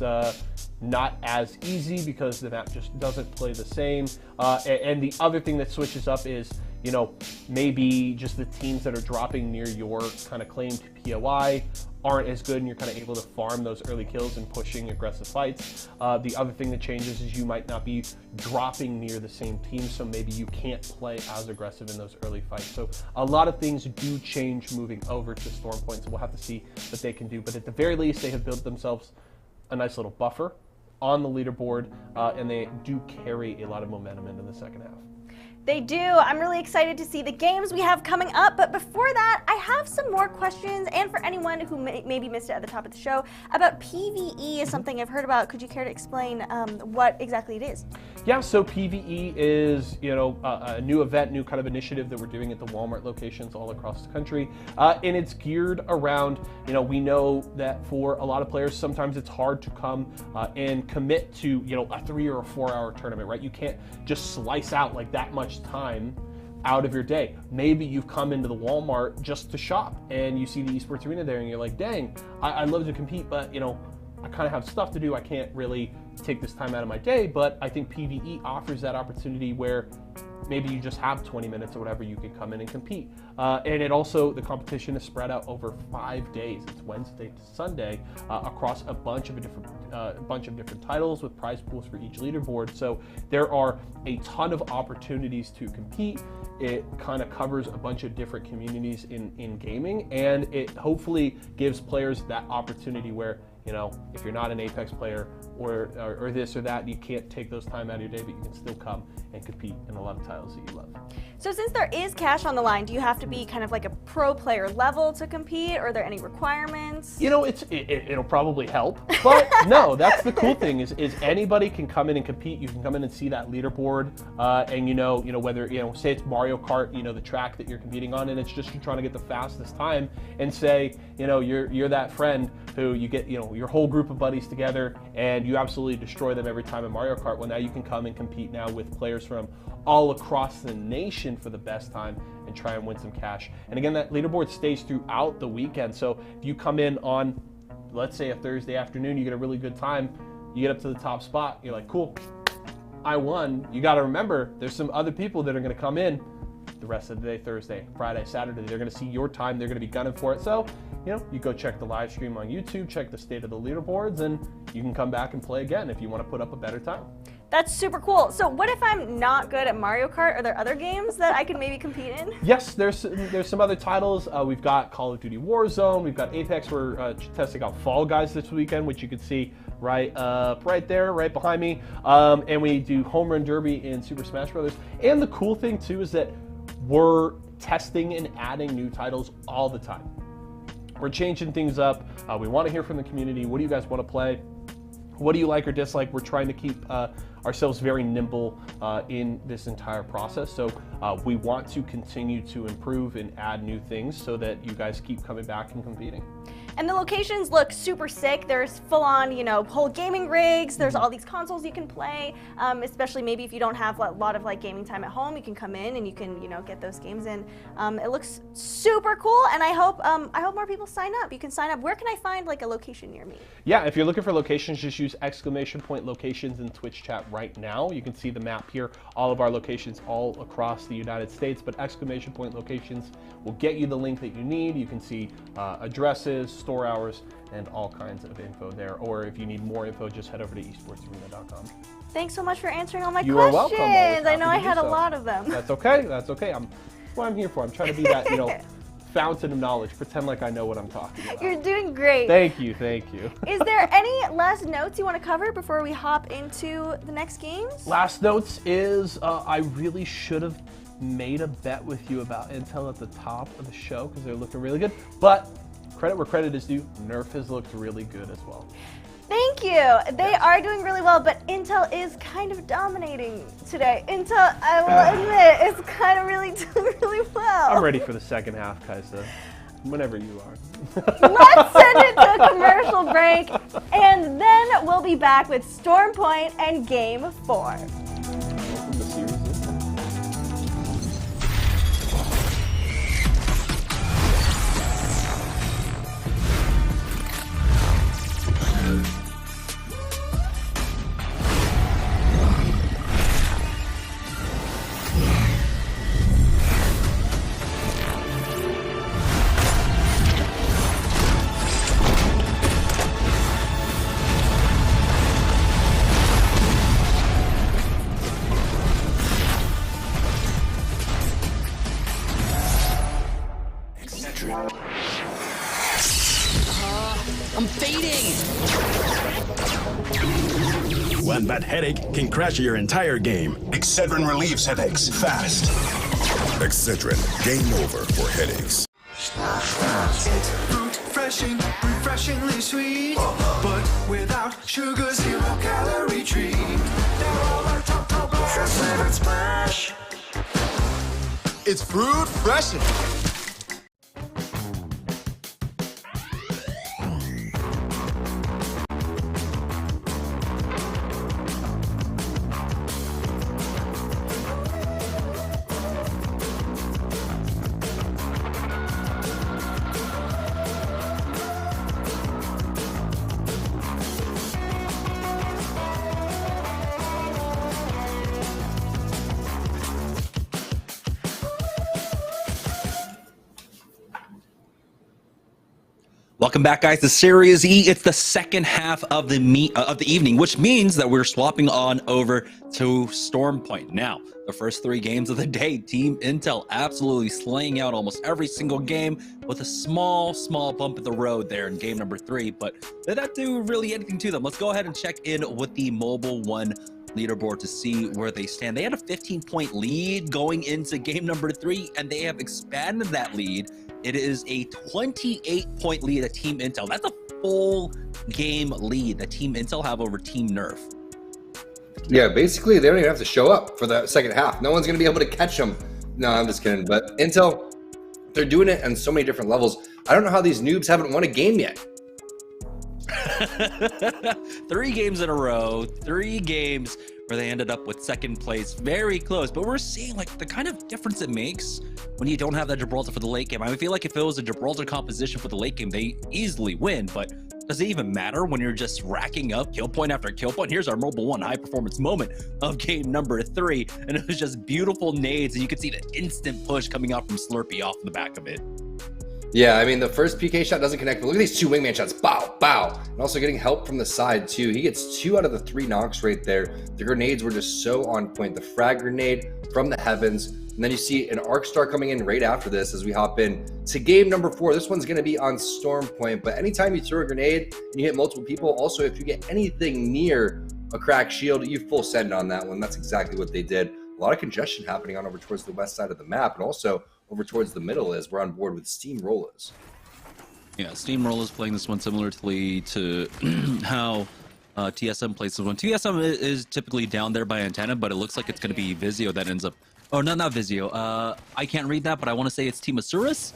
not as easy because the map just doesn't play the same. And the other thing that switches up is, you know, maybe just the teams that are dropping near your kind of claimed POI aren't as good, and you're kind of able to farm those early kills and pushing aggressive fights. The other thing that changes is you might not be dropping near the same team, so maybe you can't play as aggressive in those early fights. So a lot of things do change moving over to Storm Point, so we'll have to see what they can do. But at the very least, they have built themselves a nice little buffer on the leaderboard, and they do carry a lot of momentum into the second half. They do. I'm really excited to see the games we have coming up, but before that, I have some more questions questions, and for anyone who maybe missed it at the top of the show, about PvE is something I've heard about. Could you care to explain what exactly it is? Yeah, so PvE is, a new event, new kind of initiative that we're doing at the Walmart locations all across the country. And it's geared around, we know that for a lot of players, sometimes it's hard to come and commit to, a 3 or a 4 hour tournament, right? You can't just slice out like that much time out of your day. Maybe you've come into the Walmart just to shop and you see the Esports Arena there and you're like, dang, I'd love to compete, but I kind of have stuff to do. I can't really take this time out of my day, but I think PvE offers that opportunity where maybe you just have 20 minutes or whatever, you can come in and compete. And it also, the competition is spread out over 5 days. It's Wednesday to Sunday across a bunch of different titles with prize pools for each leaderboard. So there are a ton of opportunities to compete. It kind of covers a bunch of different communities in gaming, and it hopefully gives players that opportunity where, if you're not an Apex player or this or that, you can't take those time out of your day, but you can still come and compete in a lot of titles that you love. So since there is cash on the line, do you have to be kind of like a pro player level to compete? Or are there any requirements? It'll probably help, but no, that's the cool thing is anybody can come in and compete. You can come in and see that leaderboard, and whether say it's Mario Kart, the track that you're competing on, and it's just you're trying to get the fastest time, and say you're that friend who you get your whole group of buddies together and you absolutely destroy them every time in Mario Kart. Well, now you can come and compete now with players from all across the nation for the best time and try and win some cash. And again, that leaderboard stays throughout the weekend. So if you come in on, let's say, a Thursday afternoon, you get a really good time, you get up to the top spot, you're like, cool, I won. You got to remember, there's some other people that are going to come in the rest of the day, Thursday, Friday, Saturday. They're going to see your time. They're going to be gunning for it. So, you go check the live stream on YouTube, check the state of the leaderboards, and you can come back and play again if you want to put up a better time. That's super cool. So what if I'm not good at Mario Kart? Are there other games that I can maybe compete in? Yes, there's some other titles. We've got Call of Duty Warzone. We've got Apex. We're testing out Fall Guys this weekend, which you can see right there, right behind me. And we do Home Run Derby in Super Smash Brothers. And the cool thing too is that we're testing and adding new titles all the time. We're changing things up. We want to hear from the community. What do you guys want to play? What do you like or dislike? We're trying to keep ourselves very nimble in this entire process. So we want to continue to improve and add new things so that you guys keep coming back and competing. And the locations look super sick. There's full-on, whole gaming rigs. There's all these consoles you can play. Especially maybe if you don't have a lot of gaming time at home, you can come in and you can, get those games in. It looks super cool, and I hope more people sign up. You can sign up. Where can I find a location near me? Yeah, if you're looking for locations, just use !locations in Twitch chat right now. You can see the map here. All of our locations all across the United States, but !locations will get you the link that you need. You can see addresses, store hours, and all kinds of info there. Or if you need more info, just head over to esportsarena.com. Thanks so much for answering all my questions. You are welcome. I know I had a lot of them. That's okay. That's okay. That's what I'm here for. I'm trying to be that, fountain of knowledge. Pretend like I know what I'm talking about. You're doing great. Thank you. Thank you. Is there any last notes you want to cover before we hop into the next games? Last notes is I really should have made a bet with you about Intel at the top of the show because they're looking really good. But credit where credit is due, Nerf has looked really good as well. Thank you. They are doing really well, but Intel is kind of dominating today. Intel, I will admit, is kind of really doing really well. I'm ready for the second half, Kaisa. Whenever you are. Let's send it to a commercial break, and then we'll be back with Storm Point and Game 4. I'm fading! One bad headache can crash your entire game. Excedrin relieves headaches fast. Excedrin, game over for headaches. refreshing, refreshingly sweet. But without sugar, 0 calorie treat. Now all our top bars flavored splash. It's fruit freshin'. Welcome back, guys, to Series E. It's the second half of the evening, which means that we're swapping on over to Storm Point. Now, the first 3 games of the day, Team Intel absolutely slaying out almost every single game with a small bump in the road there in game number 3, but did not do really anything to them. Let's go ahead and check in with the Mobile One leaderboard to see where they stand. They had a 15-point lead going into game number 3, and they have expanded that lead. It is a 28-point lead at Team Intel. That's a full game lead that Team Intel have over Team Nerf. Yeah, basically, they don't even have to show up for the second half. No one's going to be able to catch them. No, I'm just kidding. But Intel, they're doing it on so many different levels. I don't know how these noobs haven't won a game yet. 3 games in a row, 3 games where they ended up with second place, very close. But we're seeing like the kind of difference it makes when you don't have that Gibraltar for the late game. I feel like if it was a Gibraltar composition for the late game, they easily win. But does it even matter when you're just racking up kill point after kill point? Here's our Mobile One high performance moment of game number 3, and it was just beautiful nades, and you could see the instant push coming out from Slurpee off the back of it. Yeah, I mean, the first PK shot doesn't connect, but look at these 2 wingman shots. Bow, bow. And also getting help from the side, too. He gets 2 out of the 3 knocks right there. The grenades were just so on point. The frag grenade from the heavens. And then you see an arc star coming in right after this as we hop in to game number 4. This one's going to be on Storm Point. But anytime you throw a grenade and you hit multiple people, also if you get anything near a cracked shield, you full send on that one. That's exactly what they did. A lot of congestion happening on over towards the west side of the map. And also over towards the middle as we're on board with Steamrollers. Yeah, Steamrollers playing this one similarly to how TSM plays this one. TSM is typically down there by Antenna, but it looks like it's going to be Vizio that ends up... Oh, no, not Vizio. I can't read that, but I want to say it's Team Asuras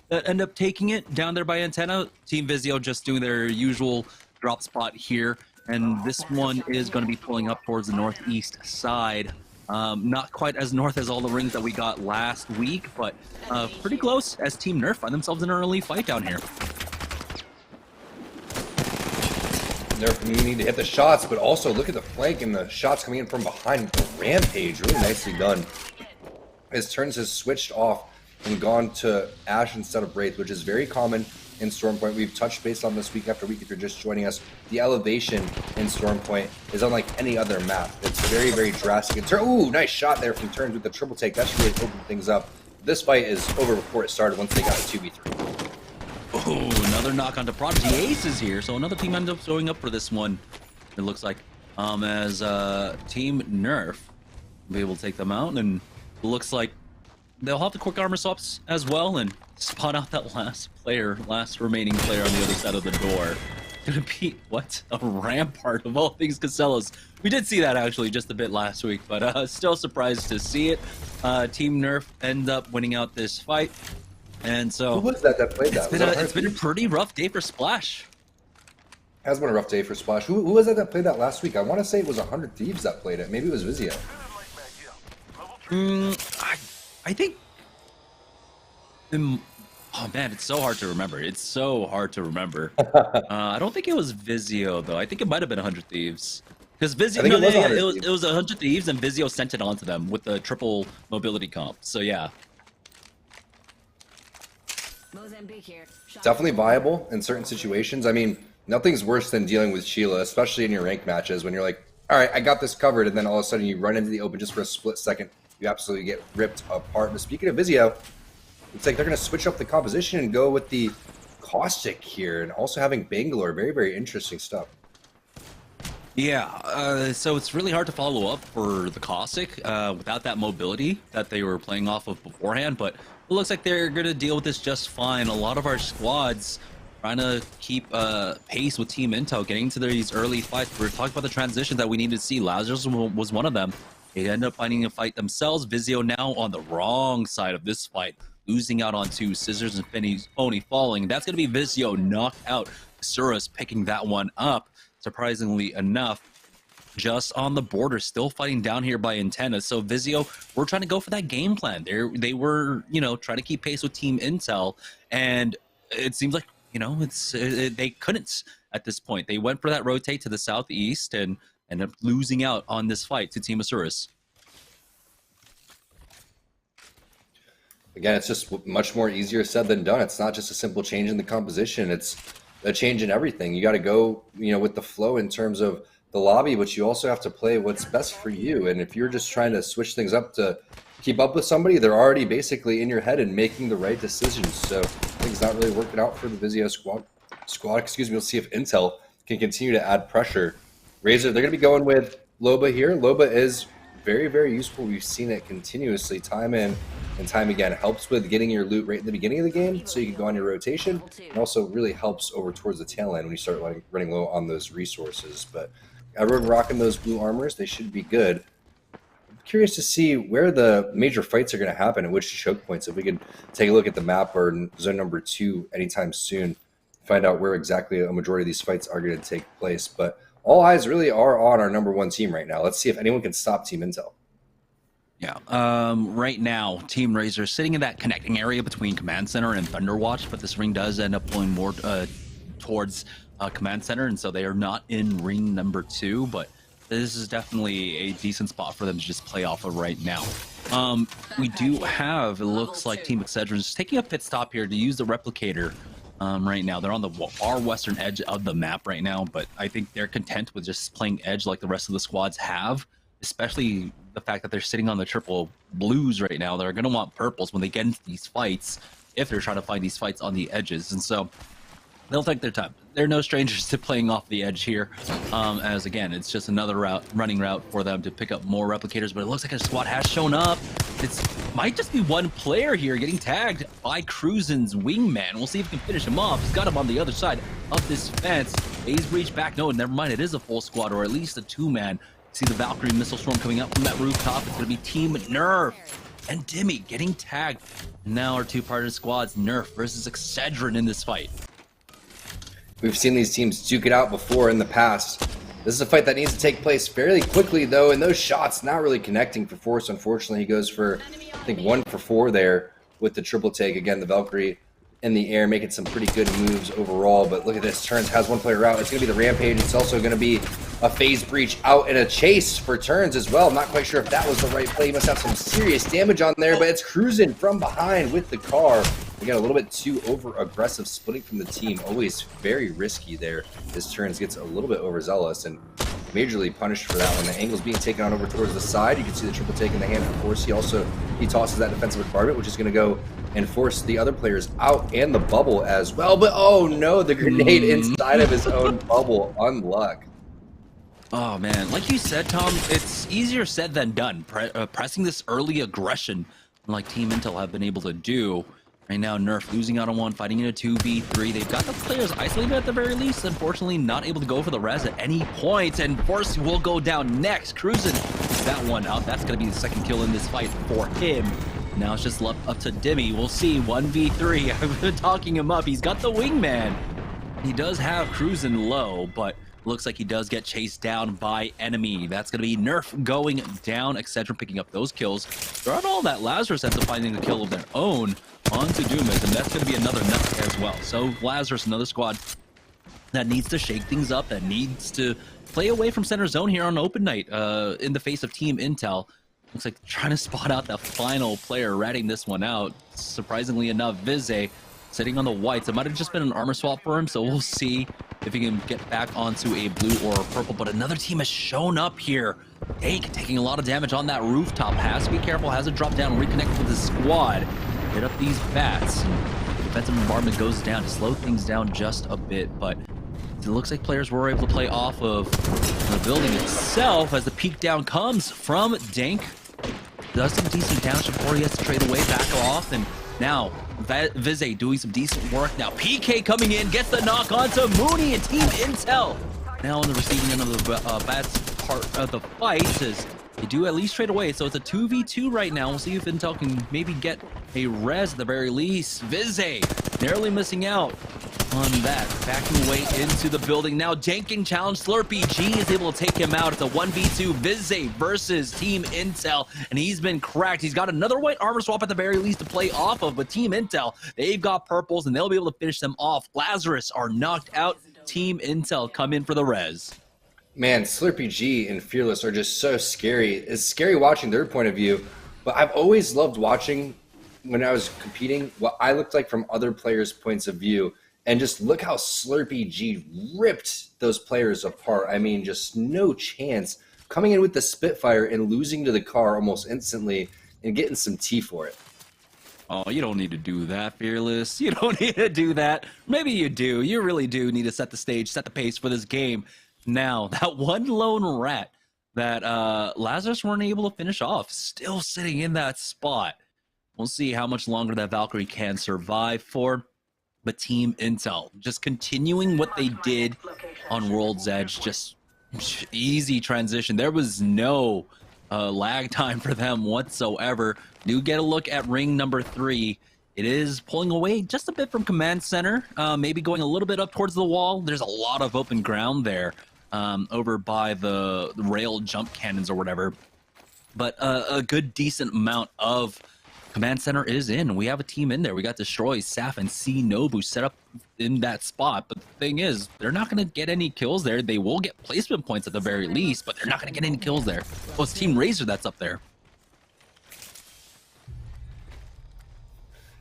that end up taking it down there by Antenna. Team Vizio just doing their usual drop spot here. And this one is going to be pulling up towards the northeast side. Not quite as north as all the rings that we got last week, but pretty close as Team Nerf find themselves in an early fight down here. Nerf, you need to hit the shots, but also look at the flank and the shots coming in from behind. Rampage, really nicely done. His turns has switched off and gone to Ash instead of Wraith, which is very common in Stormpoint. We've touched base on this week after week if you're just joining us. The elevation in Stormpoint is unlike any other map. It's very, very drastic. Ooh, nice shot there from Turns with the triple take. That's really opened things up. This fight is over before it started once they got a 2v3. Oh, another knock onto Prodigy. Aces here, so another team ends up showing up for this one. It looks like as Team Nerf will be able to take them out, and it looks like they'll have the quick armor swaps as well and spot out that last remaining player on the other side of the door. Gonna be, what? A Rampart of all things Casellas. We did see that actually just a bit last week, but still surprised to see it. Team Nerf end up winning out this fight. And so who was that played that? It's been a pretty rough day for Splash. Has been a rough day for Splash. Who was that played that last week? I want to say it was 100 Thieves that played it. Maybe it was Vizio. I think... Oh man, it's so hard to remember. It's so hard to remember. I don't think it was Vizio though. I think it might have been 100 Thieves. Because Vizio, it was 100 Thieves and Vizio sent it onto them with the triple mobility comp. So yeah. Definitely viable in certain situations. I mean, nothing's worse than dealing with Sheila, especially in your ranked matches when you're like, all right, I got this covered, and then all of a sudden you run into the open just for a split second. You absolutely get ripped apart. But speaking of Vizio, it's like they're going to switch up the composition and go with the Caustic here, and also having Bangalore. Very, very interesting stuff. Yeah, so it's really hard to follow up for the Caustic without that mobility that they were playing off of beforehand, but it looks like they're going to deal with this just fine. A lot of our squads trying to keep pace with Team Intel, getting into these early fights. We were talking about the transitions that we needed to see. Lazarus was one of them. They ended up finding a fight themselves. Vizio now on the wrong side of this fight, losing out on 2. Scissors and Phony falling. That's going to be Vizio knocked out. Suras picking that one up, surprisingly enough. Just on the border, still fighting down here by Antenna. So Vizio, we're trying to go for that game plan. They were, trying to keep pace with Team Intel, and it seems like, they couldn't at this point. They went for that rotate to the southeast and ended up losing out on this fight to Team Asuras. Again, it's just much more easier said than done. It's not just a simple change in the composition. It's a change in everything. You got to go, with the flow in terms of the lobby, but you also have to play what's best for you. And if you're just trying to switch things up to keep up with somebody, they're already basically in your head and making the right decisions. So things not really working out for the Vizio squad. We'll see if Intel can continue to add pressure. Razor, they're going to be going with Loba here. Loba is very, very useful. We've seen it continuously, time in and time again. It helps with getting your loot right in the beginning of the game so you can go on your rotation. It also really helps over towards the tail end when you start running low on those resources. But everyone rocking those blue armors, they should be good. I'm curious to see where the major fights are going to happen and which choke points. If we could take a look at the map or in zone number 2 anytime soon, find out where exactly a majority of these fights are going to take place. But all eyes really are on our number 1 team right now. Let's see if anyone can stop Team Intel. Yeah, right now, Team Razor sitting in that connecting area between Command Center and Thunderwatch, but this ring does end up pulling more towards Command Center, and so they are not in ring number 2, but this is definitely a decent spot for them to just play off of right now. We do have, it looks like Team Excedrin is taking a pit stop here to use the replicator. Right now, they're on the far western edge of the map right now, but I think they're content with just playing edge like the rest of the squads have, especially the fact that they're sitting on the triple blues right now. They're going to want purples when they get into these fights, if they're trying to find these fights on the edges, and so they'll take their time. They're no strangers to playing off the edge here, as again, it's just another running route for them to pick up more replicators, but it looks like a squad has shown up. It might just be one player here getting tagged by Cruisin's wingman. We'll see if he can finish him off. He's got him on the other side of this fence. Phase breach back. No, never mind. It is a full squad, or at least a 2-man. See the Valkyrie missile storm coming up from that rooftop. It's going to be Team Nerf and Dimmy getting tagged. Now our 2 partner squads, Nerf versus Excedrin in this fight. We've seen these teams duke it out before in the past. This is a fight that needs to take place fairly quickly, though, and those shots not really connecting for Force. Unfortunately, he goes for, I think, 1 for 4 there with the triple take. Again, the Valkyrie in the air, making some pretty good moves overall. But look at this. Turns has 1 player out. It's going to be the Rampage. It's also going to be a phase breach out in a chase for Turns as well. I'm not quite sure if that was the right play. He must have some serious damage on there, but it's Cruising from behind with the car. We got a little bit too over-aggressive splitting from the team. Always very risky there. This Turns gets a little bit overzealous and majorly punished for that one. The angle's being taken on over towards the side. You can see the triple take in the hand for Force. He tosses that defensive bombardment, which is going to go and force the other players out and the bubble as well. But oh no, the grenade inside of his own bubble. Unluck. Oh man, like you said, Tom, it's easier said than done. Pressing this early aggression like Team Intel have been able to do. Right now, Nerf losing out on 1, fighting in a 2v3. They've got the players isolated at the very least. Unfortunately, not able to go for the res at any point. And Force will go down next. Cruising that one out. That's going to be the second kill in this fight for him. Now it's just left up to Dimmy. We'll see. 1v3. I've been talking him up. He's got the wingman. He does have Cruising low, but looks like he does get chased down by enemy. That's going to be Nerf going down, etc. Picking up those kills. Throughout all that, Lazarus ends up finding the kill of their own onto Doomis, and that's going to be another nut as well. So Lazarus, another squad that needs to shake things up, that needs to play away from center zone here on open night in the face of Team Intel. Looks like trying to spot out the final player, ratting this one out. Surprisingly enough, Vize sitting on the whites. It might have just been an armor swap for him, so we'll see if he can get back onto a blue or a purple. But another team has shown up here. Ake taking a lot of damage on that rooftop. Has to be careful, has to drop down, reconnect with his squad. Hit up these bats. The defensive bombardment goes down to slow things down just a bit, but it looks like players were able to play off of the building itself as the peek down comes from Dank. Does some decent damage before he has to trade away, back off, and Now, Vize doing some decent work now. PK coming in, gets the knock onto Mooney and Team Intel. Now on the receiving end of the bad part of the fight is they do at least trade away. So it's a 2v2 right now. We'll see if Intel can maybe get a res at the very least. Vize narrowly missing out on that. Backing away into the building. Now Janking challenge. Slurpee G is able to take him out. It's a 1v2. Vize versus Team Intel. And he's been cracked. He's got another white armor swap at the very least to play off of. But Team Intel, they've got purples and they'll be able to finish them off. Lazarus are knocked out. Team Intel come in for the res. Man, Slurpee G and Fearless are just so scary. It's scary watching their point of view, but I've always loved watching when I was competing what I looked like from other players' points of view. And just look how Slurpee G ripped those players apart. I mean, just no chance. Coming in with the Spitfire and losing to the car almost instantly and getting some tea for it. Oh, you don't need to do that, Fearless. You don't need to do that. Maybe you do. You really do need to set the stage, set the pace for this game. Now, that one lone rat that Lazarus weren't able to finish off, still sitting in that spot. We'll see how much longer that Valkyrie can survive for. But Team Intel, just continuing what they did on World's Edge, just easy transition. There was no lag time for them whatsoever. Do get a look at ring number 3. It is pulling away just a bit from Command Center, maybe going a little bit up towards the wall. There's a lot of open ground there over by the rail jump cannons or whatever. But a good, decent amount of Command Center is in. We have a team in there. We got Destroy, Saf, and C Nobu set up in that spot. But the thing is, they're not going to get any kills there. They will get placement points at the very least, but they're not going to get any kills there. Well, it's Team Razor that's up there.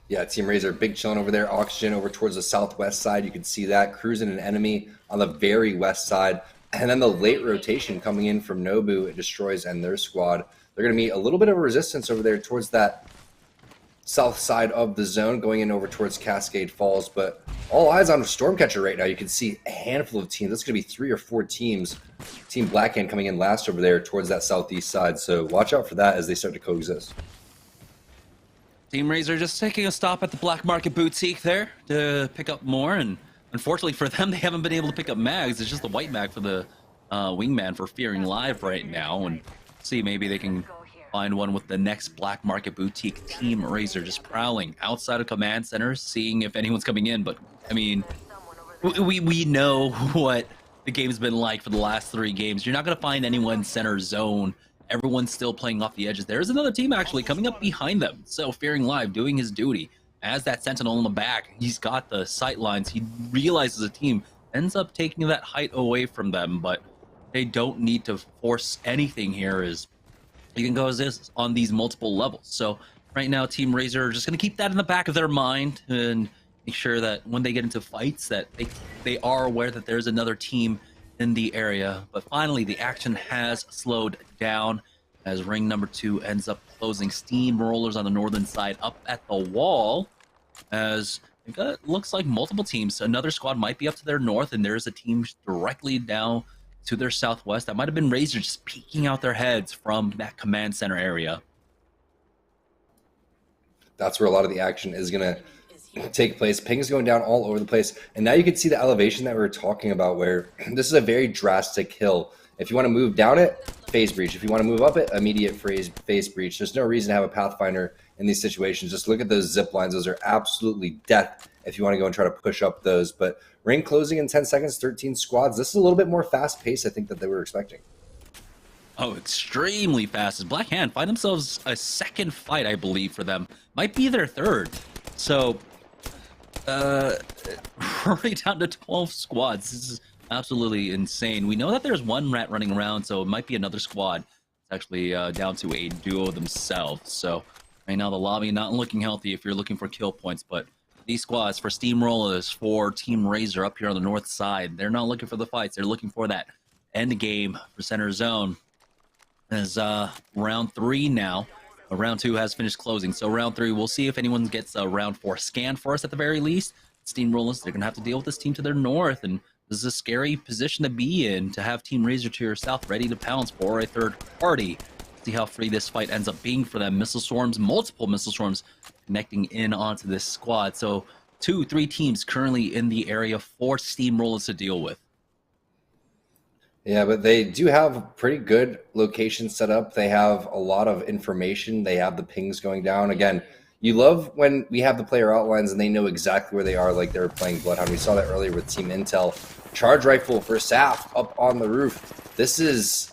Yeah, Team Razor, big chilling over there. Oxygen over towards the southwest side. You can see that. Cruising an enemy on the very west side. And then the late rotation coming in from Nobu, it destroys and their squad. They're going to meet a little bit of resistance over there towards that south side of the zone, going in over towards Cascade Falls. But all eyes on Stormcatcher right now. You can see a handful of teams. That's going to be 3 or 4 teams. Team Blackhand coming in last over there towards that southeast side. So watch out for that as they start to coexist. Team Razor just taking a stop at the Black Market Boutique there to pick up more, and unfortunately for them, they haven't been able to pick up mags. It's just the white mag for the wingman for Fearing Live right now, and see maybe they can find one with the next Black Market Boutique. Team Razor just prowling outside of Command Center, seeing if anyone's coming in, but I mean, we know what the game's been like for the last 3 games. You're not going to find anyone center zone. Everyone's still playing off the edges. There's another team actually coming up behind them. So Fearing Live doing his duty as that sentinel in the back. He's got the sight lines. He realizes a team ends up taking that height away from them, but they don't need to force anything here as you can go as this on these multiple levels. So right now, Team Razor are just going to keep that in the back of their mind and make sure that when they get into fights that they are aware that there's another team in the area. But finally, the action has slowed down as ring number 2 ends up closing. Steamrollers on the northern side up at the wall as it looks like multiple teams. Another squad might be up to their north, and there's a team directly down to their southwest. That might have been Razor just peeking out their heads from that Command Center area. That's where a lot of the action is going to take place. Ping's going down all over the place, and now you can see the elevation that we were talking about, where this is a very drastic hill. If you want to move down it, phase breach. If you want to move up it, immediate phase breach. There's no reason to have a Pathfinder in these situations. Just look at those zip lines. Those are absolutely death if you want to go and try to push up those. But ring closing in 10 seconds, 13 squads. This is a little bit more fast paced, I think, that they were expecting. Oh, extremely fast. As Black Hand find themselves a second fight, I believe, for them. Might be their third. So right down to 12 squads. This is absolutely insane. We know that there's one rat running around, so it might be another squad. It's actually down to a duo themselves. So right now the lobby not looking healthy if you're looking for kill points, but these squads for Steamrollers, for Team Razor up here on the north side, they're not looking for the fights. They're looking for that end game for center zone. As round 3 now. Round 2 has finished closing, so round 3, we'll see if anyone gets a round 4 scan for us at the very least. Steamrollers, they're going to have to deal with this team to their north, and this is a scary position to be in, to have Team Razor to your south ready to pounce for a third party. See how free this fight ends up being for them. Missile swarms, multiple missile swarms connecting in onto this squad. So 2-3 teams currently in the area, 4 steamrollers to deal with. Yeah, but they do have a pretty good location set up. They have a lot of information. They have the pings going down. Again, you love when we have the player outlines and they know exactly where they are, like they were playing Bloodhound. We saw that earlier with Team Intel. Charge rifle for Saf up on the roof. This is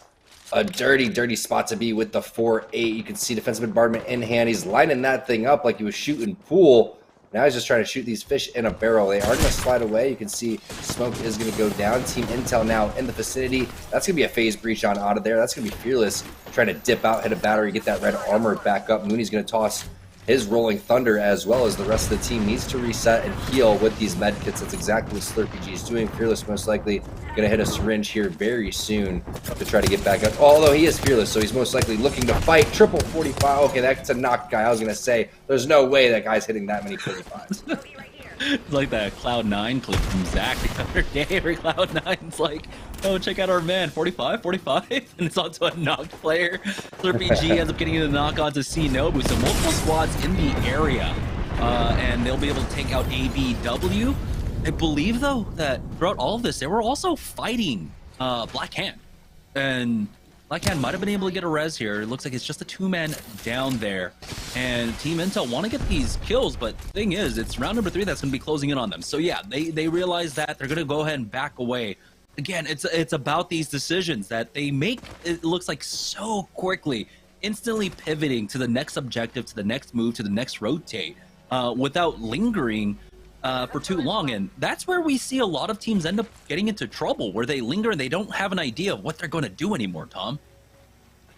a dirty, dirty spot to be with the 4-8. You can see defensive bombardment in hand. He's lining that thing up like he was shooting pool. Now he's just trying to shoot these fish in a barrel. They are going to slide away. You can see smoke is going to go down. Team Intel now in the vicinity. That's going to be a phase breach on out of there. That's going to be Fearless trying to dip out, hit a battery, get that red armor back up. Mooney's going to toss his Rolling Thunder, as well as the rest of the team needs to reset and heal with these med kits. That's exactly what SlurpyG is doing. Fearless most likely going to hit a syringe here very soon to try to get back up. Although he is Fearless, so he's most likely looking to fight. Triple 45. Okay, that's a knock guy. I was going to say, there's no way that guy's hitting that many 45s. It's like that Cloud9 clip from Zach the other day where Cloud9's like, oh, check out our man, 45, 45, and it's onto a knocked player. SlurpyG ends up getting the knock onto C-Nobu, so multiple squads in the area, and they'll be able to take out ABW. I believe, though, that throughout all of this, they were also fighting Black Hand, and Black Hand might have been able to get a res here. It looks like it's just a 2-man down there. And Team Intel want to get these kills, but the thing is, it's round number 3 that's going to be closing in on them. So yeah, they realize that. They're going to go ahead and back away. Again, it's about these decisions that they make, it looks like so quickly, instantly pivoting to the next objective, to the next move, to the next rotate, without lingering for too long. And that's where we see a lot of teams end up getting into trouble, where they linger and they don't have an idea of what they're going to do anymore, Tom.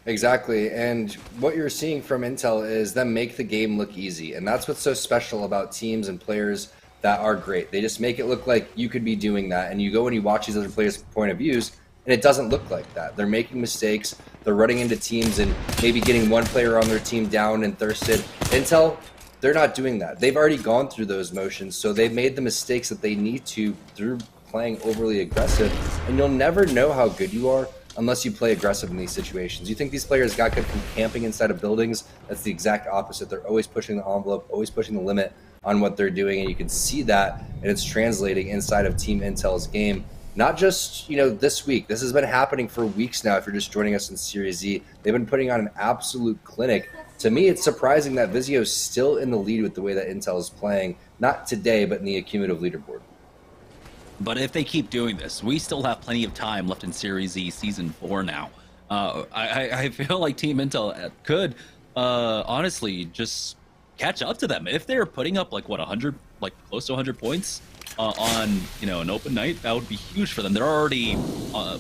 Exactly, and what you're seeing from Intel is them make the game look easy, and that's what's so special about teams and players that are great. They just make it look like you could be doing that, and you go and you watch these other players' point of views, and it doesn't look like that. They're making mistakes, they're running into teams and maybe getting one player on their team down and thirsted. Intel, they're not doing that. They've already gone through those motions, so they've made the mistakes that they need to through playing overly aggressive, and you'll never know how good you are unless you play aggressive in these situations. You think these players got good from camping inside of buildings? That's the exact opposite. They're always pushing the envelope, always pushing the limit on what they're doing, and you can see that, and it's translating inside of Team Intel's game. Not just, this week. This has been happening for weeks now if you're just joining us in Series Z. They've been putting on an absolute clinic. To me, it's surprising that Vizio's still in the lead with the way that Intel is playing. Not today, but in the accumulative leaderboard. But if they keep doing this, we still have plenty of time left in Series Z Season 4 now. I feel like Team Intel could honestly just catch up to them. If they're putting up 100, close to 100 points on an open night, that would be huge for them. They're already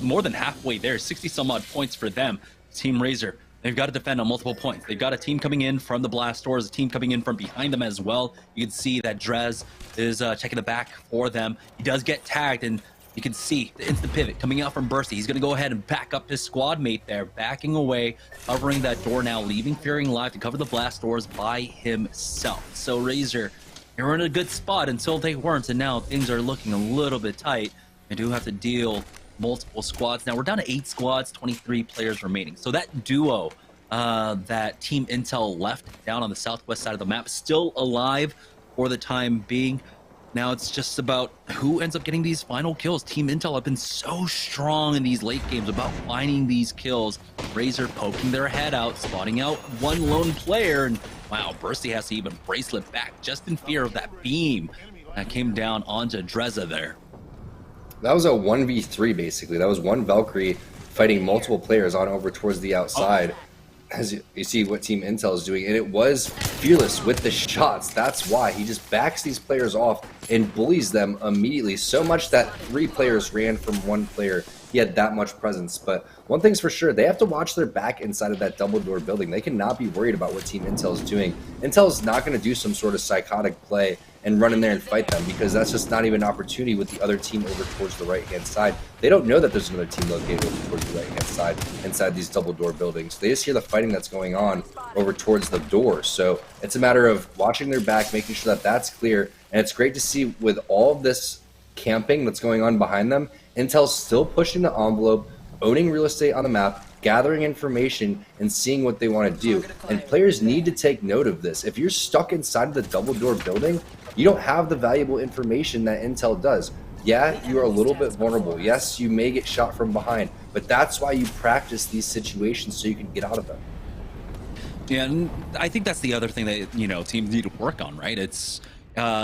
more than halfway there, 60 some odd points for them. Team Razor, they've got to defend on multiple points. They've got a team coming in from the blast doors, a team coming in from behind them as well. You can see that Drez is checking the back for them. He does get tagged, and you can see the instant pivot coming out from Bursty. He's going to go ahead and back up his squad mate there, backing away, covering that door now, leaving Fearing Live to cover the blast doors by himself. So Razor, they were in a good spot until they weren't, and now things are looking a little bit tight. They do have to deal multiple squads. Now we're down to 8 squads, 23 players remaining. So that duo that Team Intel left down on the southwest side of the map still alive for the time being. Now it's just about who ends up getting these final kills. Team Intel have been so strong in these late games about finding these kills. Razor poking their head out, spotting out one lone player, and wow, Bursty has to even bracelet back just in fear of that beam that came down onto Dreza there. That was a 1v3 basically. That was one Valkyrie fighting multiple players on over towards the outside. As you see what Team Intel is doing, and it was Fearless with the shots. That's why he just backs these players off and bullies them immediately, so much that 3 players ran from 1 player. He had that much presence. But one thing's for sure, they have to watch their back inside of that double door building. They cannot be worried about what Team Intel is doing. Intel is not going to do some sort of psychotic play and run in there and fight them, because that's just not even an opportunity with the other team over towards the right-hand side. They don't know that there's another team located over towards the right-hand side inside these double door buildings. They just hear the fighting that's going on over towards the door. So it's a matter of watching their back, making sure that that's clear. And it's great to see with all of this camping that's going on behind them, Intel's still pushing the envelope, owning real estate on the map, gathering information and seeing what they want to do. And players need to take note of this. If you're stuck inside of the double door building, you don't have the valuable information that Intel does. Yeah, you are a little bit vulnerable. Yes, you may get shot from behind, but that's why you practice these situations so you can get out of them. Yeah, and I think that's the other thing that, you know, teams need to work on, right? It's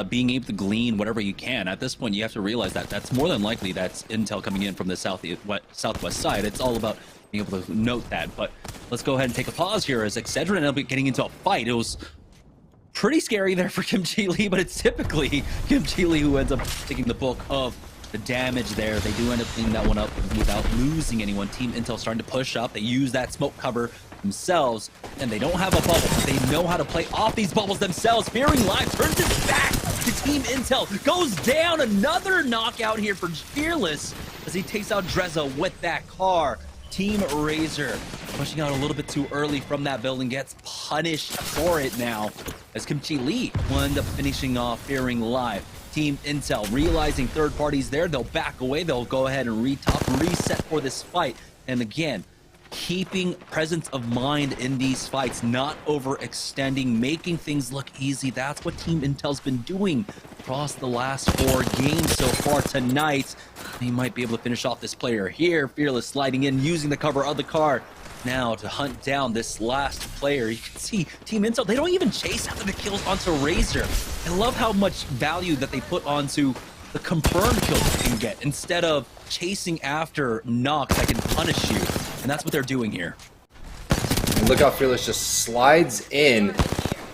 being able to glean whatever you can. At this point, you have to realize that that's more than likely that's Intel coming in from the southwest side. It's all about being able to note that. But let's go ahead and take a pause here as Excedrin ended up getting into a fight. It was pretty scary there for Kim Chi Lee, but it's typically Kim Chi Lee who ends up taking the bulk of the damage there. They do end up cleaning that one up without losing anyone. Team Intel starting to push up. They use that smoke cover themselves, and they don't have a bubble. They know how to play off these bubbles themselves. Fearing Live turns his back to Team Intel. Goes down. Another knockout here for Fearless as he takes out Dreza with that car. Team Razor pushing out a little bit too early from that building, gets punished for it now as Kim Chi Lee will end up finishing off Fearing Live. Team Intel realizing third parties there, they'll back away. They'll go ahead and reset for this fight. And again, keeping presence of mind in these fights, not overextending, making things look easy. That's what Team Intel's been doing across the last 4 games so far tonight. They might be able to finish off this player here. Fearless sliding in, using the cover of the car now to hunt down this last player. You can see Team Intel, they don't even chase after the kills onto Razor. I love how much value that they put onto the confirmed kills you can get instead of chasing after knocks that can punish you. And that's what they're doing here. And look how Fearless just slides in,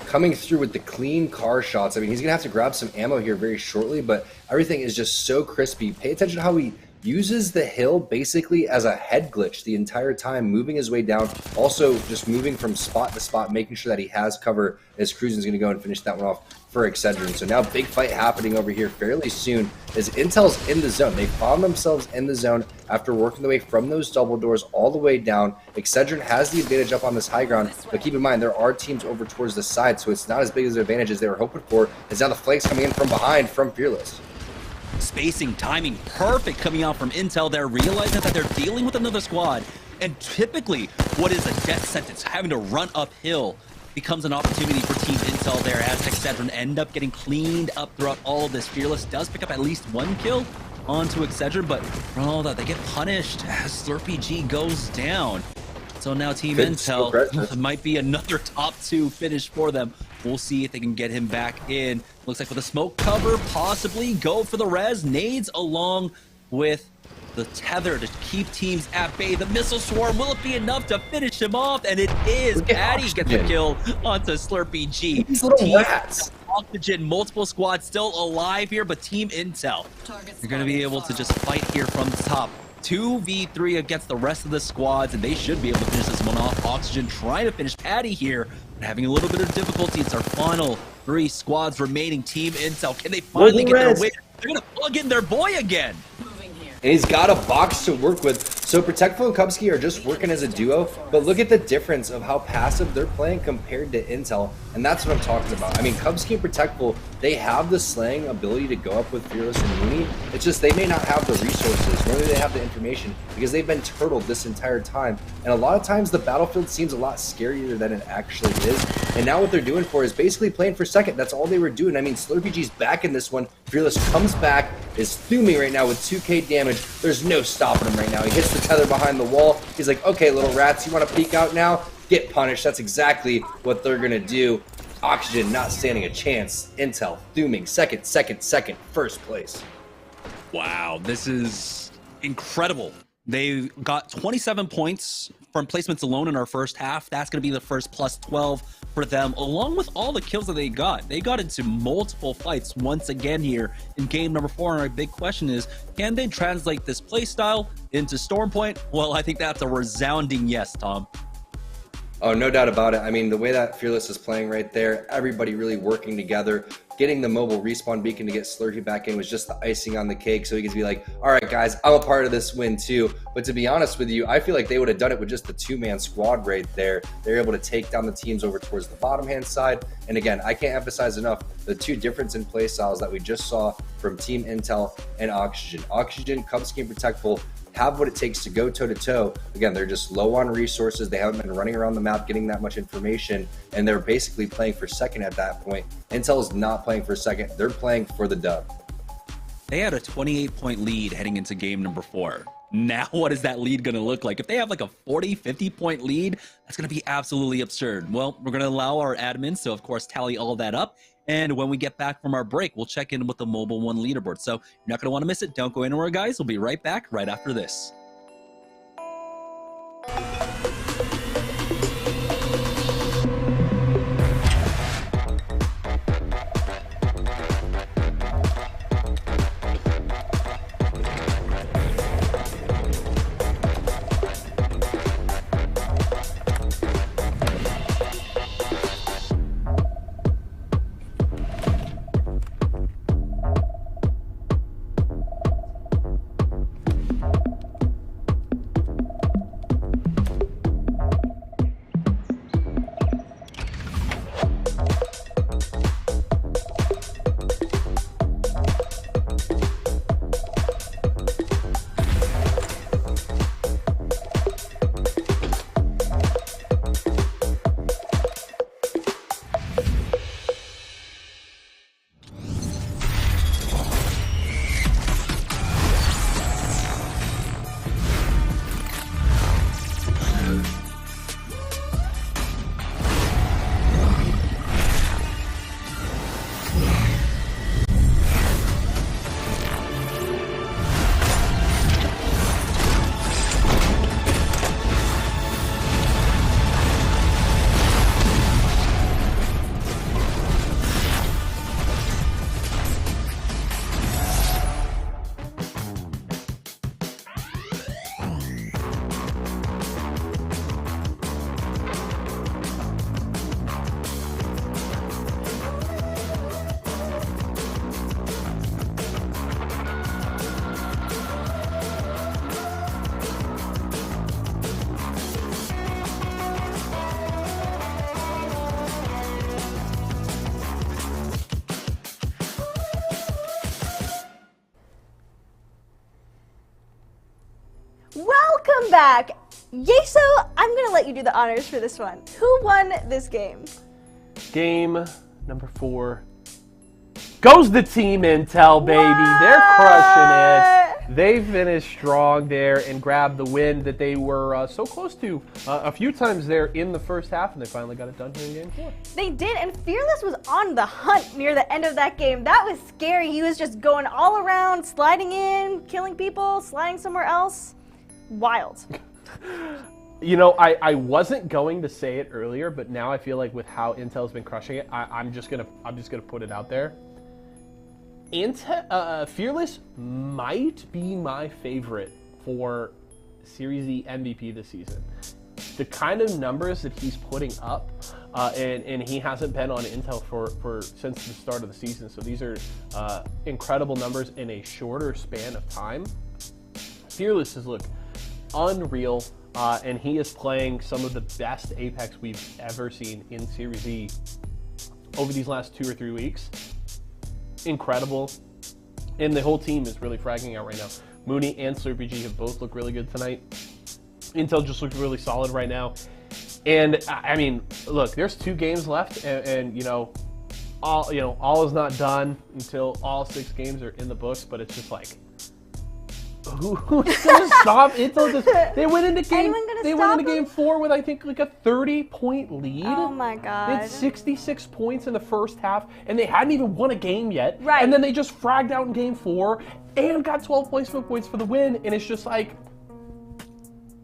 coming through with the clean car shots. I mean, he's going to have to grab some ammo here very shortly, but everything is just so crispy. Pay attention to how he uses the hill basically as a head glitch the entire time, moving his way down. Also, just moving from spot to spot, making sure that he has cover as Cruisen's going to go and finish that one off for Excedrin. So now big fight happening over here fairly soon as Intel's in the zone. They found themselves in the zone after working their way from those double doors all the way down. Excedrin has the advantage up on this high ground, but keep in mind there are teams over towards the side, so it's not as big as an advantage as they were hoping for, as now the flank's coming in from behind from Fearless. Spacing, timing, perfect coming out from Intel. They're realizing that they're dealing with another squad, and typically what is a death sentence, having to run uphill, becomes an opportunity for Team Intel there as Excedrin end up getting cleaned up throughout all of this. Fearless does pick up at least 1 kill onto Excedrin, but for all that, they get punished as Slurpee G goes down. So now Team Intel might be another top 2 finish for them. We'll see if they can get him back in. Looks like with a smoke cover, possibly go for the res. Nades along with the tether to keep teams at bay. The missile swarm, will it be enough to finish him off? And it is. Patty gets the kill onto Slurpee G. These little rats. Oxygen, multiple squads still alive here, but Team Intel, you're going to be able to just fight here from the top. 2v3 against the rest of the squads, and they should be able to finish this one off. Oxygen trying to finish Patty here, but having a little bit of difficulty. It's our final 3 squads remaining. Team Intel, can they finally get their win? They're going to plug in their boy again. And he's got a box to work with. So Protectful and Kubsky are just working as a duo, but look at the difference of how passive they're playing compared to Intel, and that's what I'm talking about. I mean, Kubsky and Protectful, they have the slaying ability to go up with Fearless and Mooney. It's just they may not have the resources, nor do they have the information, because they've been turtled this entire time. And a lot of times the battlefield seems a lot scarier than it actually is. And now what they're doing for is basically playing for second. That's all they were doing. I mean, Slurpee G's back in this one. Fearless comes back, is fuming right now with 2k damage. There's no stopping him right now. He hits the tether behind the wall. He's like, okay, little rats, you want to peek out now? Get punished. That's exactly what they're going to do. Oxygen not standing a chance. Intel fuming. Second, first place. Wow, this is incredible. They got 27 points from placements alone in our first half. That's going to be the first plus 12 for them, along with all the kills that they got. They got into multiple fights once again here in game number 4, and our big question is, can they translate this play style into Stormpoint? Well, I think that's a resounding yes, Tom. Oh, no doubt about it. I mean, the way that Fearless is playing right there, everybody really working together, getting the mobile respawn beacon to get Slurpee back in was just the icing on the cake. So he can be like, all right, guys, I'm a part of this win too. But to be honest with you, I feel like they would have done it with just the 2-man squad right there. They're able to take down the teams over towards the bottom hand side. And again, I can't emphasize enough the 2 difference in play styles that we just saw from Team Intel and Oxygen. Oxygen, Kubsky, and Protectful, have what it takes to go toe-to-toe. Again, they're just low on resources. They haven't been running around the map getting that much information, and they're basically playing for second at that point. Intel is not playing for second. They're playing for the dub. They had a 28-point lead heading into game number 4. Now, what is that lead going to look like? If they have like a 40, 50-point lead, that's going to be absolutely absurd. Well, we're going to allow our admins to, of course, tally all that up. And when we get back from our break, we'll check in with the Mobile One leaderboard. So you're not going to want to miss it. Don't go anywhere, guys. We'll be right back right after this. Welcome back. Yeso, I'm going to let you do the honors for this one. Who won this game? Game number 4 goes the Team Intel, baby. They're crushing it. They finished strong there and grabbed the win that they were so close to a few times there in the first half, and they finally got it done here in game 4. They did, and Fearless was on the hunt near the end of that game. That was scary. He was just going all around, sliding in, killing people, sliding somewhere else. Wild. You know, I wasn't going to say it earlier, but now I feel like with how Intel's been crushing it, I'm just gonna put it out there. Fearless might be my favorite for Series E MVP this season. The kind of numbers that he's putting up, and he hasn't been on Intel for since the start of the season. So these are incredible numbers in a shorter span of time. Fearless has looked unreal, and he is playing some of the best Apex we've ever seen in Series E over these last 2 or 3 weeks. Incredible, and the whole team is really fragging out right now. Mooney and SlurpyG have both looked really good tonight. Intel just looked really solid right now, and I mean, look, there's 2 games left, and all is not done until all 6 games are in the books. But it's just like, who's gonna stop Intel? They went into game 4 with, I think, like a 30-point lead. Oh my god! They had 66 points in the first half, and they hadn't even won a game yet. Right. And then they just fragged out in game 4 and got 12 placement points for the win. And it's just like,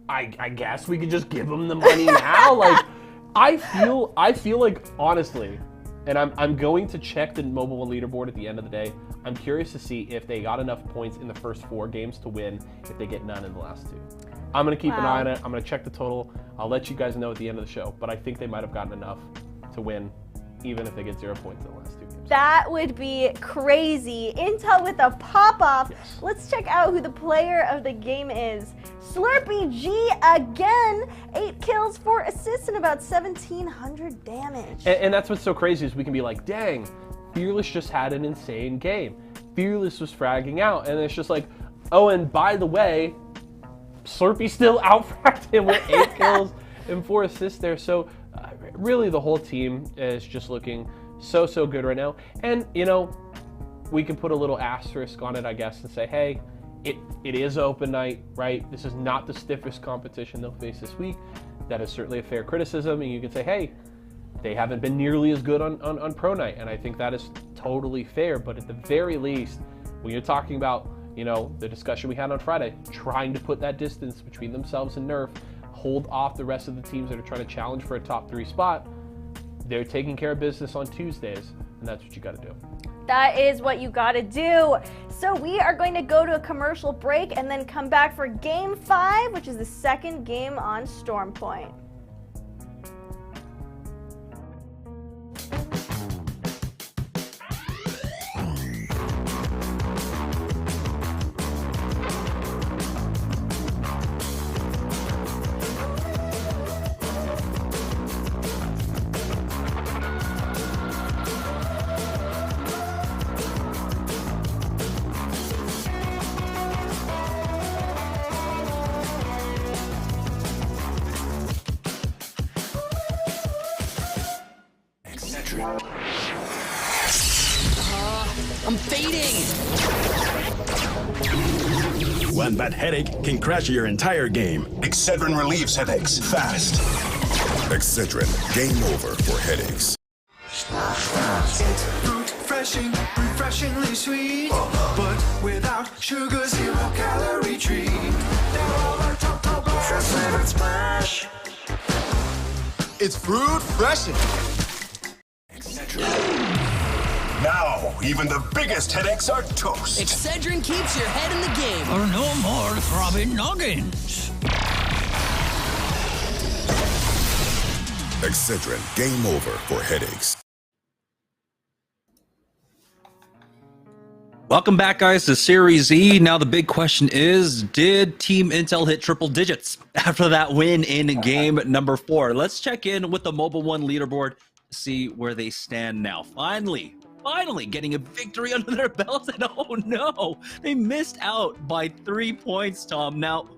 I guess we could just give them the money now. Like, I feel like, honestly, and I'm going to check the Mobile One leaderboard at the end of the day. I'm curious to see if they got enough points in the first 4 games to win, if they get none in the last 2. I'm going to keep an eye on it. I'm going to check the total. I'll let you guys know at the end of the show. But I think they might have gotten enough to win, even if they get 0 points in the last 2 games. That would be crazy. Intel with a pop-off. Yes. Let's check out who the player of the game is. SlurpyG again. 8 kills, 4 assists, and about 1,700 damage. And that's what's so crazy is we can be like, dang, Fearless just had an insane game. Fearless was fragging out. And it's just like, oh, and by the way, Slurpee still outfracked him with 8 kills and 4 assists there. So really the whole team is just looking so good right now. And, you know, we can put a little asterisk on it, I guess, and say, hey, it is open night, right? This is not the stiffest competition they'll face this week. That is certainly a fair criticism, and you can say, hey, they haven't been nearly as good on pro night, and I think that is totally fair. But at the very least, when you're talking about, you know, the discussion we had on Friday, trying to put that distance between themselves and Nerf, hold off the rest of the teams that are trying to challenge for a top 3 spot, they're taking care of business on Tuesdays, and that's what you got to do. That is what you got to do. So we are going to go to a commercial break and then come back for Game 5, which is the second game on Storm Point. I'm fading! One bad headache can crash your entire game. Excedrin relieves headaches fast. Excedrin, game over for headaches. It's fruit refreshing, refreshingly sweet, but without sugar, 0 calorie treat. Now all our top fresh flavored splash. It's fruit freshen. Now, even the biggest headaches are toast. Excedrin keeps your head in the game. Or no more throbbing noggins. Excedrin, game over for headaches. Welcome back, guys, to Series E. Now the big question is, did Team Intel hit triple digits after that win in game number 4? Let's check in with the Mobile One leaderboard to see where they stand now. Finally getting a victory under their belts, and oh no, they missed out by 3 points, Tom. Now,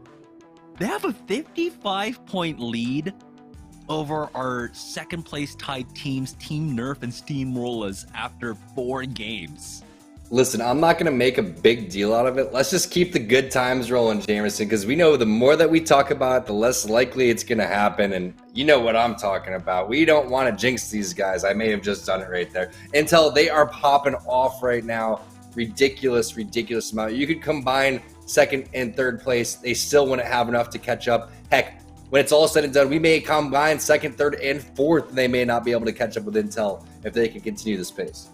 they have a 55-point lead over our second place tied teams, Team Nerf and Steamrollers, after 4 games. Listen, I'm not going to make a big deal out of it. Let's just keep the good times rolling, Jamerson, because we know the more that we talk about it, the less likely it's going to happen. And you know what I'm talking about. We don't want to jinx these guys. I may have just done it right there. Intel, they are popping off right now. Ridiculous amount. You could combine second and third place. They still wouldn't have enough to catch up. Heck, when it's all said and done, we may combine second, third, and fourth. And they may not be able to catch up with Intel if they can continue this pace.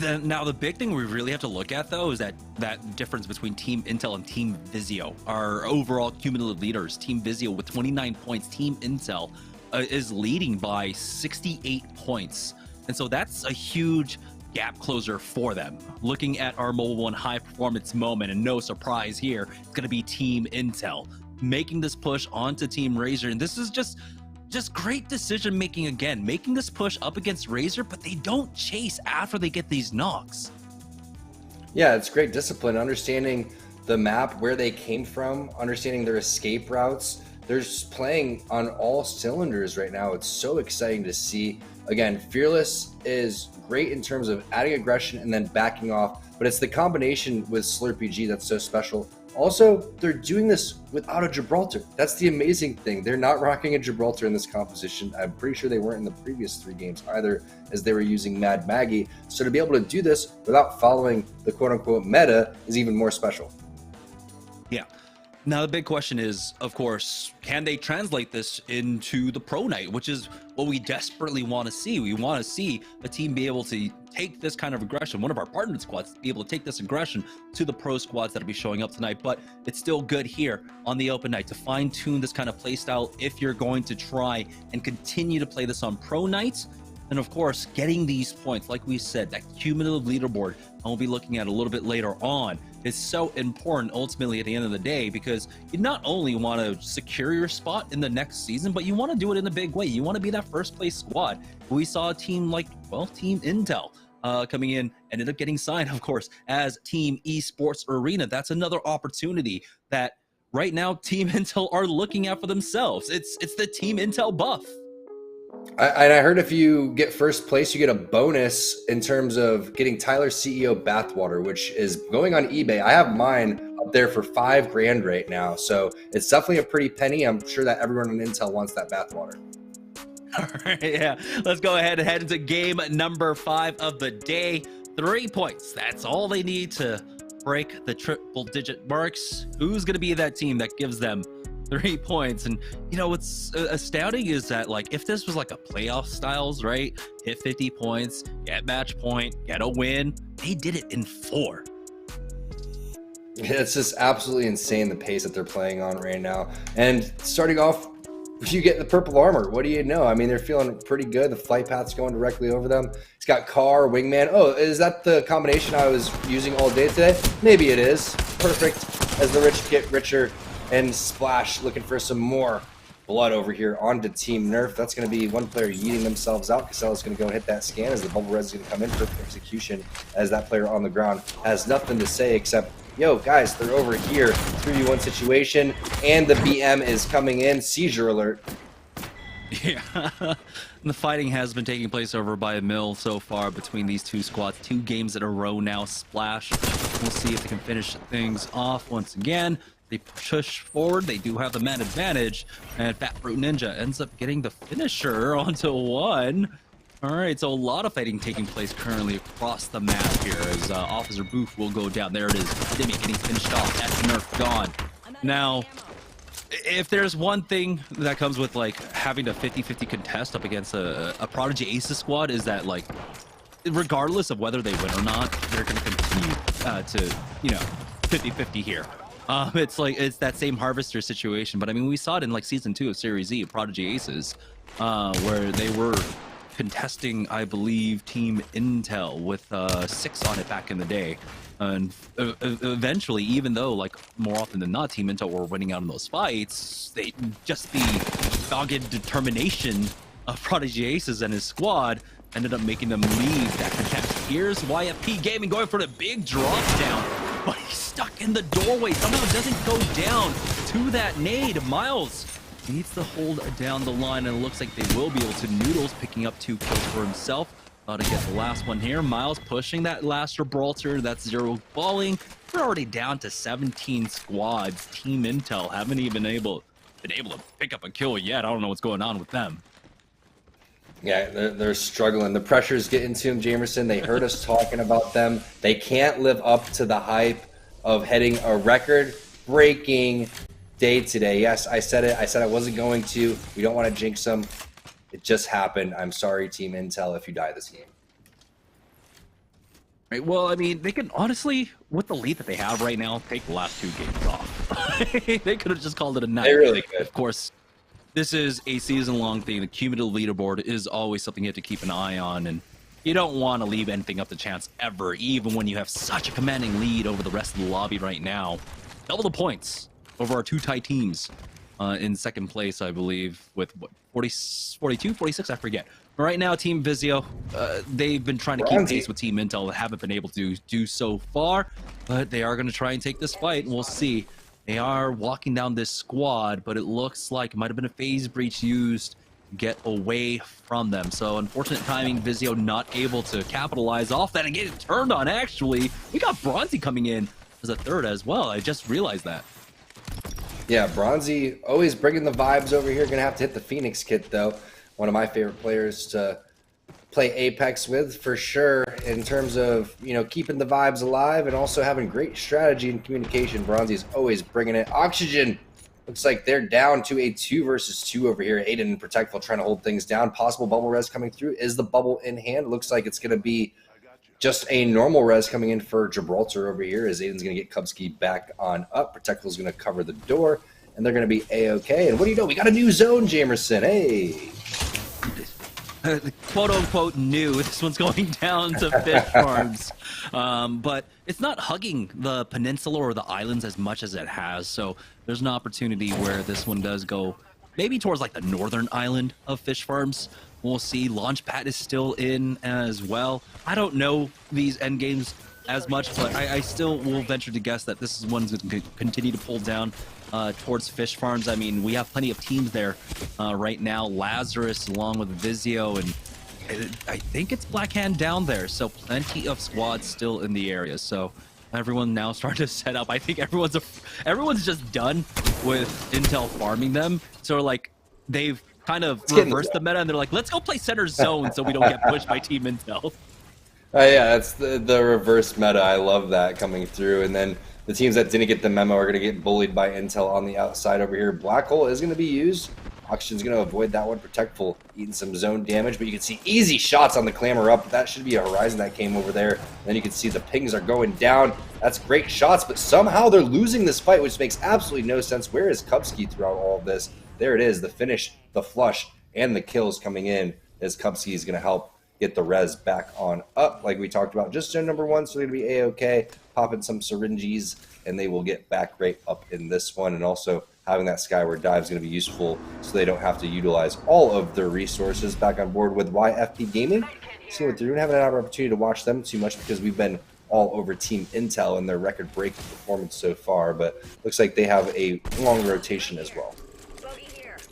Now, the big thing we really have to look at, though, is that difference between Team Intel and Team Vizio. Our overall cumulative leaders, Team Vizio with 29 points, Team Intel is leading by 68 points. And so that's a huge gap closer for them. Looking at our Mobile One high performance moment, and no surprise here, it's going to be Team Intel making this push onto Team Razer. And this is just great decision making again, making this push up against Razer, but they don't chase after they get these knocks. Yeah, it's great discipline, understanding the map, where they came from, understanding their escape routes. They're just playing on all cylinders right now. It's so exciting to see. Again, Fearless is great in terms of adding aggression and then backing off, but it's the combination with Slurpee G that's so special. Also, they're doing this without a Gibraltar. That's the amazing thing. They're not rocking a Gibraltar in this composition. I'm pretty sure they weren't in the previous 3 games either, as they were using Mad Maggie. So to be able to do this without following the quote-unquote meta is even more special. Yeah. Now, the big question is, of course, can they translate this into the pro night, which is what we desperately want to see. We want to see a team be able to take this kind of aggression, one of our partner squads, be able to take this aggression to the pro squads that'll be showing up tonight. But it's still good here on the open night to fine-tune this kind of play style if you're going to try and continue to play this on pro nights. And of course, getting these points, like we said, that cumulative leaderboard, and we'll be looking at a little bit later on, is so important ultimately at the end of the day, because you not only want to secure your spot in the next season, but you want to do it in a big way. You want to be that first place squad. We saw a team like, well, Team Intel coming in, ended up getting signed, of course, as Team Esports Arena. That's another opportunity that right now Team Intel are looking out for themselves. It's the Team Intel buff. I heard if you get first place, you get a bonus in terms of getting Tyler CEO bathwater, which is going on eBay. I have mine up there for $5,000 right now, so it's definitely a pretty penny. I'm sure that everyone on Intel wants that bathwater. All right, yeah. Let's go ahead and head into game number 5 of the day. 3 points. That's all they need to break the triple-digit marks. Who's going to be that team that gives them 3 points? And you know what's astounding is that, like, if this was like a playoff styles, right? Hit 50 points, get match point, get a win. They did it in 4. It's just absolutely insane the pace that they're playing on right now. And starting off, you get the purple armor. What do you know? I mean, they're feeling pretty good. The flight path's going directly over them. He's got car, wingman. Oh, is that the combination I was using all day today? Maybe it is. Perfect. As the rich get richer, and Splash looking for some more blood over here onto Team Nerf. That's going to be one player yeeting themselves out. Casella's going to go and hit that scan as the bubble res is going to come in. Perfect execution as that player on the ground has nothing to say except, yo, guys, they're over here. 3v1 situation, and the BM is coming in. Seizure alert. Yeah, the fighting has been taking place over by a mill so far between these two squads. 2 games in a row now. Splash. We'll see if they can finish things off once again. They push forward. They do have the man advantage, and Fat Fruit Ninja ends up getting the finisher onto 1. All right, so a lot of fighting taking place currently across the map here as Officer Booth will go down. There it is. Demi getting finished off. That's Nerf gone. Now, if there's one thing that comes with like having a 50-50 contest up against a Prodigy Aces squad is that, like, regardless of whether they win or not, they're going to continue to, you know, 50-50 here. It's that same Harvester situation, but I mean, we saw it in like season 2 of Series Z, Prodigy Aces, where they were contesting, I believe, Team Intel with 6 on it back in the day. And eventually, even though, like, more often than not, Team Intel were winning out in those fights, they just the dogged determination of Prodigy Aces and his squad ended up making them leave that contest. Here's YFP Gaming going for the big drop down, but he's stuck in the doorway. Somehow doesn't go down to that nade. Miles needs to hold down the line, and it looks like they will be able to. Noodles picking up 2 kills for himself. About to get the last one here. Miles pushing that last Gibraltar. That's 0 balling. We're already down to 17 squads. Team Intel haven't even been able to pick up a kill yet. I don't know what's going on with them. Yeah, they're struggling. The pressure's getting to them, Jamerson. They heard us talking about them. They can't live up to the hype of hitting a record-breaking day today. Yes, I said it. I said I wasn't going to. We don't want to jinx them. It just happened. I'm sorry, Team Intel, if you die this game. Right, well, I mean, they can honestly, with the lead that they have right now, take the last 2 games off. They could have just called it a night. They really could. Of course, this is a season-long thing. The cumulative leaderboard is always something you have to keep an eye on, and you don't want to leave anything up to chance ever, even when you have such a commanding lead over the rest of the lobby right now. Double the points over our 2 tie teams in second place, I believe, with what, 42, 46, I forget. Right now, Team Vizio, they've been trying to keep pace with Team Intel. They haven't been able to do so far, but they are going to try and take this fight, and we'll see. They are walking down this squad, but it looks like it might have been a phase breach used to get away from them. So unfortunate timing, Vizio not able to capitalize off that and get it turned on, actually. We got Bronzy coming in as a third as well. I just realized that. Yeah, Bronzy always bringing the vibes over here. Gonna have to hit the Phoenix kit, though. One of my favorite players to play Apex with, for sure, in terms of, you know, keeping the vibes alive and also having great strategy and communication. Bronzy's always bringing it. Oxygen looks like they're down to a 2 versus 2 over here. Aiden and Protectful trying to hold things down. Possible bubble res coming through. Is the bubble in hand? Looks like it's going to be just a normal res coming in for Gibraltar over here, as Aiden's going to get Kubsky back on up. Protectful's going to cover the door, and they're going to be A-okay. And what do you know? We got a new zone, Jamerson. Hey! Quote-unquote new. This one's going down to fish farms. But it's not hugging the peninsula or the islands as much as it has, so there's an opportunity where this one does go maybe towards like the northern island of fish farms. We'll see. Launchpad is still in as well. I don't know these end games as much, but I still will venture to guess that this is one that's going to continue to pull down towards fish farms. I mean, we have plenty of teams there right now. Lazarus along with Vizio, and I think it's Blackhand down there. So plenty of squads still in the area. So everyone now starting to set up. I think everyone's just done with Intel farming them. So like they've kind of reversed the meta, and they're like, let's go play center zone so we don't get pushed by Team Intel. Yeah, that's the reverse meta. I love that coming through. And then the teams that didn't get the memo are going to get bullied by Intel on the outside over here. Black Hole is going to be used. Oxygen's going to avoid that one. Protectful eating some zone damage, but you can see easy shots on the Clamor up. That should be a Horizon that came over there. Then you can see the pings are going down. That's great shots, but somehow they're losing this fight, which makes absolutely no sense. Where is Kubsky throughout all of this? There it is, the finish, the flush, and the kills coming in as Kubsky is going to help get the res back on up, like we talked about. Just zone number 1, so they're going to be A-OK. Pop in some syringes, and they will get back right up in this one. And also having that skyward dive is going to be useful so they don't have to utilize all of their resources. Back on board with YFP Gaming. See what they're doing. Haven't had an opportunity to watch them too much because we've been all over Team Intel and their record-breaking performance so far, but looks like they have a long rotation as well.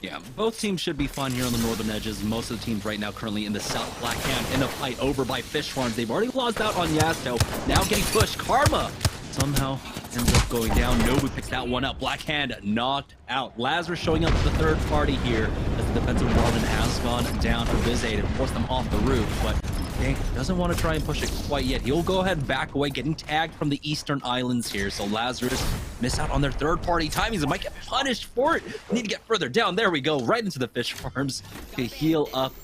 Yeah, both teams should be fine here on the northern edges. Most of the teams right now currently in the south. Blackhand in a fight over by Fish Farms. They've already lost out on Yasto. Now getting pushed. Karma somehow ends up going down. Nobu picks that one up. Blackhand knocked out. Lazarus showing up with the third party here as the defensive warden has gone down for Vizay to force them off the roof, but Dank doesn't want to try and push it quite yet. He'll go ahead and back away, getting tagged from the eastern islands here. So Lazarus miss out on their third party timings and might get punished for it. Need to get further down. There we go, right into the fish farms to heal up.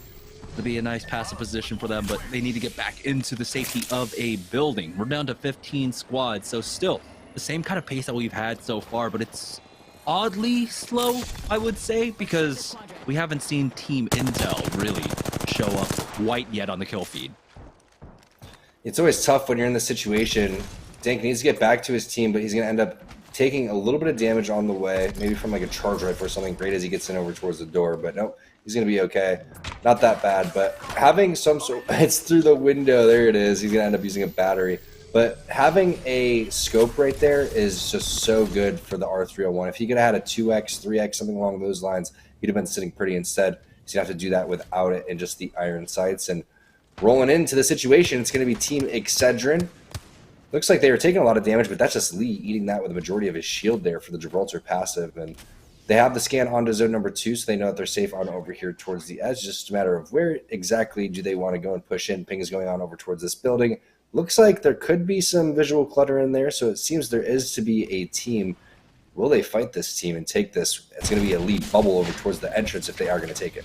To be a nice passive position for them, but they need to get back into the safety of a building. We're down to 15 squads, so still the same kind of pace that we've had so far, but it's oddly slow, I would say, because we haven't seen Team Intel really show up quite yet on the kill feed. It's always tough when you're in this situation. Dank needs to get back to his team, but he's going to end up taking a little bit of damage on the way, maybe from like a charge rifle or something great as he gets in over towards the door, but nope, he's going to be okay. Not that bad, but having some sort it's through the window, there it is. He's going to end up using a battery. But having a scope right there is just so good for the R301. If he could have had a 2x, 3x, something along those lines, he'd have been sitting pretty. Instead, he's going to have to do that without it and just the iron sights. And rolling into the situation, it's going to be Team Excedrin. Looks like they were taking a lot of damage, but that's just Lee eating that with the majority of his shield there for the Gibraltar passive. And they have the scan onto zone number 2, so they know that they're safe on over here towards the edge. Just a matter of where exactly do they want to go and push in. Ping is going on over towards this building. Looks like there could be some visual clutter in there, so it seems there is to be a team. Will they fight this team and take this? It's going to be a lead bubble over towards the entrance if they are going to take it.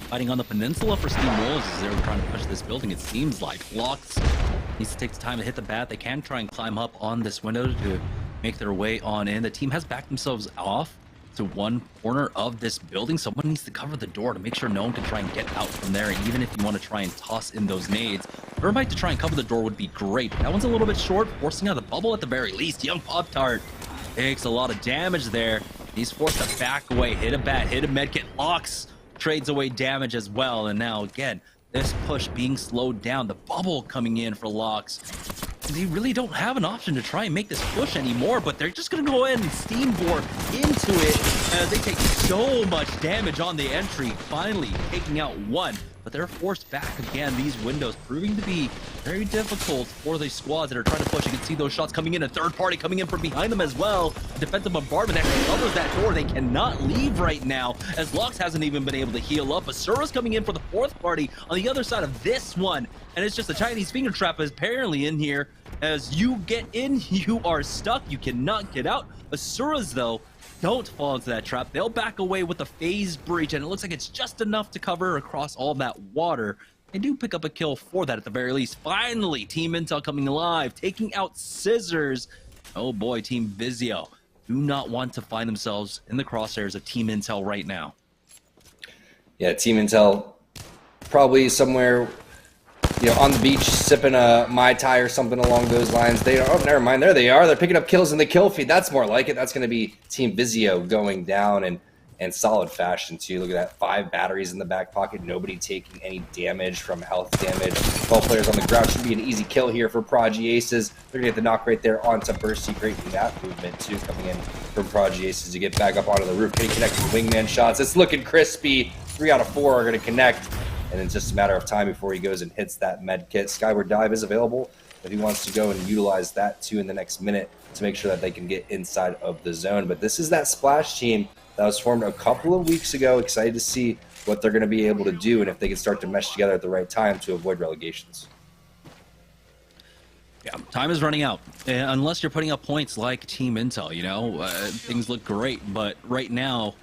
Fighting on the peninsula for Steam Wolves as they're trying to push this building, it seems like. Locks needs to take the time to hit the bat. They can try and climb up on this window to make their way on in. The team has backed themselves off to one corner of this building. Someone needs to cover the door to make sure no one can try and get out from there. And even if you want to try and toss in those nades, Thermite to try and cover the door would be great. That one's a little bit short, forcing out the bubble at the very least. Young Pop-Tart takes a lot of damage there. He's forced to back away, hit a bat, hit a medkit. Locks trades away damage as well. And now again, this push being slowed down, the bubble coming in for Locks. They really don't have an option to try and make this push anymore, but they're just going to go ahead and steamboard into it as they take so much damage on the entry, finally taking out one. But they're forced back again. These windows proving to be very difficult for the squads that are trying to push. You can see those shots coming in, a third party coming in from behind them as well. Defensive bombardment actually covers that door. They cannot leave right now as Lux hasn't even been able to heal up. Asura's coming in for the fourth party on the other side of this one. And it's just a Chinese finger trap apparently in here. As you get in, you are stuck. You cannot get out. Asura's, though, don't fall into that trap. They'll back away with a phase breach, and it looks like it's just enough to cover across all that water. They do pick up a kill for that at the very least. Finally, Team Intel coming alive, taking out Scissors. Oh boy, Team Vizio do not want to find themselves in the crosshairs of Team Intel right now. Yeah, Team Intel probably somewhere, you know, on the beach sipping a Mai Tai or something along those lines. They are, oh, never mind, there they are. They're picking up kills in the kill feed. That's more like it. That's going to be Team Vizio going down, and in solid fashion too. Look at that, 5 batteries in the back pocket, nobody taking any damage from health damage. 12 players on the ground, should be an easy kill here for Prodigy Aces. They're gonna get the knock right there onto Bursty. Great map movement too coming in from Prodigy Aces to get back up onto the roof. Can he connect with wingman shots? It's looking crispy. 3 out of 4 are gonna connect, and it's just a matter of time before he goes and hits that med kit. Skyward Dive is available if he wants to go and utilize that too in the next minute to make sure that they can get inside of the zone. But this is that Splash team that was formed a couple of weeks ago. Excited to see what they're going to be able to do and if they can start to mesh together at the right time to avoid relegations. Yeah, time is running out. Unless you're putting up points like Team Intel, you know, things look great. But right now,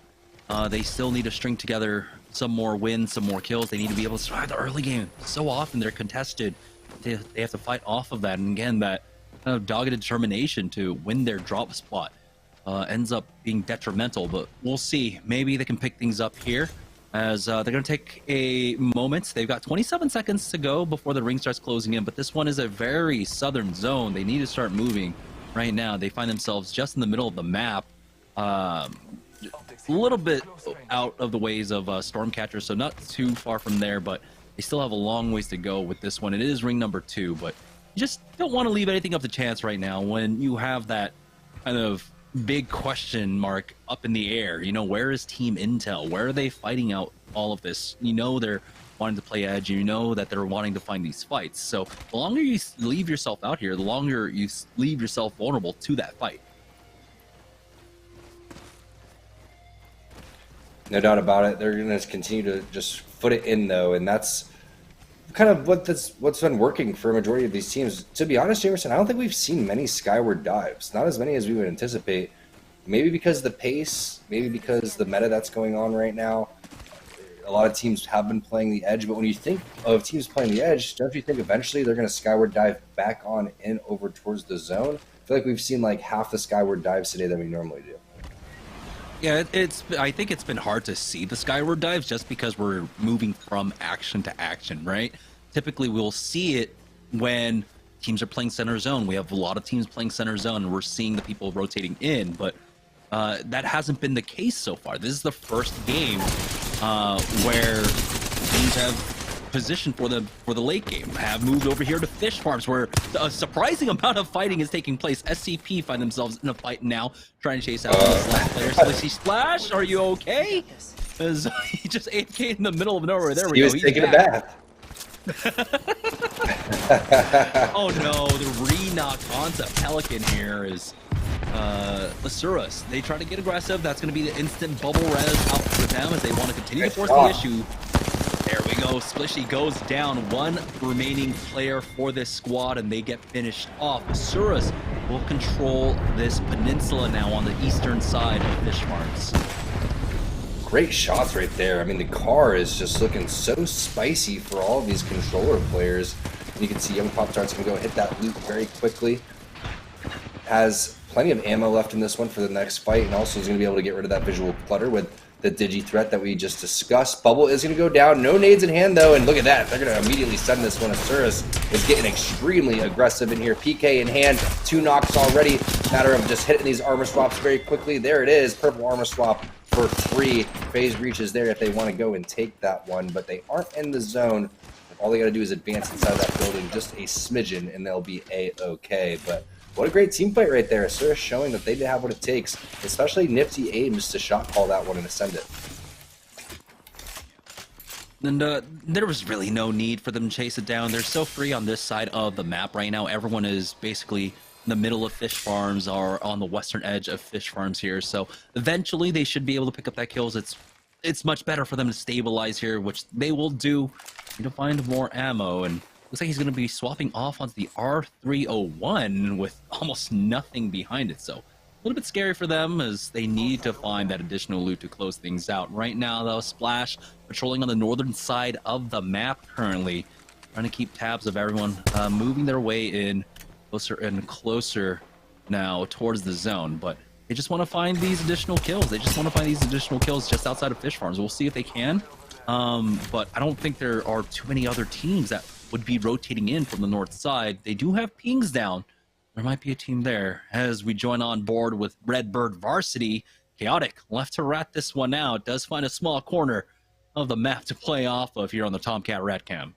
they still need to string together some more wins, some more kills. They need to be able to survive the early game. So often they're contested. They have to fight off of that. And again, that kind of dogged determination to win their drop spot ends up being detrimental. But we'll see. Maybe they can pick things up here as they're going to take a moment. They've got 27 seconds to go before the ring starts closing in. But this one is a very southern zone. They need to start moving right now. They find themselves just in the middle of the map. A little bit out of the ways of Stormcatcher, so not too far from there, but they still have a long ways to go with this one. It is ring number 2, but you just don't want to leave anything up to chance right now when you have that kind of big question mark up in the air. You know, where is Team Intel? Where are they fighting out all of this? You know, they're wanting to play edge. You know that they're wanting to find these fights. So the longer you leave yourself out here, the longer you leave yourself vulnerable to that fight. No doubt about it. They're going to continue to just foot it in, though, and that's kind of what's been working for a majority of these teams. To be honest, Jamerson, I don't think we've seen many skyward dives. Not as many as we would anticipate. Maybe because of the pace, maybe because the meta that's going on right now. A lot of teams have been playing the edge, but when you think of teams playing the edge, don't you think eventually they're going to skyward dive back on in over towards the zone? I feel like we've seen like half the skyward dives today than we normally do. Yeah, I think it's been hard to see the skyward dives just because we're moving from action to action, right? Typically, we'll see it when teams are playing center zone. We have a lot of teams playing center zone, and we're seeing the people rotating in, but that hasn't been the case so far. This is the first game where teams have position for the late game, have moved over here to fish farms where a surprising amount of fighting is taking place. SCP find themselves in a fight now, trying to chase out this last player. Slishy Splash, are you okay? As he just AFK'd in the middle of nowhere. There we go. He was taking a bath. Oh no, the re-knock onto Pelican here is Asuras. They try to get aggressive. That's going to be the instant bubble res out for them as they want to continue to force the issue. There we go. Splishy goes down. One remaining player for this squad, and they get finished off. Asuras will control this peninsula now on the eastern side of Fish Farms. Great shots right there. I mean, the car is just looking so spicy for all of these controller players. And you can see Young Pop-Tart's going to go hit that loot very quickly. Has plenty of ammo left in this one for the next fight, and also is going to be able to get rid of that visual clutter with the digi threat that we just discussed. Bubble is going to go down. No nades in hand, though, and look at that. They're going to immediately send this one. Asuras is getting extremely aggressive in here. PK in hand. 2 knocks already. Matter of just hitting these armor swaps very quickly. There it is. Purple armor swap for 3. Phase breach is there if they want to go and take that one, but they aren't in the zone. All they got to do is advance inside of that building just a smidgen, and they'll be A-okay. But what a great team fight right there. Asuras showing that they have what it takes, especially nifty aims to shot call that one and ascend it. And there was really no need for them to chase it down. They're so free on this side of the map right now. Everyone is basically in the middle of Fish Farms or on the western edge of Fish Farms here. So eventually they should be able to pick up that kills. It's much better for them to stabilize here, which they will do to find more ammo. And looks like he's going to be swapping off onto the R301 with almost nothing behind it. So a little bit scary for them as they need to find that additional loot to close things out. Right now, though, Splash patrolling on the northern side of the map currently, trying to keep tabs of everyone moving their way in closer and closer now towards the zone. But they just want to find these additional kills. They just want to find these additional kills just outside of Fish Farms. We'll see if they can. But I don't think there are too many other teams that would be rotating in from the north side. They do have pings down. There might be a team there as we join on board with Redbird Varsity. Chaotic left to rat this one out. Does find a small corner of the map to play off of here on the Tomcat Rat Cam.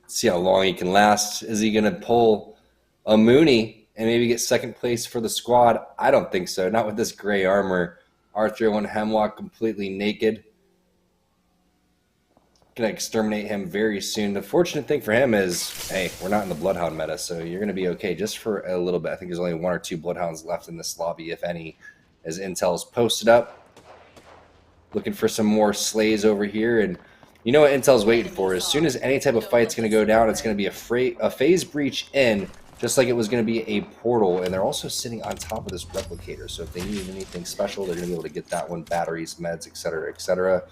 See how long he can last. Is he going to pull a Mooney and maybe get second place for the squad? I don't think so. Not with this gray armor. R301 Hemlock completely naked. Going to exterminate him very soon. The fortunate thing for him is, hey, we're not in the Bloodhound meta, so you're going to be okay just for a little bit. I think there's only 1 or 2 Bloodhounds left in this lobby, if any, as Intel's posted up. Looking for some more slays over here, and you know what Intel's waiting for. As soon as any type of fight's going to go down, it's going to be a phase breach in, just like it was going to be a portal, and they're also sitting on top of this replicator, so if they need anything special, they're going to be able to get that one, batteries, meds, etc., etc.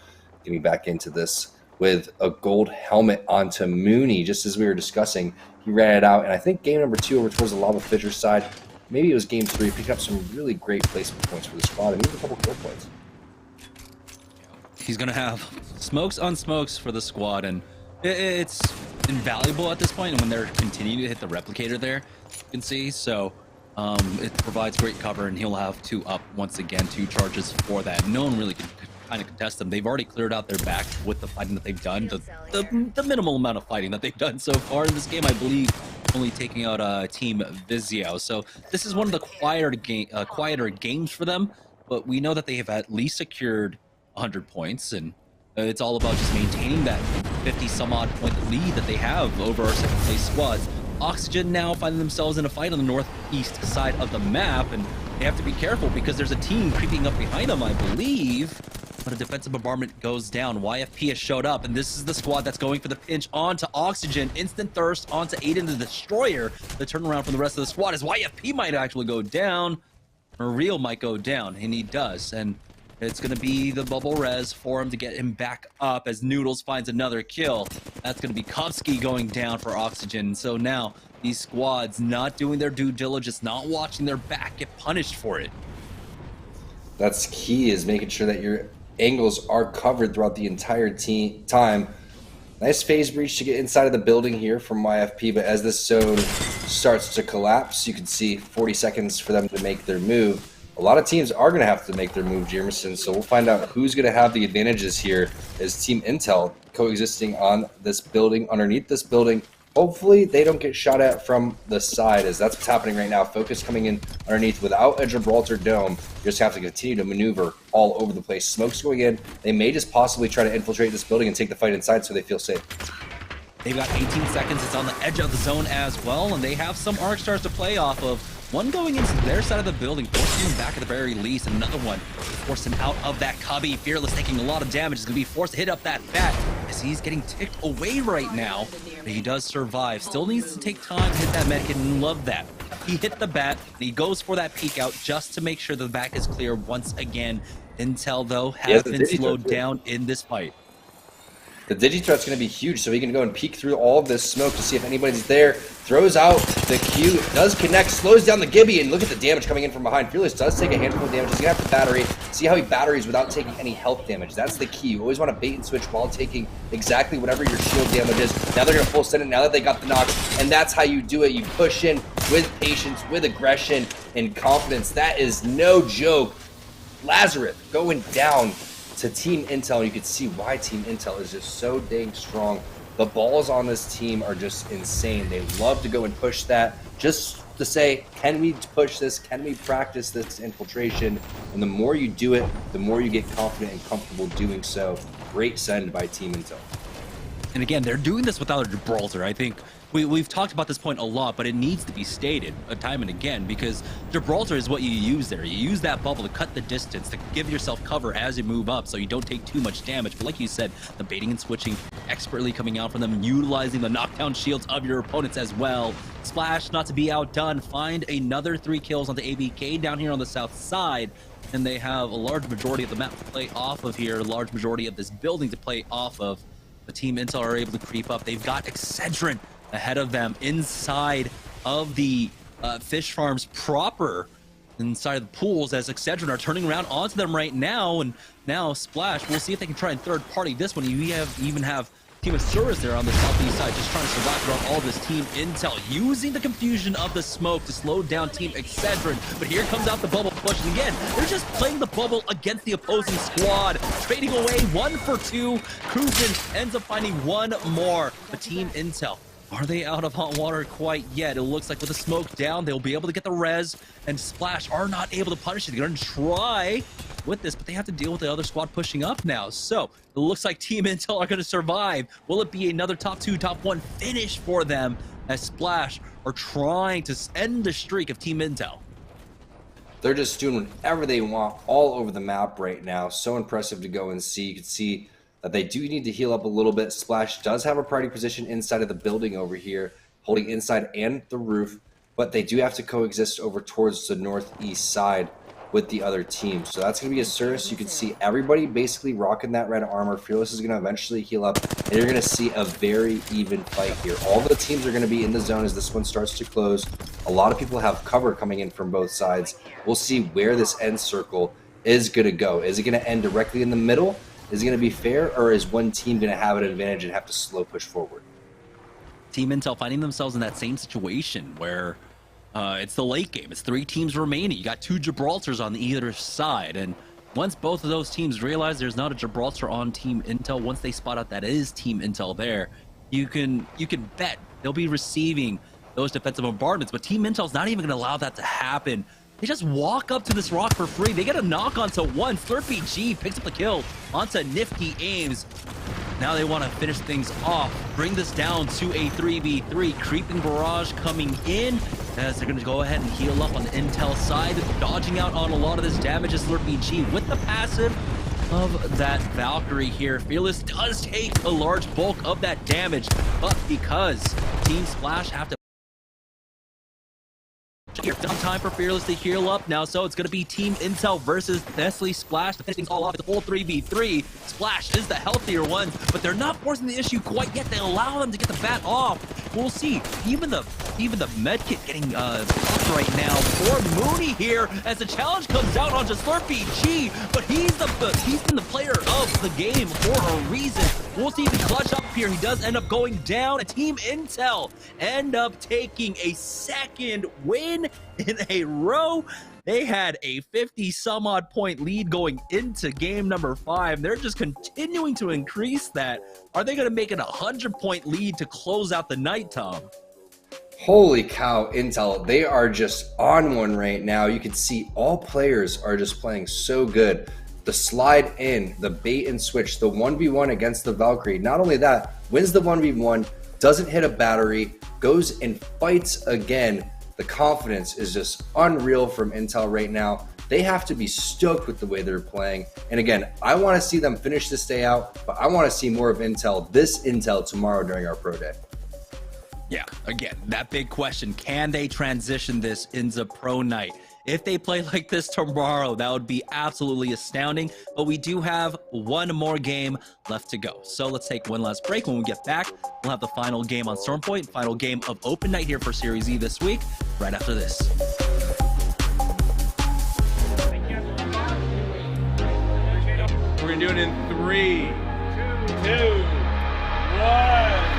Getting back into this with a gold helmet onto Mooney, just as we were discussing. He ran it out, and I think game number 2 over towards the Lava Fissure side, maybe it was game 3, picked up some really great placement points for the squad, and even a couple kill points. He's going to have smokes on smokes for the squad, and it's invaluable at this point, and when they're continuing to hit the replicator there, you can see, so it provides great cover, and he'll have 2 up once again, 2 charges for that. No one really can kind of contest them. They've already cleared out their back with the fighting that they've done, the minimal amount of fighting that they've done so far in this game, I believe, only taking out Team Vizio. So this is one of the quieter games for them, but we know that they have at least secured 100 points, and it's all about just maintaining that 50 some odd point lead that they have over our second place squads. Oxygen now finding themselves in a fight on the northeast side of the map, and they have to be careful because there's a team creeping up behind them, I believe. But a defensive bombardment goes down. YFP has showed up, and this is the squad that's going for the pinch onto Oxygen. Instant thirst onto Aiden the Destroyer. The turnaround from the rest of the squad is YFP might actually go down, or Real might go down, and he does. And it's going to be the bubble res for him to get him back up as Noodles finds another kill. That's going to be Kovsky going down for Oxygen. So now these squads not doing their due diligence, not watching their back, get punished for it. That's key, is making sure that your angles are covered throughout the entire time. Nice phase breach to get inside of the building here from YFP, but as this zone starts to collapse, you can see 40 seconds for them to make their move. A lot of teams are going to have to make their move, Jamerson, so we'll find out who's going to have the advantages here as Team Intel coexisting on this building, underneath this building. Hopefully they don't get shot at from the side, as that's what's happening right now. Focus coming in underneath without a Gibraltar dome. You just have to continue to maneuver all over the place. Smoke's going in. They may just possibly try to infiltrate this building and take the fight inside so they feel safe. They've got 18 seconds. It's on the edge of the zone as well, and they have some arc stars to play off of. One going into their side of the building, forcing him back at the very least. Another one forcing him out of that cubby. Fearless taking a lot of damage. Is going to be forced to hit up that bat as he's getting ticked away right now. But he does survive. Still needs to take time to hit that medkit, and love that. He hit the bat, and he goes for that peek out just to make sure the back is clear once again. Intel, though, has been slowed down in this fight. The Digi-Threat's going to be huge, so he can go and peek through all of this smoke to see if anybody's there. Throws out the Q, does connect, slows down the Gibby, and look at the damage coming in from behind. Fearless does take a handful of damage. He's going to have to battery. See how he batteries without taking any health damage. That's the key. You always want to bait and switch while taking exactly whatever your shield damage is. Now they're going to full send it, now that they got the knocks, and that's how you do it. You push in with patience, with aggression, and confidence. That is no joke. Lazarus going down to Team Intel. You can see why Team Intel is just so dang strong. The balls on this team are just insane. They love to go and push that just to say, can we push this? Can we practice this infiltration? And the more you do it, the more you get confident and comfortable doing so. Great send by Team Intel. And again, they're doing this without a Gibraltar. I think we've talked about this point a lot, but it needs to be stated time and again, because Gibraltar is what you use there. You use that bubble to cut the distance, to give yourself cover as you move up so you don't take too much damage. But like you said, the baiting and switching expertly coming out from them, utilizing the knockdown shields of your opponents as well. Splash, not to be outdone, find another 3 kills on the ABK down here on the south side. And they have a large majority of the map to play off of here, a large majority of this building to play off of. The Team Intel are able to creep up. They've got Excedrin ahead of them inside of the fish farms proper, inside of the pools, as Excedrin are turning around onto them right now. And now Splash, we'll see if they can try and third party this one. You even have Team of Surus there on the southeast side, just trying to survive throughout all this Team Intel, using the confusion of the smoke to slow down Team Excedrin. But here comes out the bubble push, and again, they're just playing the bubble against the opposing squad, trading away 1 for 2. Cruzen ends up finding one more. But Team Intel, are they out of hot water quite yet? It looks like with the smoke down, they'll be able to get the res, and Splash are not able to punish it. They're going to try with this, but they have to deal with the other squad pushing up now. So it looks like Team Intel are going to survive. Will it be another top 2, top 1 finish for them as Splash are trying to end the streak of Team Intel? They're just doing whatever they want all over the map right now. So impressive to go and see. You can see that they do need to heal up a little bit. Splash does have a priority position inside of the building over here, holding inside and the roof, but they do have to coexist over towards the northeast side with the other team. So that's going to be a Surus. You can see everybody basically rocking that red armor. Fearless is going to eventually heal up, and you're going to see a very even fight here. All the teams are going to be in the zone as this one starts to close. A lot of people have cover coming in from both sides. We'll see where this end circle is going to go. Is it going to end directly in the middle? Is it going to be fair, or is one team going to have an advantage and have to slow push forward? Team Intel finding themselves in that same situation where it's the late game. It's 3 teams remaining. You got 2 Gibraltars on either side, and once both of those teams realize there's not a Gibraltar on Team Intel, once they spot out that is Team Intel there, you can bet they'll be receiving those defensive bombardments. But Team Intel's not even going to allow that to happen. They just walk up to this rock for free. They get a knock onto one. Slurpee G picks up the kill onto Nifty Ames. Now they want to finish things off, bring this down to a 3v3. Creeping Barrage coming in as they're going to go ahead and heal up on the Intel side. Dodging out on a lot of this damage is Slurpee G with the passive of that Valkyrie here. Fearless does take a large bulk of that damage, but because Team Splash have to time for Fearless to heal up now, so it's going to be Team Intel versus Nestle Splash to finish things all off. It's a full 3v3. Splash is the healthier one, but they're not forcing the issue quite yet. They allow them to get the bat off. We'll see. Even the medkit getting up right now for Mooney here as the challenge comes out onto Slurpee G, but he's been the player of the game for a reason. We'll see if he clutch up here. He does end up going down. And Team Intel end up taking a second win in a row. They had a 50-some-odd point lead going into game number 5. They're just continuing to increase that. Are they going to make it a 100-point lead to close out the night, Tom? Holy cow, Intel. They are just on one right now. You can see all players are just playing so good. The slide in, the bait and switch, the 1v1 against the Valkyrie. Not only that, wins the 1v1, doesn't hit a battery, goes and fights again. The confidence is just unreal from Intel right now. They have to be stoked with the way they're playing. And again, I want to see them finish this day out, but I want to see more of Intel, this Intel, tomorrow during our pro day. Yeah, again, that big question, can they transition this into pro night? If they play like this tomorrow, that would be absolutely astounding. But we do have one more game left to go. So let's take one last break. When we get back, we'll have the final game on Stormpoint, final game of Open Night here for Series E this week, right after this. We're going to do it in 3, 2, 1.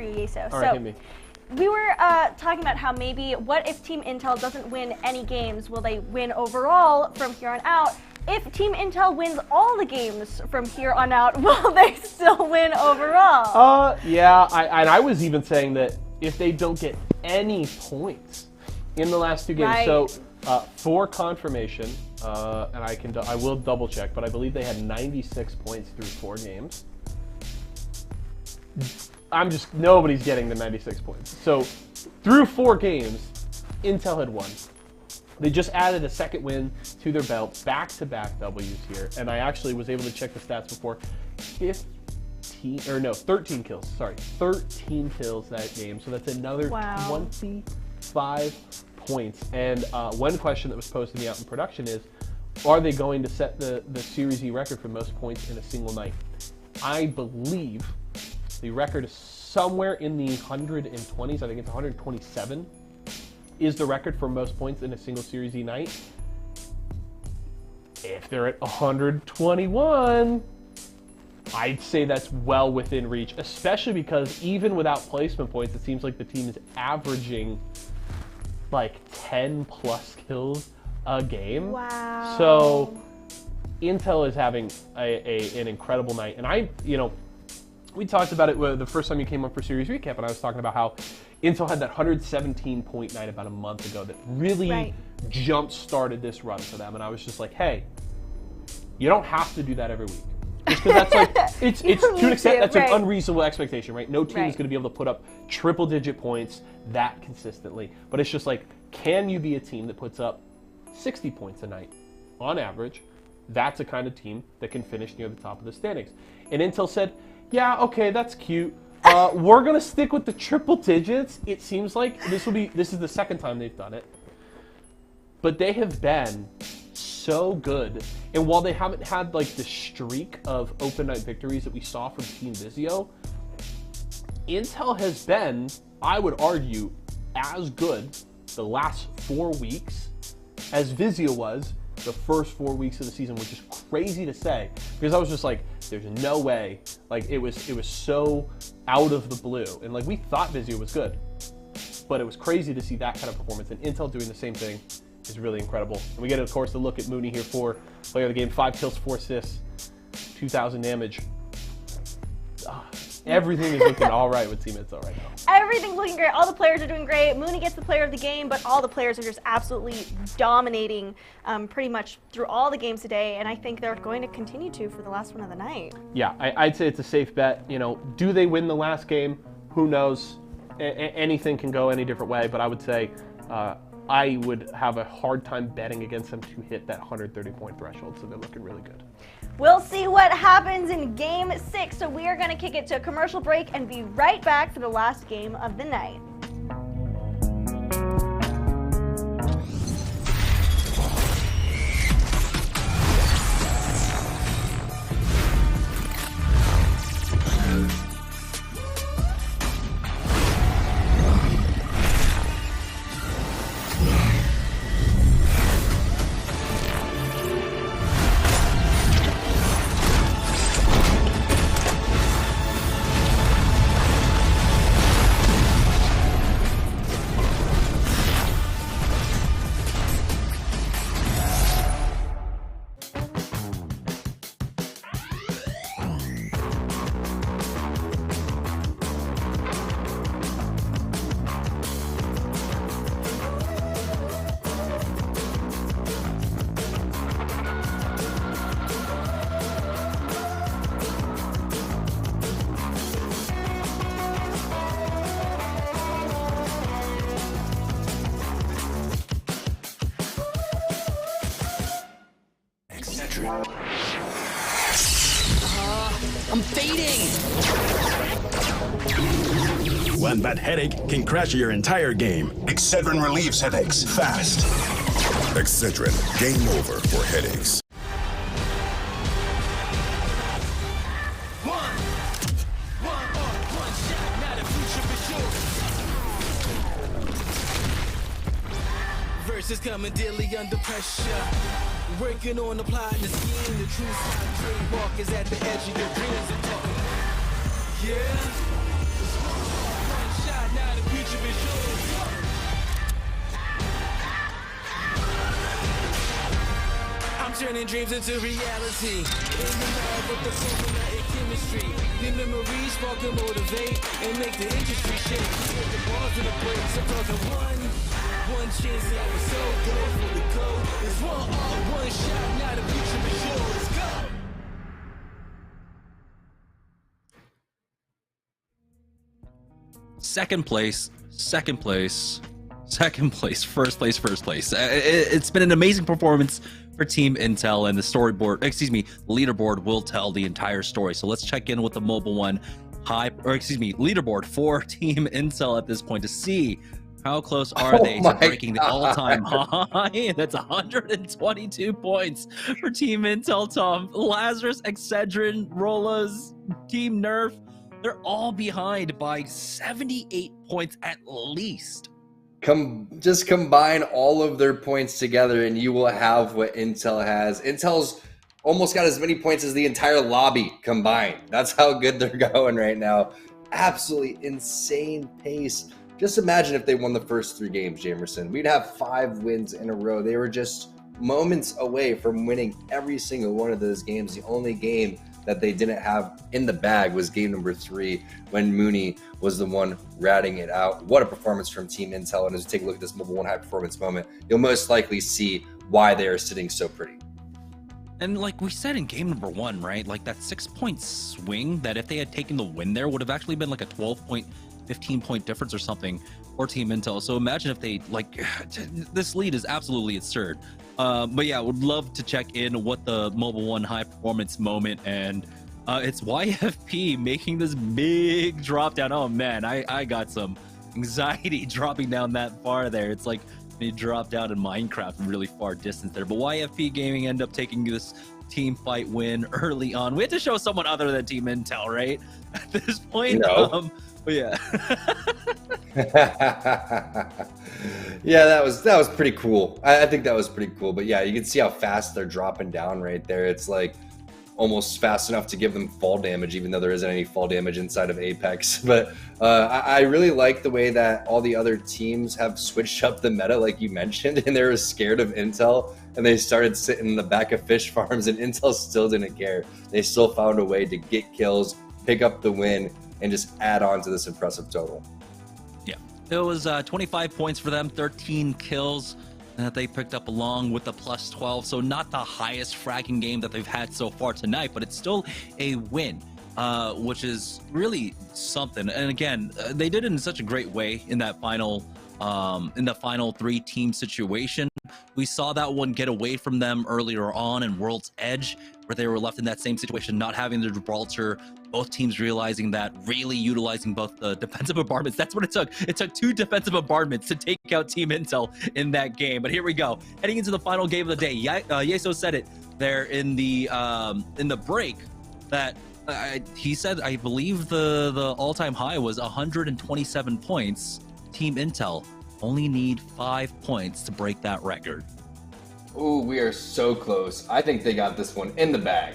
for you, Yeso. All right, hit me. We were talking about how maybe what if Team Intel doesn't win any games? Will they win overall from here on out? If Team Intel wins all the games from here on out, will they still win overall? Yeah, I was even saying that if they don't get any points in the last 2 games. Right. So for confirmation, and I will double check, but I believe they had 96 points through 4 games. Nobody's getting the 96 points. So through 4 games, Intel had won. They just added a second win to their belt, back-to-back W's here. And I actually was able to check the stats before. 13 kills. Sorry, 13 kills that game. So that's another 25 points. And one question that was posed to me out in production is, are they going to set the Series E record for most points in a single night? I believe the record is somewhere in the 120s. I think it's 127 is the record for most points in a single Series E night. If they're at 121, I'd say that's well within reach, especially because even without placement points, it seems like the team is averaging like 10 plus kills a game. Wow. So Intel is having an incredible night. And we talked about it the first time you came up for Series Recap, and I was talking about how Intel had that 117-point night about a month ago that really jump-started this run for them. And I was just like, hey, you don't have to do that every week. Just because that's like, it's to an extent, that's an unreasonable expectation, right? No team is going to be able to put up triple-digit points that consistently. But it's just like, can you be a team that puts up 60 points a night on average? That's a kind of team that can finish near the top of the standings. And Intel said, yeah, okay, that's cute. We're gonna stick with the triple digits. It seems like this is the second time they've done it. But they have been so good. And while they haven't had like the streak of open night victories that we saw from Team Vizio, Intel has been, I would argue, as good the last 4 weeks as Vizio was the first 4 weeks of the season, which is crazy to say, because I was just like, there's no way. Like it was so out of the blue, and like we thought Vizio was good, but it was crazy to see that kind of performance. And Intel doing the same thing is really incredible. And we get, of course, to look at Mooney here for player of the game: 5 kills, 4 assists, 2,000 damage. Everything is looking all right with Team Intel right now. Everything's looking great. All the players are doing great. Mooney gets the player of the game, but all the players are just absolutely dominating pretty much through all the games today, and I think they're going to continue to for the last one of the night. Yeah, I'd say it's a safe bet. Do they win the last game? Who knows? Anything can go any different way, but I would say I would have a hard time betting against them to hit that 130-point threshold, so they're looking really good. We'll see what happens in Game 6, so we are going to kick it to a commercial break and be right back for the last game of the night. I'm fading. One bad headache can crash your entire game. Excedrin relieves headaches fast. Excedrin, game over for headaches. Verses coming daily under pressure. Working on the plot and the scheme. The true side trademark is at the edge of your dreams. Yeah. turning dreams into reality. In the lab with the formula and chemistry. The memories spark and motivate and make the industry shake. Put the balls in the plate, sometimes a one chance that was so good for the code. It's one shot, not a future for sure. Let's go. Second place, first place. It's been an amazing performance for Team Intel, and the leaderboard will tell the entire story. So let's check in with the mobile one leaderboard for Team Intel at this point to see how close are they to breaking the all-time high. That's 122 points for Team Intel, Tom. Lazarus, Excedrin, Rolas, Team Nerf, they're all behind by 78 points at least. Just combine all of their points together and you will have what Intel has. Intel's almost got as many points as the entire lobby combined. That's how good they're going right now. Absolutely insane pace. Just imagine if they won the first 3 games, Jamerson. We'd have 5 wins in a row. They were just moments away from winning every single one of those games. The only game that they didn't have in the bag was game number 3 when Mooney was the one ratting it out. What a performance from Team Intel. And as you take a look at this Mobile 1 high performance moment, you'll most likely see why they are sitting so pretty. And like we said in game number 1, right? Like that 6-point swing that if they had taken the win there would have actually been like a 12-point, 15-point difference or something for Team Intel. So imagine if they this lead is absolutely absurd. But yeah, would love to check in what the Mobile 1 high performance moment, and it's YFP making this big drop down. Oh man, I got some anxiety dropping down that far there. It's like when you drop down in Minecraft really far distance there. But YFP Gaming end up taking this team fight win early on. We had to show someone other than Team Intel, right? At this point, but yeah. Yeah, that was pretty cool. I think that was pretty cool. But yeah, you can see how fast they're dropping down right there. It's like almost fast enough to give them fall damage, even though there isn't any fall damage inside of Apex. But I really like the way that all the other teams have switched up the meta, like you mentioned, and they were scared of Intel, and they started sitting in the back of fish farms, and Intel still didn't care. They still found a way to get kills, pick up the win, and just add on to this impressive total. Yeah, it was 25 points for them, 13 kills that they picked up along with the plus 12. So not the highest fragging game that they've had so far tonight, but it's still a win, which is really something. And again, they did it in such a great way in that final 3-team situation. We saw that one get away from them earlier on in World's Edge, where they were left in that same situation, not having the Gibraltar. Both teams realizing that, really utilizing both the defensive bombardments. That's what it took. It took 2 defensive bombardments to take out Team Intel in that game. But here we go, heading into the final game of the day. Yeso said it there in the break that he said, I believe the all-time high was 127 points. Team Intel only need 5 points to break that record. Ooh, we are so close. I think they got this one in the bag.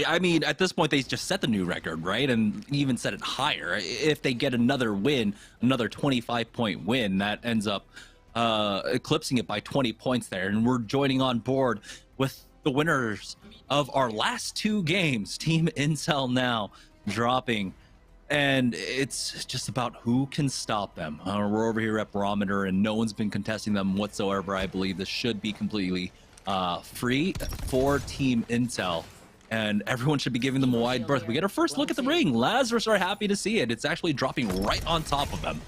I mean, at this point, they just set the new record, right? And even set it higher. If they get another win, another 25-point win, that ends up eclipsing it by 20 points there. And we're joining on board with the winners of our last 2 games. Team Intel now dropping. And it's just about who can stop them. We're over here at Barometer, and no one's been contesting them whatsoever. I believe this should be completely free for Team Intel, and everyone should be giving them a wide berth. We get our first look at the ring. Lazarus are happy to see it. It's actually dropping right on top of them.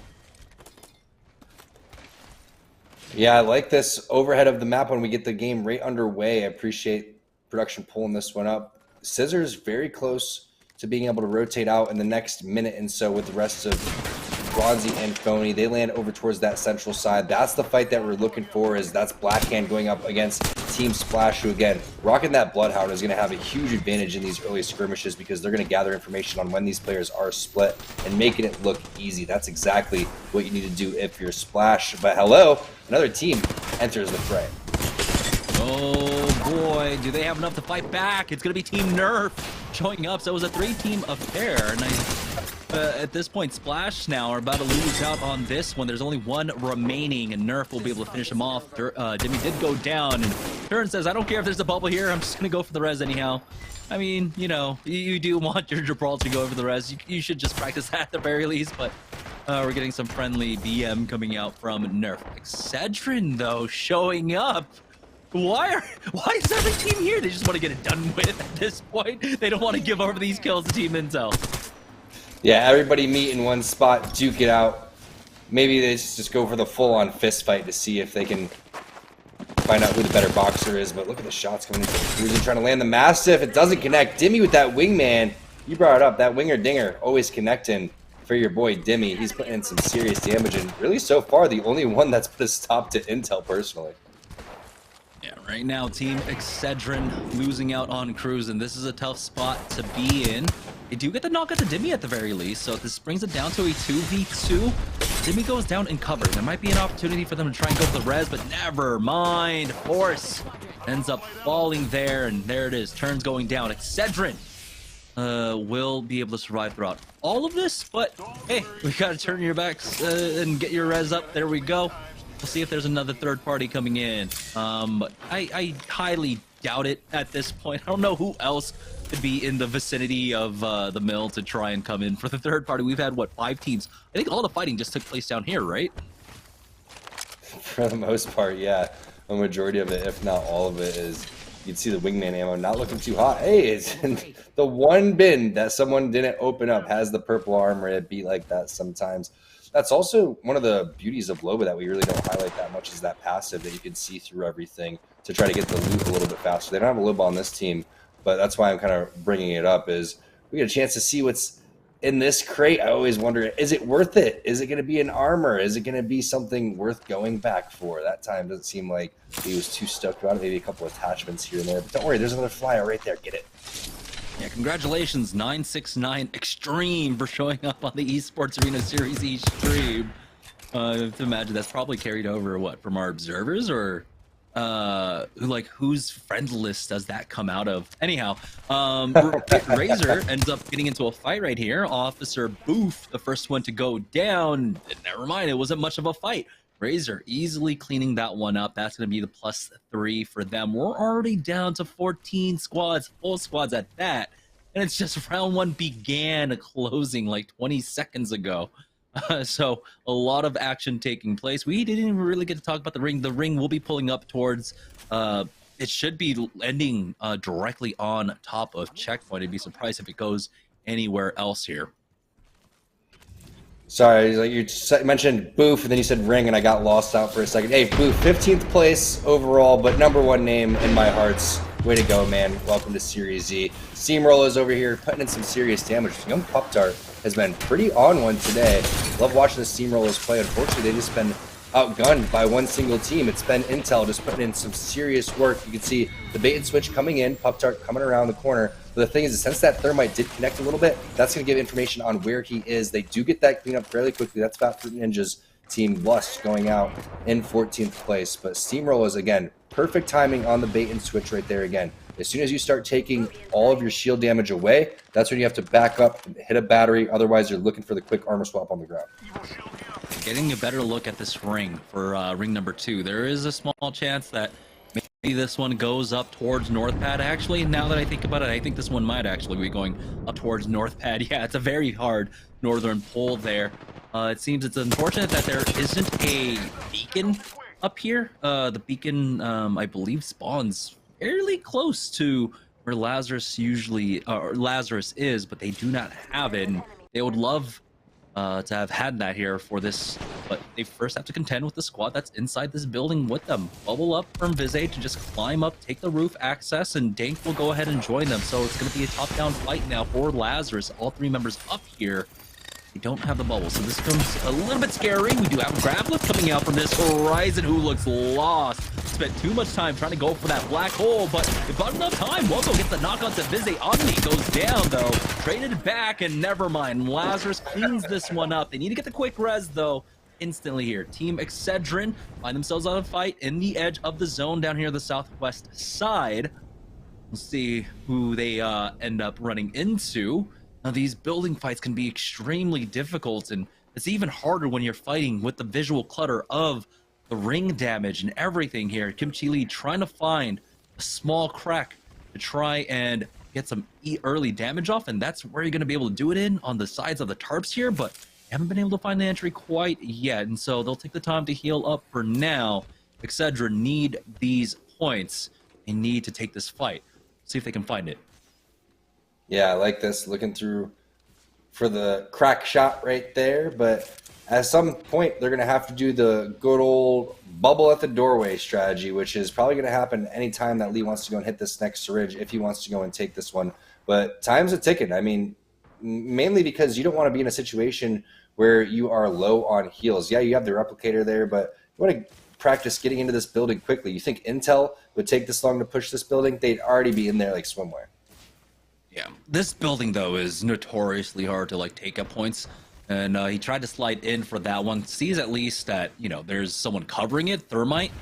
Yeah, I like this overhead of the map when we get the game right underway. I appreciate production pulling this one up. Scissors very close to being able to rotate out in the next minute and so with the rest of Bronzy and Phony. They land over towards that central side. That's the fight that we're looking for, is that's Blackhand going up against Team Splash, who again, rocking that Bloodhound is going to have a huge advantage in these early skirmishes because they're going to gather information on when these players are split and making it look easy. That's exactly what you need to do if you're Splash. But hello, another team enters the fray. Oh boy, do they have enough to fight back? It's going to be Team Nerf showing up. So it was a 3-team affair. And at this point, Splash now are about to lose out on this one. There's only one remaining, and Nerf will be able to finish him off. Jimmy did go down, and Turn says, I don't care if there's a bubble here. I'm just going to go for the res anyhow. I mean, you know, you do want your Gibraltar to go over the res. You should just practice that at the very least, but we're getting some friendly BM coming out from Nerf. Excedrin, though, showing up. Why is every team here? They just want to get it done with at this point. They don't want to give over these kills to Team Intel. Yeah, everybody meet in one spot, duke it out. Maybe they just go for the full-on fist fight to see if they can find out who the better boxer is. But look at the shots coming in. Cruiser trying to land the Mastiff. It doesn't connect. Dimmy with that wingman. You brought it up. That winger dinger always connecting for your boy Dimmy. He's putting in some serious damage, and really so far the only one that's put a stop to Intel personally. Yeah, right now Team Excedrin losing out on Cruz, and this is a tough spot to be in. They do get the knock at the Dimmy at the very least, so this brings it down to a 2v2. Dimmy goes down in cover. There might be an opportunity for them to try and go for the res, but never mind. Force ends up falling there, and there it is. Turns going down. Excedrin will be able to survive throughout all of this, but hey, we gotta turn your backs and get your res up. There we go. We'll see if there's another third party coming in. But I highly doubt it at this point. I don't know who else could be in the vicinity of the mill to try and come in for the third party. We've had, what, 5 teams? I think all the fighting just took place down here, right? For the most part, yeah. A majority of it, if not all of it, is you'd see the wingman ammo not looking too hot. Hey, it's the one bin that someone didn't open up has the purple armor. It be like that sometimes. That's also one of the beauties of Loba that we really don't highlight that much, is that passive that you can see through everything to try to get the loot a little bit faster. They don't have a Loba on this team, but that's why I'm kind of bringing it up, is we get a chance to see what's in this crate. I always wonder, is it worth it? Is it going to be an armor? Is it going to be something worth going back for? That time doesn't seem like he was too stoked about it. Maybe a couple attachments here and there, but don't worry, there's another flyer right there. Get it. Yeah, congratulations, 969 Extreme, for showing up on the Esports Arena Series E stream. To imagine that's probably carried over, what, from our observers, or like whose friend list does that come out of? Anyhow, Razor ends up getting into a fight right here. Officer Booth, the first one to go down. Never mind, it wasn't much of a fight. Razor easily cleaning that one up. That's going to be the +3 for them. We're already down to 14 squads, full squads at that. And it's just round 1 began closing like 20 seconds ago. So a lot of action taking place. We didn't even really get to talk about the ring. The ring will be pulling up towards, it should be ending directly on top of Checkpoint. I'd be surprised if it goes anywhere else here. Sorry, like you mentioned Boof, and then you said Ring, and I got lost out for a second. Hey, Boof, 15th place overall, but #1 name in my hearts. Way to go, man. Welcome to Series Z. Steamrollers over here putting in some serious damage. Young Pup Tart has been pretty on one today. Love watching the Steamrollers play. Unfortunately, they've just been outgunned by one single team. It's been Intel just putting in some serious work. You can see the bait and switch coming in, Pup Tart coming around the corner. But the thing is, since that thermite did connect a little bit, that's going to give information on where he is. They do get that clean up fairly quickly. That's Fat Fruit Ninja's team, Lust, going out in 14th place. But Steamrollers, again, perfect timing on the bait and switch right there again. As soon as you start taking all of your shield damage away, that's when you have to back up and hit a battery. Otherwise, you're looking for the quick armor swap on the ground. Getting a better look at this ring for ring #2. There is a small chance that maybe this one goes up towards North Pad. Actually, now that I think about it, I think this one might actually be going up towards North Pad. Yeah, it's a very hard northern pull there. It seems it's unfortunate that there isn't a beacon up here. The beacon, I believe, spawns fairly close to where Lazarus is, but they do not have it. And they would love to have had that here for this, but they first have to contend with the squad that's inside this building with them. Bubble up from Visay to just climb up, take the roof access, and Dank will go ahead and join them. So it's going to be a top-down fight now for Lazarus. All 3 members up here. They don't have the bubble, so this becomes a little bit scary. We do have Gravelith coming out from this horizon, who looks lost. Spent too much time trying to go for that black hole, but about enough time. Woko gets the knock onto Visay. Omni goes down, though. Traded back, and never mind. Lazarus cleans this one up. They need to get the quick res, though, instantly here. Team Excedrin find themselves on a fight in the edge of the zone down here on the southwest side. We'll see who they end up running into. Now, these building fights can be extremely difficult, and it's even harder when you're fighting with the visual clutter of the ring damage and everything here. Kimchi Lee trying to find a small crack to try and get some early damage off, and that's where you're going to be able to do it in on the sides of the tarps here, but you haven't been able to find the entry quite yet, and so they'll take the time to heal up for now. Excedrin need these points. They need to take this fight. See if they can find it. Yeah, I like this. Looking through for the crack shot right there, but at some point they're going to have to do the good old bubble at the doorway strategy, which is probably going to happen anytime that Lee wants to go and hit this next syringe, if he wants to go and take this one. But time's a ticking. I mean, mainly because you don't want to be in a situation where you are low on heals. Yeah, you have the replicator there, but you want to practice getting into this building quickly. You think Intel would take this long to push this building? They'd already be in there like swimwear. Yeah, this building, though, is notoriously hard to, like, take up points. And he tried to slide in for that one. Sees at least that, you know, there's someone covering it, Thermite,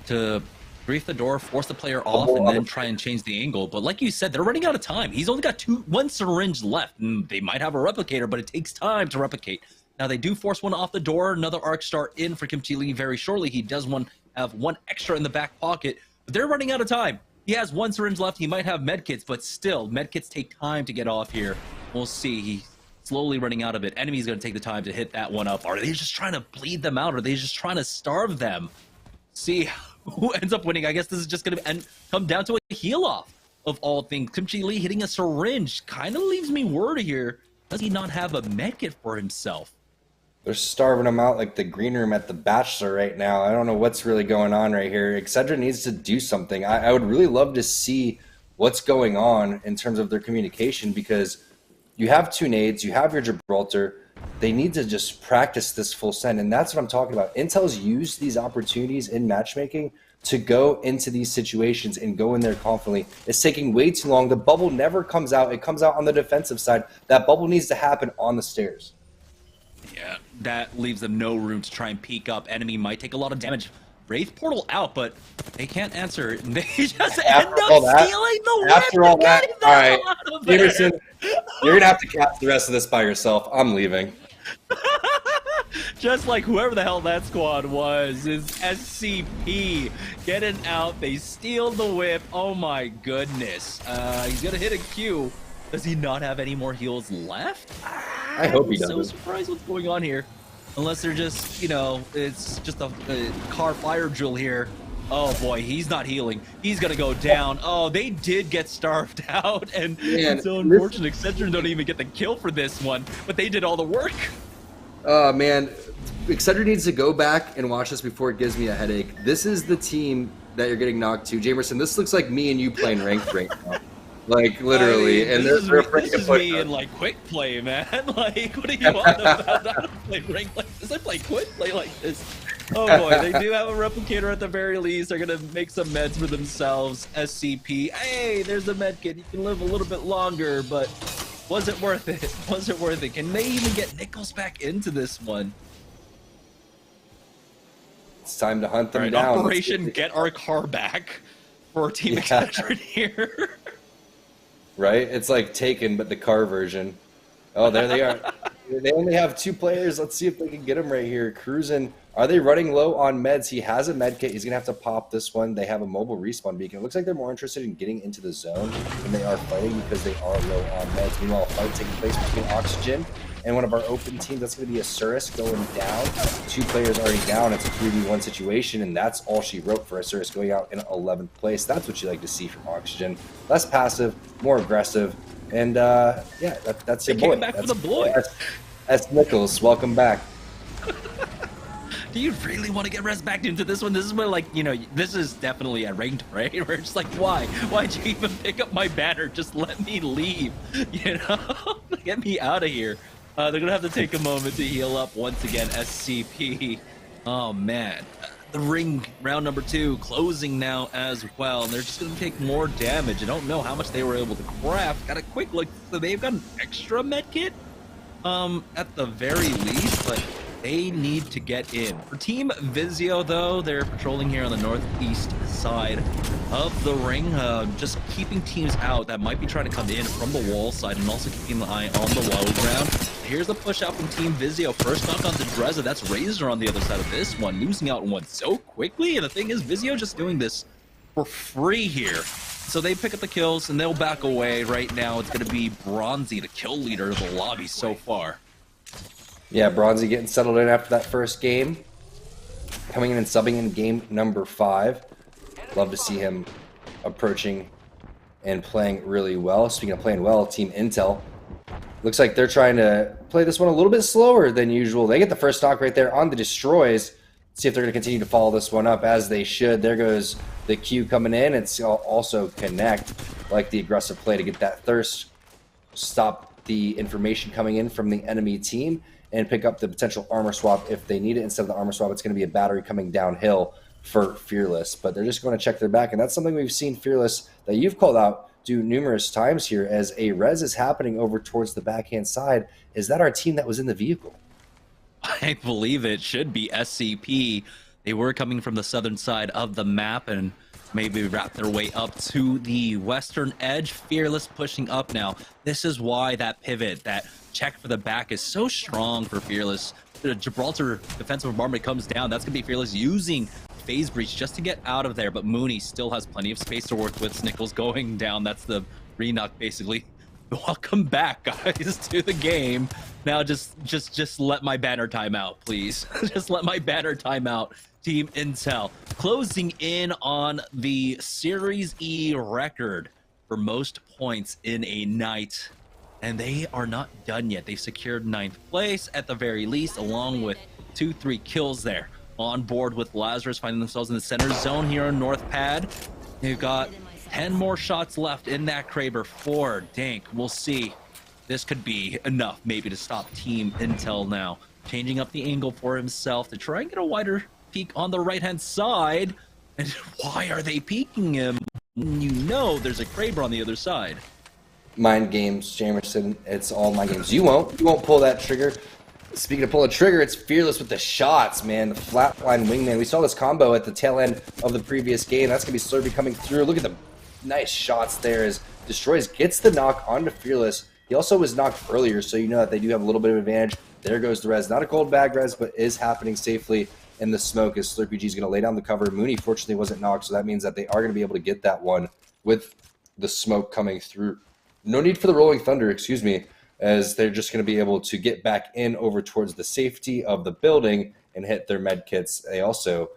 to grief the door, force the player off, and then try and change the angle. But like you said, they're running out of time. He's only got one syringe left, and they might have a replicator, but it takes time to replicate. Now, they do force one off the door. Another arc star in for Kimchi Lee very shortly. He does have one extra in the back pocket, but they're running out of time. He has one syringe left. He might have medkits, but still, medkits take time to get off here. We'll see. He's slowly running out of it. Enemy's going to take the time to hit that one up. Are they just trying to bleed them out? Are they just trying to starve them? See who ends up winning. I guess this is just going to come down to a heal off of all things. Kimchi Lee hitting a syringe kind of leaves me worried here. Does he not have a medkit for himself? They're starving him out like the green room at the Bachelor right now. I don't know what's really going on right here. Excedrin needs to do something. I would really love to see what's going on in terms of their communication, because you have two nades, you have your Gibraltar. They need to just practice this full send, and that's what I'm talking about. Intel's used these opportunities in matchmaking to go into these situations and go in there confidently. It's taking way too long. The bubble never comes out. It comes out on the defensive side. That bubble needs to happen on the stairs. Yeah, that leaves them no room to try and peek up. Enemy might take a lot of damage. Wraith portal out, but they can't answer. They just end up stealing the whip. After all that, all right, Peterson, you're going to have to catch the rest of this by yourself. I'm leaving. Just like whoever the hell that squad was is SCP getting out. They steal the whip. Oh my goodness. He's going to hit a Q. Does he not have any more heals left? I hope he doesn't. I'm so surprised what's going on here. Unless they're just, you know, it's just a car fire drill here. Oh boy, he's not healing. He's gonna go down. Oh, they did get starved out, and it's so unfortunate. Excedrin don't even get the kill for this one, but they did all the work. Oh man, Excedrin needs to go back and watch this before it gives me a headache. This is the team that you're getting knocked to, Jamerson. This looks like me and you playing ranked right now. Like literally, I mean, and this is me in like quick play, man. Like, what are you on about? I don't play rank like this. I play quick play like this. Oh boy, they do have a replicator at the very least. They're gonna make some meds for themselves. SCP. Hey, there's a med kit. You can live a little bit longer, but was it worth it? Was it worth it? Can they even get Nichols back into this one? It's time to hunt them down. Operation Get Our Car Back for Team Excedrin here. Right? It's like Taken, but the car version. Oh, there they are. They only have 2 players. Let's see if they can get him right here. Cruising. Are they running low on meds? He has a med kit. He's going to have to pop this one. They have a mobile respawn beacon. It looks like they're more interested in getting into the zone than they are fighting because they are low on meds. Meanwhile, a fight taking place between Oxygen and one of our open teams. That's going to be a Surus going down. 2 players already down. It's a 3v1 situation, and that's all she wrote for a Surus going out in 11th place. That's what you like to see from Oxygen. Less passive, more aggressive, and yeah, that's your boy. Came back for the boy. That's Nichols. Welcome back. Do you really want to get Res back into this one? This is where, like, you know, this is definitely a ranked, right? Where it's like, why? Why'd you even pick up my banner? Just let me leave, you know? Get me out of here. They're going to have to take a moment to heal up once again, SCP. Oh, man. The ring, round number 2, closing now as well. And they're just going to take more damage. I don't know how much they were able to craft. Got a quick look. So they've got an extra medkit at the very least, but they need to get in. For Team Vizio, though, they're patrolling here on the northeast side of the ring, just keeping teams out that might be trying to come in from the wall side and also keeping an eye on the low ground. Here's the push out from Team Vizio. First knock onto Dreza. That's Razor on the other side of this one, losing out one so quickly. And the thing is, Vizio just doing this for free here. So they pick up the kills and they'll back away. Right now, it's going to be Bronzy, the kill leader of the lobby so far. Yeah, Bronzy getting settled in after that first game. Coming in and subbing in game number 5. Love to see him approaching and playing really well. Speaking of playing well, Team Intel. Looks like they're trying to play this one a little bit slower than usual. They get the first knock right there on the Destroys. See if they're going to continue to follow this one up as they should. There goes the Q coming in. It's also connect, like the aggressive play to get that thirst. Stop the information coming in from the enemy team and pick up the potential armor swap if they need it. Instead of the armor swap, it's going to be a battery coming downhill for Fearless. But they're just going to check their back, and that's something we've seen Fearless that you've called out do numerous times here as a res is happening over towards the backhand side. Is that our team that was in the vehicle? I believe it should be SCP. They were coming from the southern side of the map and maybe wrap their way up to the western edge. Fearless pushing up now. This is why that pivot, that check for the back is so strong for Fearless. The Gibraltar defensive bombardment comes down. That's going to be Fearless using phase breach just to get out of there, but Mooney still has plenty of space to work with. Snickles going down. That's the re-knock basically. Welcome back, guys, to the game. Now just let my banner time out, please. Just let my banner time out. Team Intel closing in on the Series E record for most points in a night. And they are not done yet. They've secured 9th place at the very least, along with 2-3 kills there. On board with Lazarus, finding themselves in the center zone here on North Pad. They've got 10 more shots left in that Kraber for Dank. We'll see. This could be enough maybe to stop Team Intel now. Changing up the angle for himself to try and get a wider peek on the right-hand side. And why are they peeking him? You know there's a Kraber on the other side. Mind games, Jamerson. It's all mind games. You won't pull that trigger. Speaking of pulling trigger, it's Fearless with the shots, man. The flatline wingman. We saw this combo at the tail end of the previous game. That's going to be Slurpee coming through. Look at the nice shots there as Destroys gets the knock onto Fearless. He also was knocked earlier, so you know that they do have a little bit of advantage. There goes the res. Not a cold bag res, but is happening safely in the smoke as Slurpee G is going to lay down the cover. Mooney, fortunately, wasn't knocked, so that means that they are going to be able to get that one with the smoke coming through. No need for the Rolling Thunder, excuse me, as they're just going to be able to get back in over towards the safety of the building and hit their med kits. They also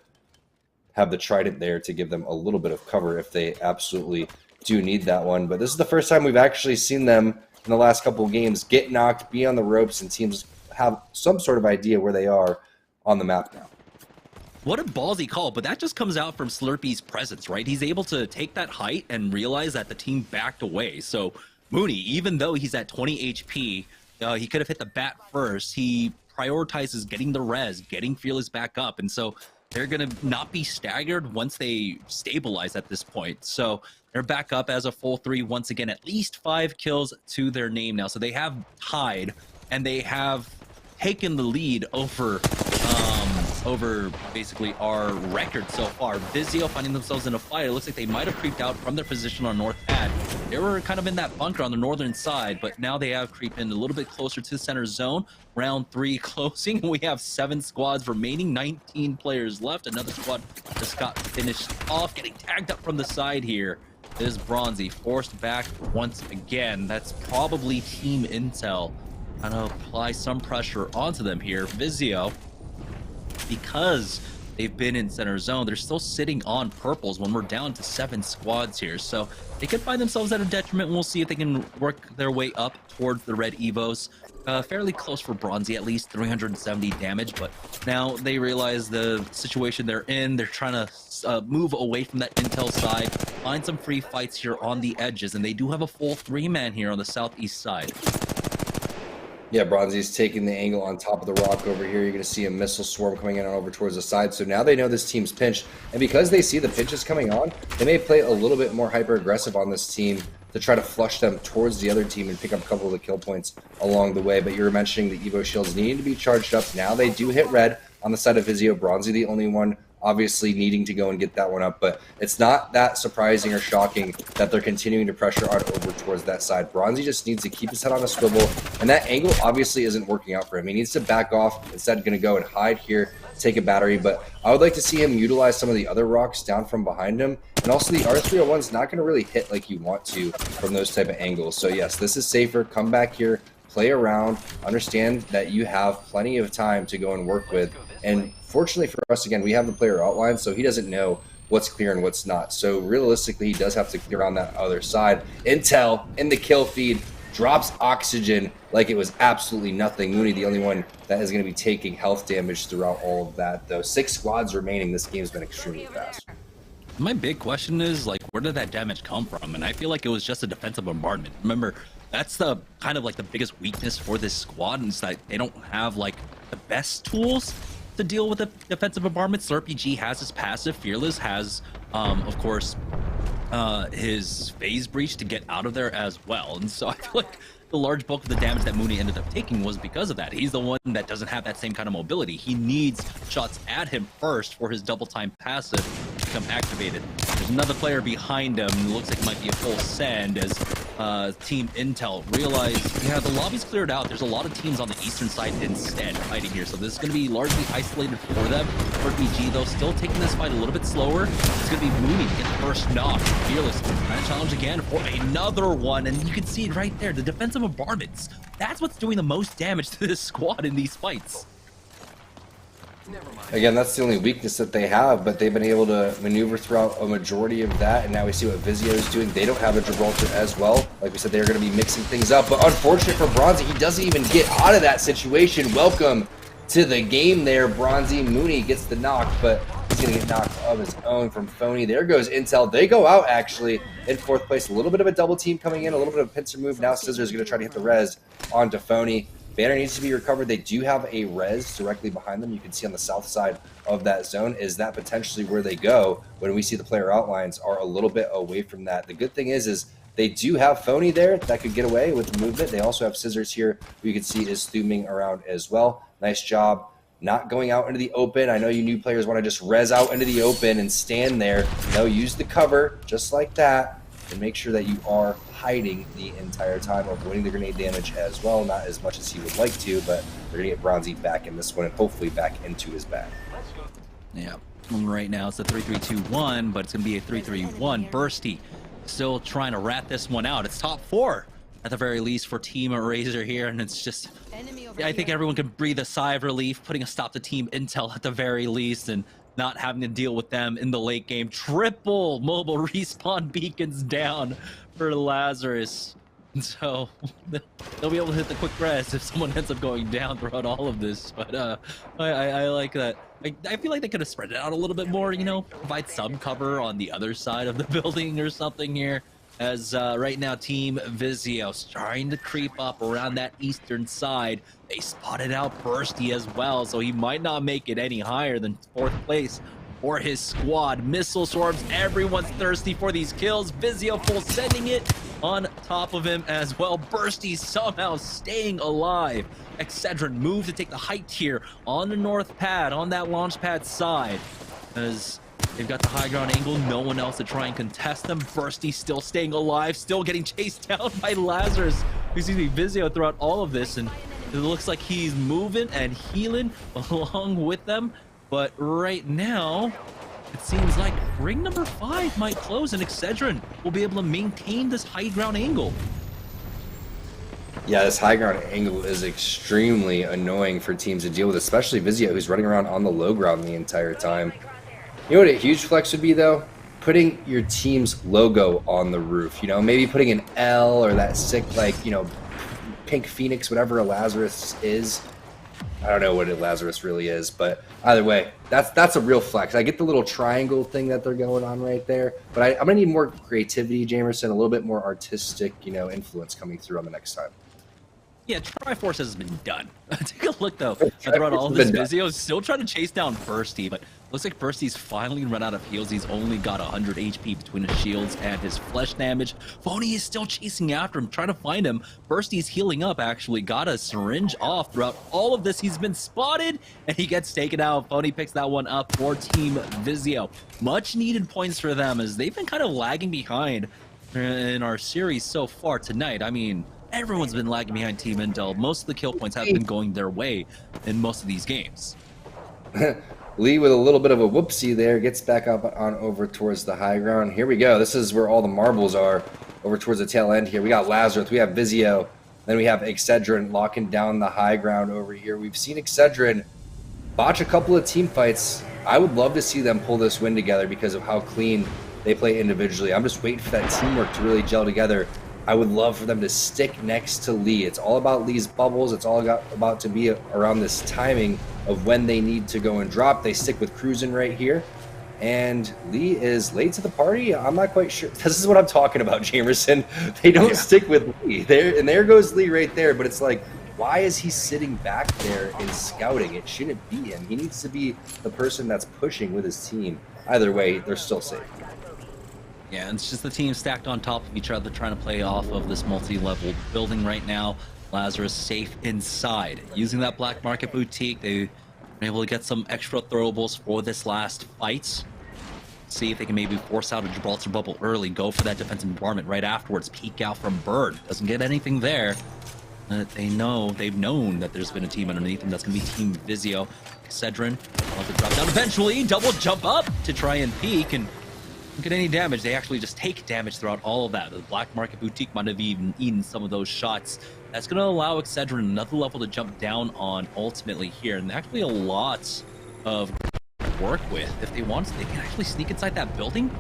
have the Trident there to give them a little bit of cover if they absolutely do need that one. But this is the first time we've actually seen them in the last couple of games get knocked, be on the ropes, and teams have some sort of idea where they are on the map now. What a ballsy call, but that just comes out from Slurpee's presence, right? He's able to take that height and realize that the team backed away. So Mooney, even though he's at 20 HP, he could have hit the bat first. He prioritizes getting the res, getting Fearless back up, and so they're going to not be staggered once they stabilize at this point. So they're back up as a full 3 once again, at least 5 kills to their name now. So they have tied, and they have taken the lead over basically our record so far. Vizio finding themselves in a fight. It looks like they might have creeped out from their position on North Pad. They were kind of in that bunker on the northern side, but now they have creeped in a little bit closer to the center zone. Round 3 closing. We have 7 squads remaining, 19 players left. Another squad just got finished off, getting tagged up from the side here. Is Bronzy forced back once again. That's probably Team Intel trying to apply some pressure onto them here. Vizio, because they've been in center zone, they're still sitting on purples when we're down to 7 squads here. So they could find themselves at a detriment. We'll see if they can work their way up towards the red Evos. Fairly close for Bronzy, at least 370 damage. But now they realize the situation they're in. They're trying to move away from that intel side, find some free fights here on the edges. And they do have a full 3-man here on the southeast side. Yeah, Bronzy's taking the angle on top of the rock over here. You're going to see a missile swarm coming in over towards the side. So now they know this team's pinched. And because they see the pinches coming on, they may play a little bit more hyper-aggressive on this team to try to flush them towards the other team and pick up a couple of the kill points along the way. But you were mentioning the Evo shields needing to be charged up. Now they do hit red on the side of Vizio. Bronzy the only one obviously needing to go and get that one up, but it's not that surprising or shocking that they're continuing to pressure on over towards that side. Bronzy just needs to keep his head on a swivel, and that angle obviously isn't working out for him. He needs to back off, instead going to go and hide here, take a battery, but I would like to see him utilize some of the other rocks down from behind him, and also the R301 is not going to really hit like you want to from those type of angles. So yes, this is safer. Come back here, play around, understand that you have plenty of time to go and work with, and fortunately for us, again, we have the player outline, so he doesn't know what's clear and what's not. So realistically, he does have to clear on that other side. Intel in the kill feed drops oxygen like it was absolutely nothing. Mooney, the only one that is going to be taking health damage throughout all of that, though. 6 squads remaining. This game's been extremely fast. My big question is, like, where did that damage come from? And I feel like it was just a defensive bombardment. Remember, that's the kind of like the biggest weakness for this squad, is that they don't have like the best tools to deal with the defensive bombardment. Slurpee has his passive, Fearless has, of course, his phase breach to get out of there as well. And so I feel like the large bulk of the damage that Mooney ended up taking was because of that. He's the one that doesn't have that same kind of mobility. He needs shots at him first for his double time passive to become activated. There's another player behind him. It looks like it might be a full send as Team Intel realized, yeah, the lobby's cleared out. There's a lot of teams on the eastern side instead fighting here. So this is going to be largely isolated for them. For BG, though, still taking this fight a little bit slower. It's going to be Mooney to get the first knock. Fearless trying to challenge again for another one. And you can see it right there. The defensive bombardments. That's what's doing the most damage to this squad in these fights. Again, that's the only weakness that they have, but they've been able to maneuver throughout a majority of that, and now we see what Vizio is doing. They don't have a Gibraltar as well. Like we said, they're going to be mixing things up, but unfortunate for Bronzy, he doesn't even get out of that situation. Welcome to the game there, Bronzy. Mooney gets the knock, but he's going to get knocked of his own from Phony. There goes Intel. They go out, actually, in 4th place. A little bit of a double team coming in, a little bit of a pincer move. Now Scissor is going to try to hit the res onto Phony. Banner needs to be recovered. They do have a res directly behind them. You can see on the south side of that zone. Is that potentially where they go when we see the player outlines are a little bit away from that? The good thing is they do have Phony there that could get away with the movement. They also have Scissors here, who you can see is thuming around as well. Nice job not going out into the open. I know you new players want to just res out into the open and stand there. No, use the cover just like that and make sure that you are hiding the entire time, avoiding the grenade damage as well. Not as much as he would like to, but they're going to get Bronzy back in this one and hopefully back into his bag. Yeah, right now it's a 3-3-2-1, but it's going to be a 3-3-1. Bursty still trying to rat this one out. It's top 4 at the very least for Team Razor here, and it's just, yeah, I think everyone can breathe a sigh of relief, putting a stop to Team Intel at the very least, and not having to deal with them in the late game. Triple mobile respawn beacons down for Lazarus. And so they'll be able to hit the quick res if someone ends up going down throughout all of this. But I like that. I feel like they could have spread it out a little bit more, you know, provide some cover on the other side of the building or something here. As right now, Team Vizio's trying to creep up around that eastern side. They spotted out Bursty as well, so he might not make it any higher than 4th place for his squad. Missile swarms, everyone's thirsty for these kills. Vizio full sending it on top of him as well. Bursty somehow staying alive. Excedrin move to take the height here on the north pad, on that launch pad side. As they've got the high ground angle, no one else to try and contest them. Bursty still staying alive, still getting chased down by Lazarus, excuse me, Vizio throughout all of this, and it looks like he's moving and healing along with them. But right now, it seems like ring number 5 might close, and Excedrin will be able to maintain this high ground angle. Yeah, this high ground angle is extremely annoying for teams to deal with, especially Vizio, who's running around on the low ground the entire time. You know what a huge flex would be, though? Putting your team's logo on the roof. You know, maybe putting an L or that sick, like, you know, pink phoenix, whatever a Lazarus is. I don't know what a Lazarus really is, but either way, that's a real flex. I get the little triangle thing that they're going on right there, but I'm going to need more creativity, Jamerson, a little bit more artistic, you know, influence coming through on the next time. Yeah, Triforce has been done. Take a look, though. Throughout all of this, Vizio is still trying to chase down Bursty, but Looks like Bursty's finally run out of heals. He's only got 100 HP between his shields and his flesh damage. Phony is still chasing after him, trying to find him. Bursty's healing up, actually. Got a syringe off throughout all of this. He's been spotted, and he gets taken out. Phony picks that one up for Team Vizio. Much needed points for them, as they've been kind of lagging behind in our series so far tonight. I mean, everyone's been lagging behind Team Intel. Most of the kill points have been going their way in most of these games. Lee with a little bit of a whoopsie there, gets back up on over towards the high ground. Here we go. This is where all the marbles are, over towards the tail end here. We got Lazarus, we have Vizio, then we have Excedrin locking down the high ground over here. We've seen Excedrin botch a couple of team fights. I would love to see them pull this win together because of how clean they play individually. I'm just waiting for that teamwork to really gel together. I would love for them to stick next to Lee. It's all about Lee's bubbles. It's all about to be around this timing of when they need to go and drop. They stick with cruising right here. And Lee is late to the party. I'm not quite sure. This is what I'm talking about, Jamerson. They don't stick with Lee. There goes Lee right there. But it's like, why is he sitting back there and scouting? It shouldn't be him. He needs to be the person that's pushing with his team. Either way, they're still safe. Yeah, and it's just the team stacked on top of each other trying to play off of this multi-level building right now. Lazarus safe inside. Using that Black Market Boutique, they've been able to get some extra throwables for this last fight. See if they can maybe force out a Gibraltar bubble early, go for that defensive bombardment right afterwards, peek out from Bird. Doesn't get anything there. They've known that there's been a team underneath them. That's going to be Team Vizio. Excedrin will to drop down eventually, double jump up to try and peek, and don't get any damage. They actually just take damage throughout all of that. The Black Market Boutique might have even eaten some of those shots. That's going to allow Excedrin another level to jump down on ultimately here, and actually a lot of work with. If they want to, they can actually sneak inside that building,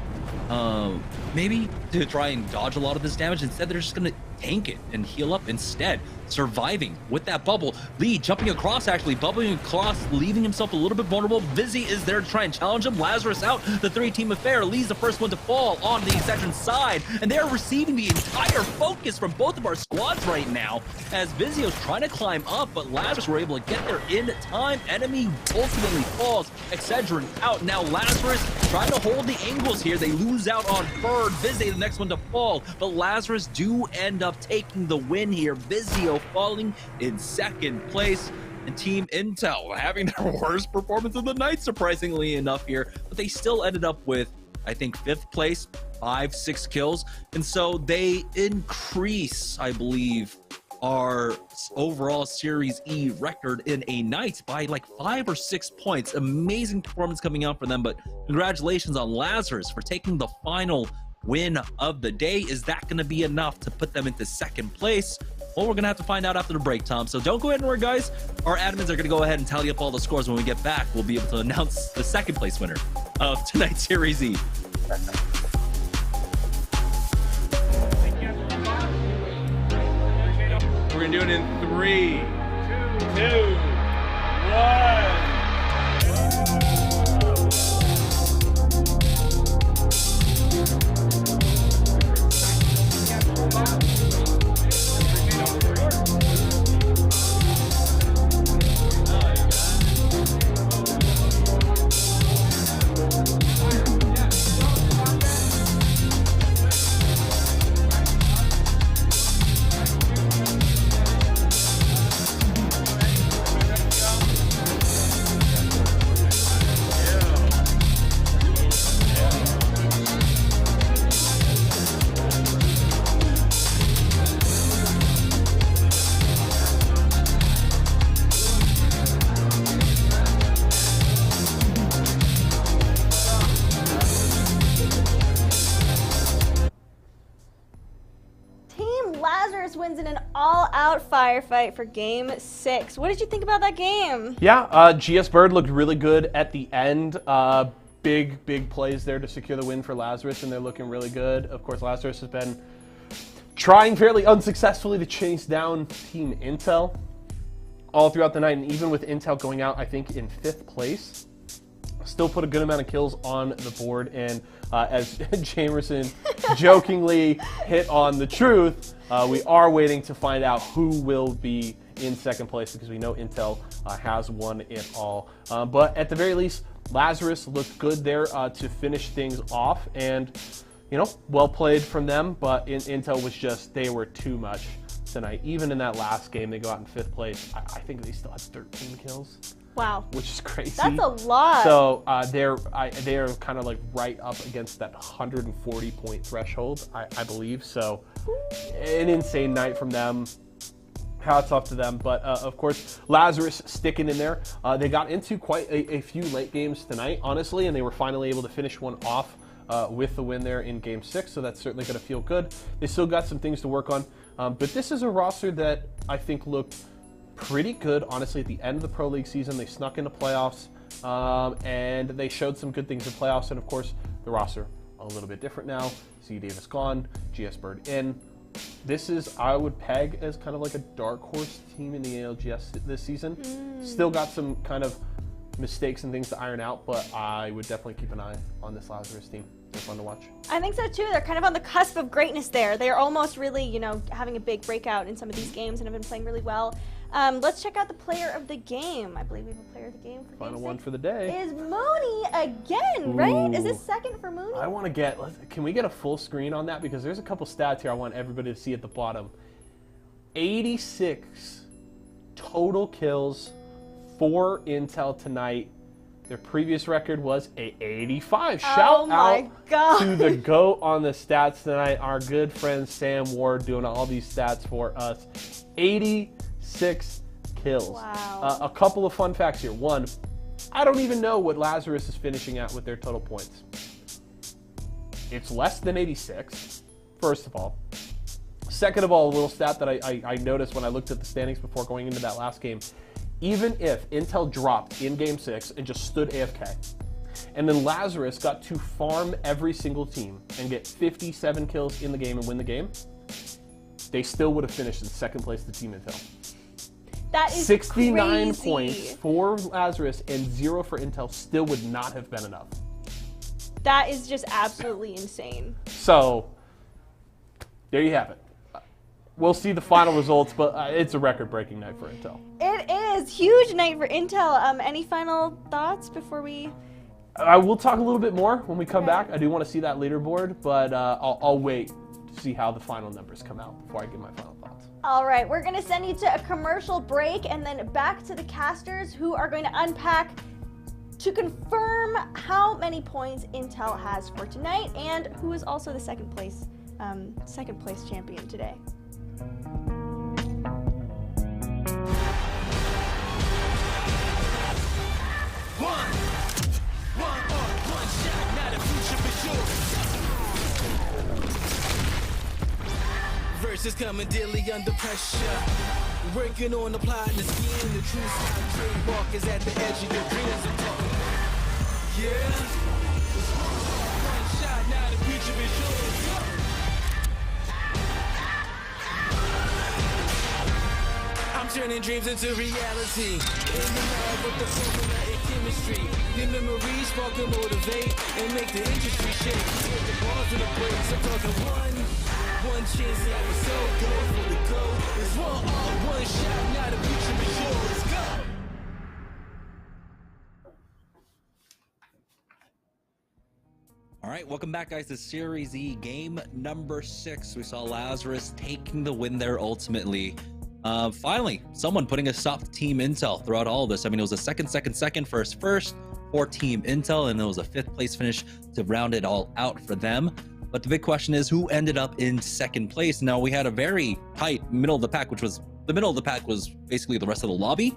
maybe to try and dodge a lot of this damage. Instead, they're just going to tank it and heal up instead, surviving with that bubble. Lee jumping across, actually bubbling across, leaving himself a little bit vulnerable. Vizzy is there to try and challenge him. Lazarus out, the three-team affair. Lee's the first one to fall on the Excedrin side, and they're receiving the entire focus from both of our squads right now, as Vizio's trying to climb up, but Lazarus were able to get there in time. Enemy ultimately falls. Excedrin out. Now Lazarus trying to hold the angles here. They lose out on Bird. Vizzy the next one to fall, but Lazarus do end up taking the win here. Vizio falling in second place, and Team Intel having their worst performance of the night, surprisingly enough here, but they still ended up with, I think, 5th place, 5-6 kills, and so they increase, I believe, our overall Series E record in a night by like 5 or 6 points. Amazing performance coming out for them, but congratulations on Lazarus for taking the final win of the day. Is that going to be enough to put them into second place? Well, we're going to have to find out after the break, Tom. So don't go anywhere, guys. Our admins are going to go ahead and tally up all the scores. When we get back, we'll be able to announce the second place winner of tonight's Series E. We're going to do it in 3, 2, 1. Wins in an all-out firefight for Game 6. What did you think about that game? Yeah, GS Bird looked really good at the end. Big plays there to secure the win for Lazarus, and they're looking really good. Of course, Lazarus has been trying fairly unsuccessfully to chase down Team Intel all throughout the night, and even with Intel going out, I think, in 5th place, still put a good amount of kills on the board. And as Jamerson jokingly hit on the truth, we are waiting to find out who will be in second place, because we know Intel has won it all. But at the very least, Lazarus looked good there to finish things off, and well played from them, but Intel was just, they were too much tonight. Even in that last game, they go out in 5th place. I think they still had 13 kills. Wow. Which is crazy. That's a lot. So they're kind of like right up against that 140 point threshold, I believe. So an insane night from them. Hats off to them. But of course, Lazarus sticking in there. They got into quite a few late games tonight, honestly, and they were finally able to finish one off with the win there in Game 6. So that's certainly going to feel good. They still got some things to work on. But this is a roster that I think looked pretty good, honestly, at the end of the Pro League season. They snuck into playoffs, and they showed some good things in playoffs. And of course, the roster a little bit different now. C. Davis gone, GS Bird in. This is, I would peg as kind of like a dark horse team in the ALGS this season. Still got some kind of mistakes and things to iron out, but I would definitely keep an eye on this Lazarus team. They're fun to watch. I think so too. They're kind of on the cusp of greatness there. They're almost really, having a big breakout in some of these games and have been playing really well. Let's check out the player of the game. I believe we have a player of the game for Final game one 6. for the day. Is Mooney again, right? Is this second for Mooney? I want to get, can we get a full screen on that? Because there's a couple stats here I want everybody to see at the bottom. 86 total kills for Intel tonight. Their previous record was a 85. Shout out to the GOAT on the stats tonight. Our good friend Sam Ward doing all these stats for us. 86 kills. Wow. A couple of fun facts here. One, I don't even know what Lazarus is finishing at with their total points. It's less than 86, first of all. Second of all, a little stat that I noticed when I looked at the standings before going into that last game. Even if Intel dropped in Game 6 and just stood AFK, and then Lazarus got to farm every single team and get 57 kills in the game and win the game, they still would have finished in second place to Team Intel. That is 69 crazy. points for Lazarus and 0 for Intel still would not have been enough. That is just absolutely insane. So, there you have it. We'll see the final results, but it's a record-breaking night for Intel. It is. Huge night for Intel. Any final thoughts before we... I will talk a little bit more when we come back. I do want to see that leaderboard, but I'll wait to see how the final numbers come out before I give my final thoughts. All right, we're going to send you to a commercial break and then back to the casters who are going to unpack to confirm how many points Intel has for tonight and who is also the second place champion today. Verses coming daily under pressure. Working on the plot and the scheme. The true side trademark is at the edge of your dreams. I'm talking. Yeah. One shot, now the future is yours. I'm turning dreams into reality. In the lab with the formula and chemistry. The memories spark and motivate and make the industry shake. With the balls and the breaks, I'm talking one chance episode, go for the goal. It's one shot, now the future is yours. Let's go. All right, welcome back, guys, to Series E, game number 6. We saw Lazarus taking the win there ultimately. Finally, someone putting a stop to Team Intel throughout all of this. I mean, it was a second, first for Team Intel, and it was a 5th place finish to round it all out for them. But the big question is who ended up in second place. Now, we had a very tight middle of the pack, which was the middle of the pack was basically the rest of the lobby.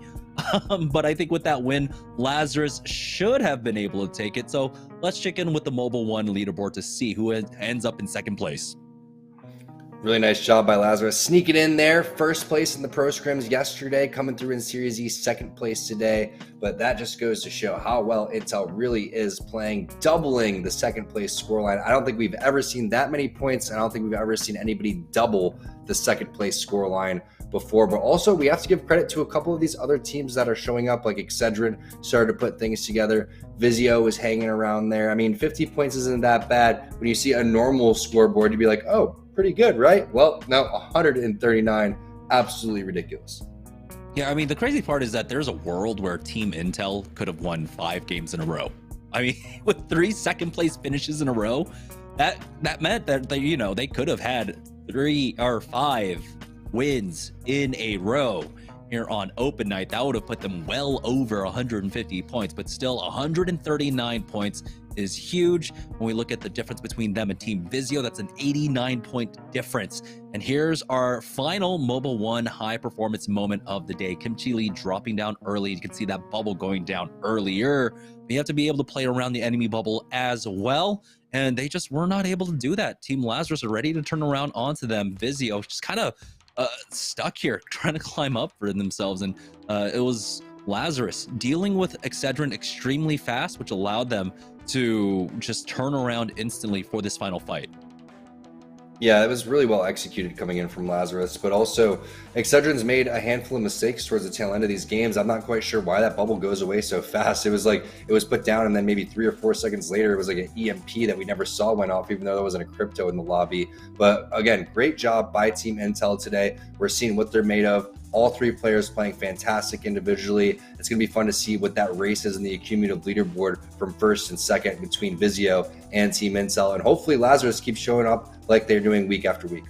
But I think with that win, Lazarus should have been able to take it. So let's check in with the Mobile One leaderboard to see who ends up in second place. Really nice job by Lazarus. Sneaking in there. First place in the Pro Scrims yesterday, coming through in Series E, second place today. But that just goes to show how well Intel really is playing, doubling the second place scoreline. I don't think we've ever seen that many points. I don't think we've ever seen anybody double the second place scoreline before. But also, we have to give credit to a couple of these other teams that are showing up, like Excedrin started to put things together. Vizio is hanging around there. I mean, 50 points isn't that bad. When you see a normal scoreboard, you'd be like, oh, pretty good, right? Well, no, 139, absolutely ridiculous. Yeah, I mean, the crazy part is that there's a world where Team Intel could have won 5 games in a row. I mean, with 3 second-place finishes in a row, that meant that they could have had 3 or 5 wins in a row here on open night. That would have put them well over 150 points, but still 139 points is huge. When we look at the difference between them and Team Vizio, that's an 89-point difference. And here's our final Mobile 1 high performance moment of the day. Kimchi Lee dropping down early. You can see that bubble going down earlier. But you have to be able to play around the enemy bubble as well. And they just were not able to do that. Team Lazarus are ready to turn around onto them. Vizio just kind of stuck here, trying to climb up for themselves. And it was Lazarus dealing with Excedrin extremely fast, which allowed them to just turn around instantly for this final fight. Yeah, it was really well executed coming in from Lazarus, but also Excedrin's made a handful of mistakes towards the tail end of these games. I'm not quite sure why that bubble goes away so fast. It was like it was put down, and then maybe 3 or 4 seconds later, it was like an EMP that we never saw went off, even though there wasn't a crypto in the lobby. But again, great job by Team Intel today. We're seeing what they're made of. All 3 players playing fantastic individually. It's going to be fun to see what that race is in the accumulative leaderboard from first and second between Vizio and Team Intel. And hopefully Lazarus keeps showing up like they're doing week after week.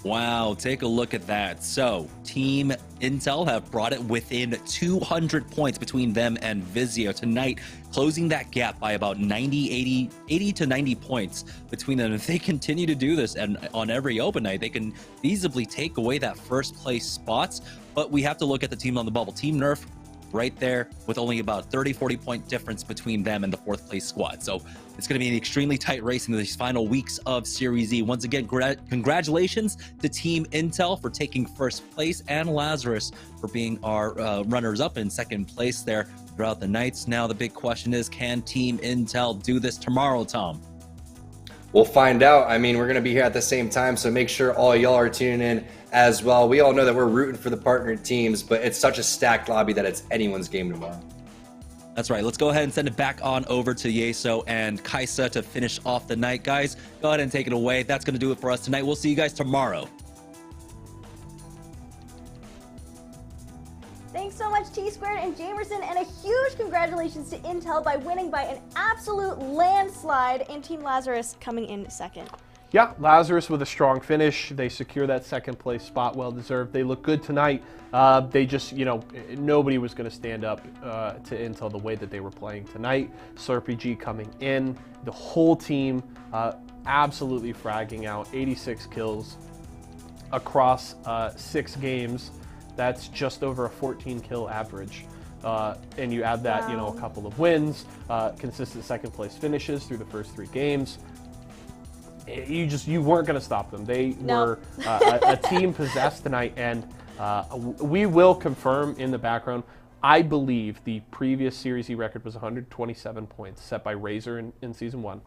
Wow, take a look at that. So Team Intel have brought it within 200 points between them and Vizio tonight, closing that gap by about 80 to 90 points between them. If they continue to do this, and on every open night, they can feasibly take away that first place spots. But we have to look at the team on the bubble. Team Nerf right there with only about 30-40 point difference between them and the 4th place squad. So it's going to be an extremely tight race in these final weeks of Series E. Once again, congratulations to Team Intel for taking first place and Lazarus for being our runners-up in second place there throughout the nights. Now the big question is, can Team Intel do this tomorrow, Tom? We'll find out. I mean, we're going to be here at the same time, so make sure all y'all are tuning in as well. We all know that we're rooting for the partner teams, but it's such a stacked lobby that it's anyone's game tomorrow. That's right. Let's go ahead and send it back on over to Yeso and Kaisa to finish off the night. Guys, go ahead and take it away. That's going to do it for us tonight. We'll see you guys tomorrow. Thanks so much, T-Squared and Jamerson, and a huge congratulations to Intel by winning by an absolute landslide, and Team Lazarus coming in second. Yeah, Lazarus with a strong finish. They secure that second place spot, well deserved. They look good tonight. They just, nobody was going to stand up to Intel the way that they were playing tonight. Slurpee coming in, the whole team absolutely fragging out, 86 kills across 6 games. That's just over a 14 kill average. And you add that, a couple of wins, consistent second place finishes through the first 3 games. You weren't going to stop them. They were a team possessed tonight, and we will confirm in the background. I believe the previous Series E record was 127 points set by Razor in Season 1.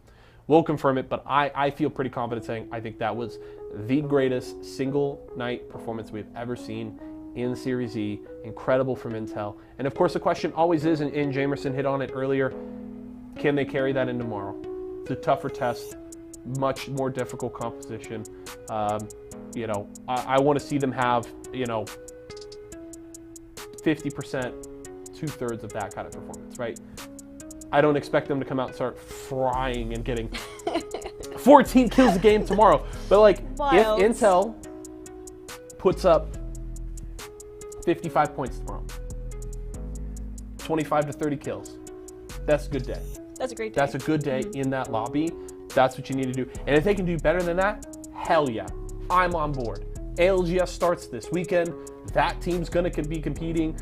We'll confirm it, but I feel pretty confident saying I think that was the greatest single night performance we've ever seen in Series E. Incredible from Intel. And of course the question always is, and Jamerson hit on it earlier, can they carry that in tomorrow? It's a tougher test, much more difficult composition. I want to see them have, 50%, 2/3 of that kind of performance, right? I don't expect them to come out and start frying and getting 14 kills a game tomorrow. But Wild. If Intel puts up 55 points tomorrow, 25 to 30 kills, that's a good day. That's a great day. That's a good day in that lobby. That's what you need to do. And if they can do better than that, hell yeah, I'm on board. ALGS starts this weekend. That team's gonna be competing.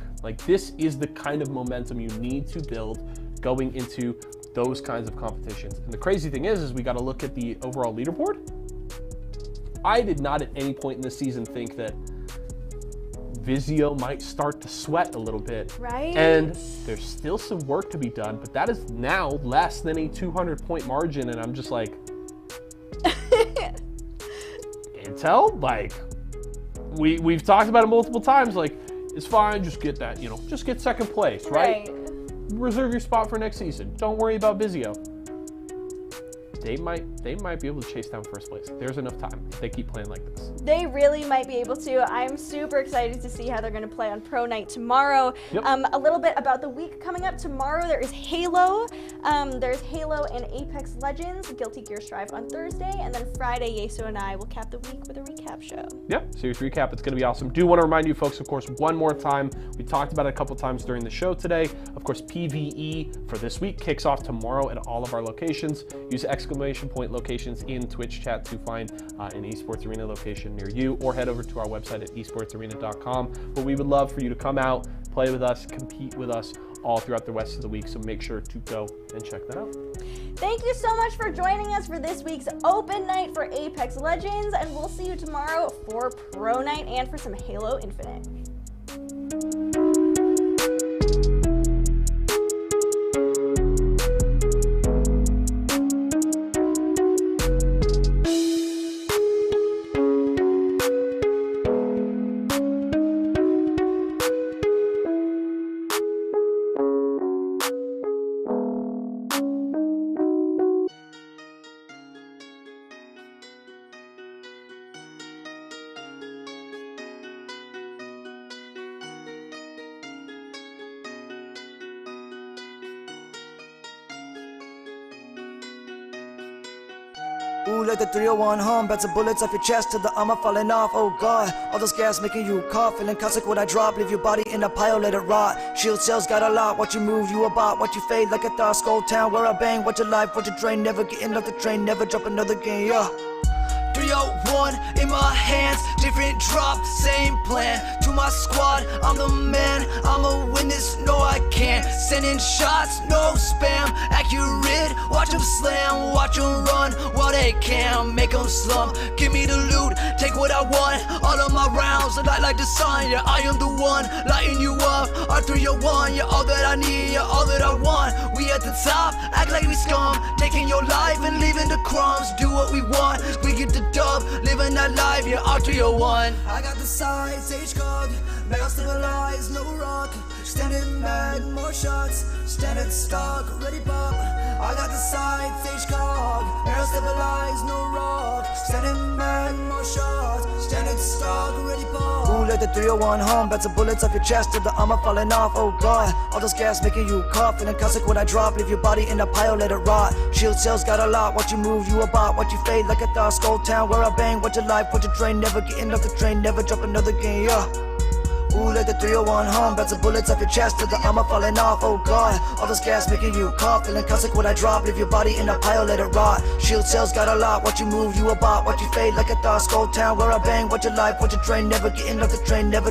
This is the kind of momentum you need to build going into those kinds of competitions. And the crazy thing is we got to look at the overall leaderboard. I did not at any point in the season think that Vizio might start to sweat a little bit. Right. And there's still some work to be done, but that is now less than a 200-point margin, and I'm just like, Intel, we've talked about it multiple times, it's fine, just get that, just get second place, right? Reserve your spot for next season. Don't worry about Vizio. they might be able to chase down first place. There's enough time if they keep playing like this. They really might be able to. I'm super excited to see how they're going to play on Pro Night tomorrow. Yep. A little bit about the week coming up tomorrow. There is Halo. There's Halo and Apex Legends, Guilty Gear Strive on Thursday, and then Friday, Yeso and I will cap the week with a recap show. Yep, series recap. It's going to be awesome. Do want to remind you folks, of course, one more time. We talked about it a couple times during the show today. Of course, PvE for this week kicks off tomorrow at all of our locations. Use exclamation point locations in Twitch chat to find an Esports Arena location near you, or head over to our website at esportsarena.com. But we would love for you to come out, play with us, compete with us all throughout the rest of the week. So make sure to go and check that out. Thank you so much for joining us for this week's open night for Apex Legends, and we'll see you tomorrow for Pro Night and for some Halo Infinite. Ooh, like the 301 hum, bats of bullets off your chest to the armor falling off. Oh god, all those gas making you cough. Feeling caustic when I drop, leave your body in a pile, let it rot. Shield cells got a lot, watch you move, you a bot. Watch you fade like a thought, Skull Town where I bang. Watch your life, watch your drain, never getting off the train, never drop another game, yeah. 301 in my hands, different drop, same plan. To my squad, I'm the man, I'm a witness, no I can't. Sending shots, no spam, accurate, watch them slam, watch them run while they can, make them slump. Give me the loot, take what I want, all of my rounds, a light like the sun, yeah I am the one, lighting you up. R301, you're all that I need, you're all that I want. We at the top, act like we scum, taking your life and leaving the crumbs. Do what we want, we get the dub, living that life, yeah R301. I got the size, H-Cog, barrel stabilized, no rock. Standing mad, more shots, standard stock, ready pop. I got the sides, H-Cog, barrel stabilized, no rock. Standing mad, more shots, standard stock, ready pop. Ooh, let the 301 hum, bats of bullets off your chest to the armor falling off. Oh god, all those gas making you cough. Feeling caustic when I drop, leave your body in a pile, let it rot. Shield cells got a lot, watch you move, you a bot. Watch you fade like a thought, Skull Town where I bang. Watch your life, watch your drain, never getting off the train, never drop another game, yeah. Ooh, let the 301 hum, bats of bullets off your chest to the armor falling off. Oh god, all those gas making you cough. Feeling caustic when I drop, leave your body in a pile, let it rot. Shield cells got a lot, watch you move, you a bot. Watch you fade like a thought, Skull Town where I bang. Watch your life, watch your drain, never getting off the train, never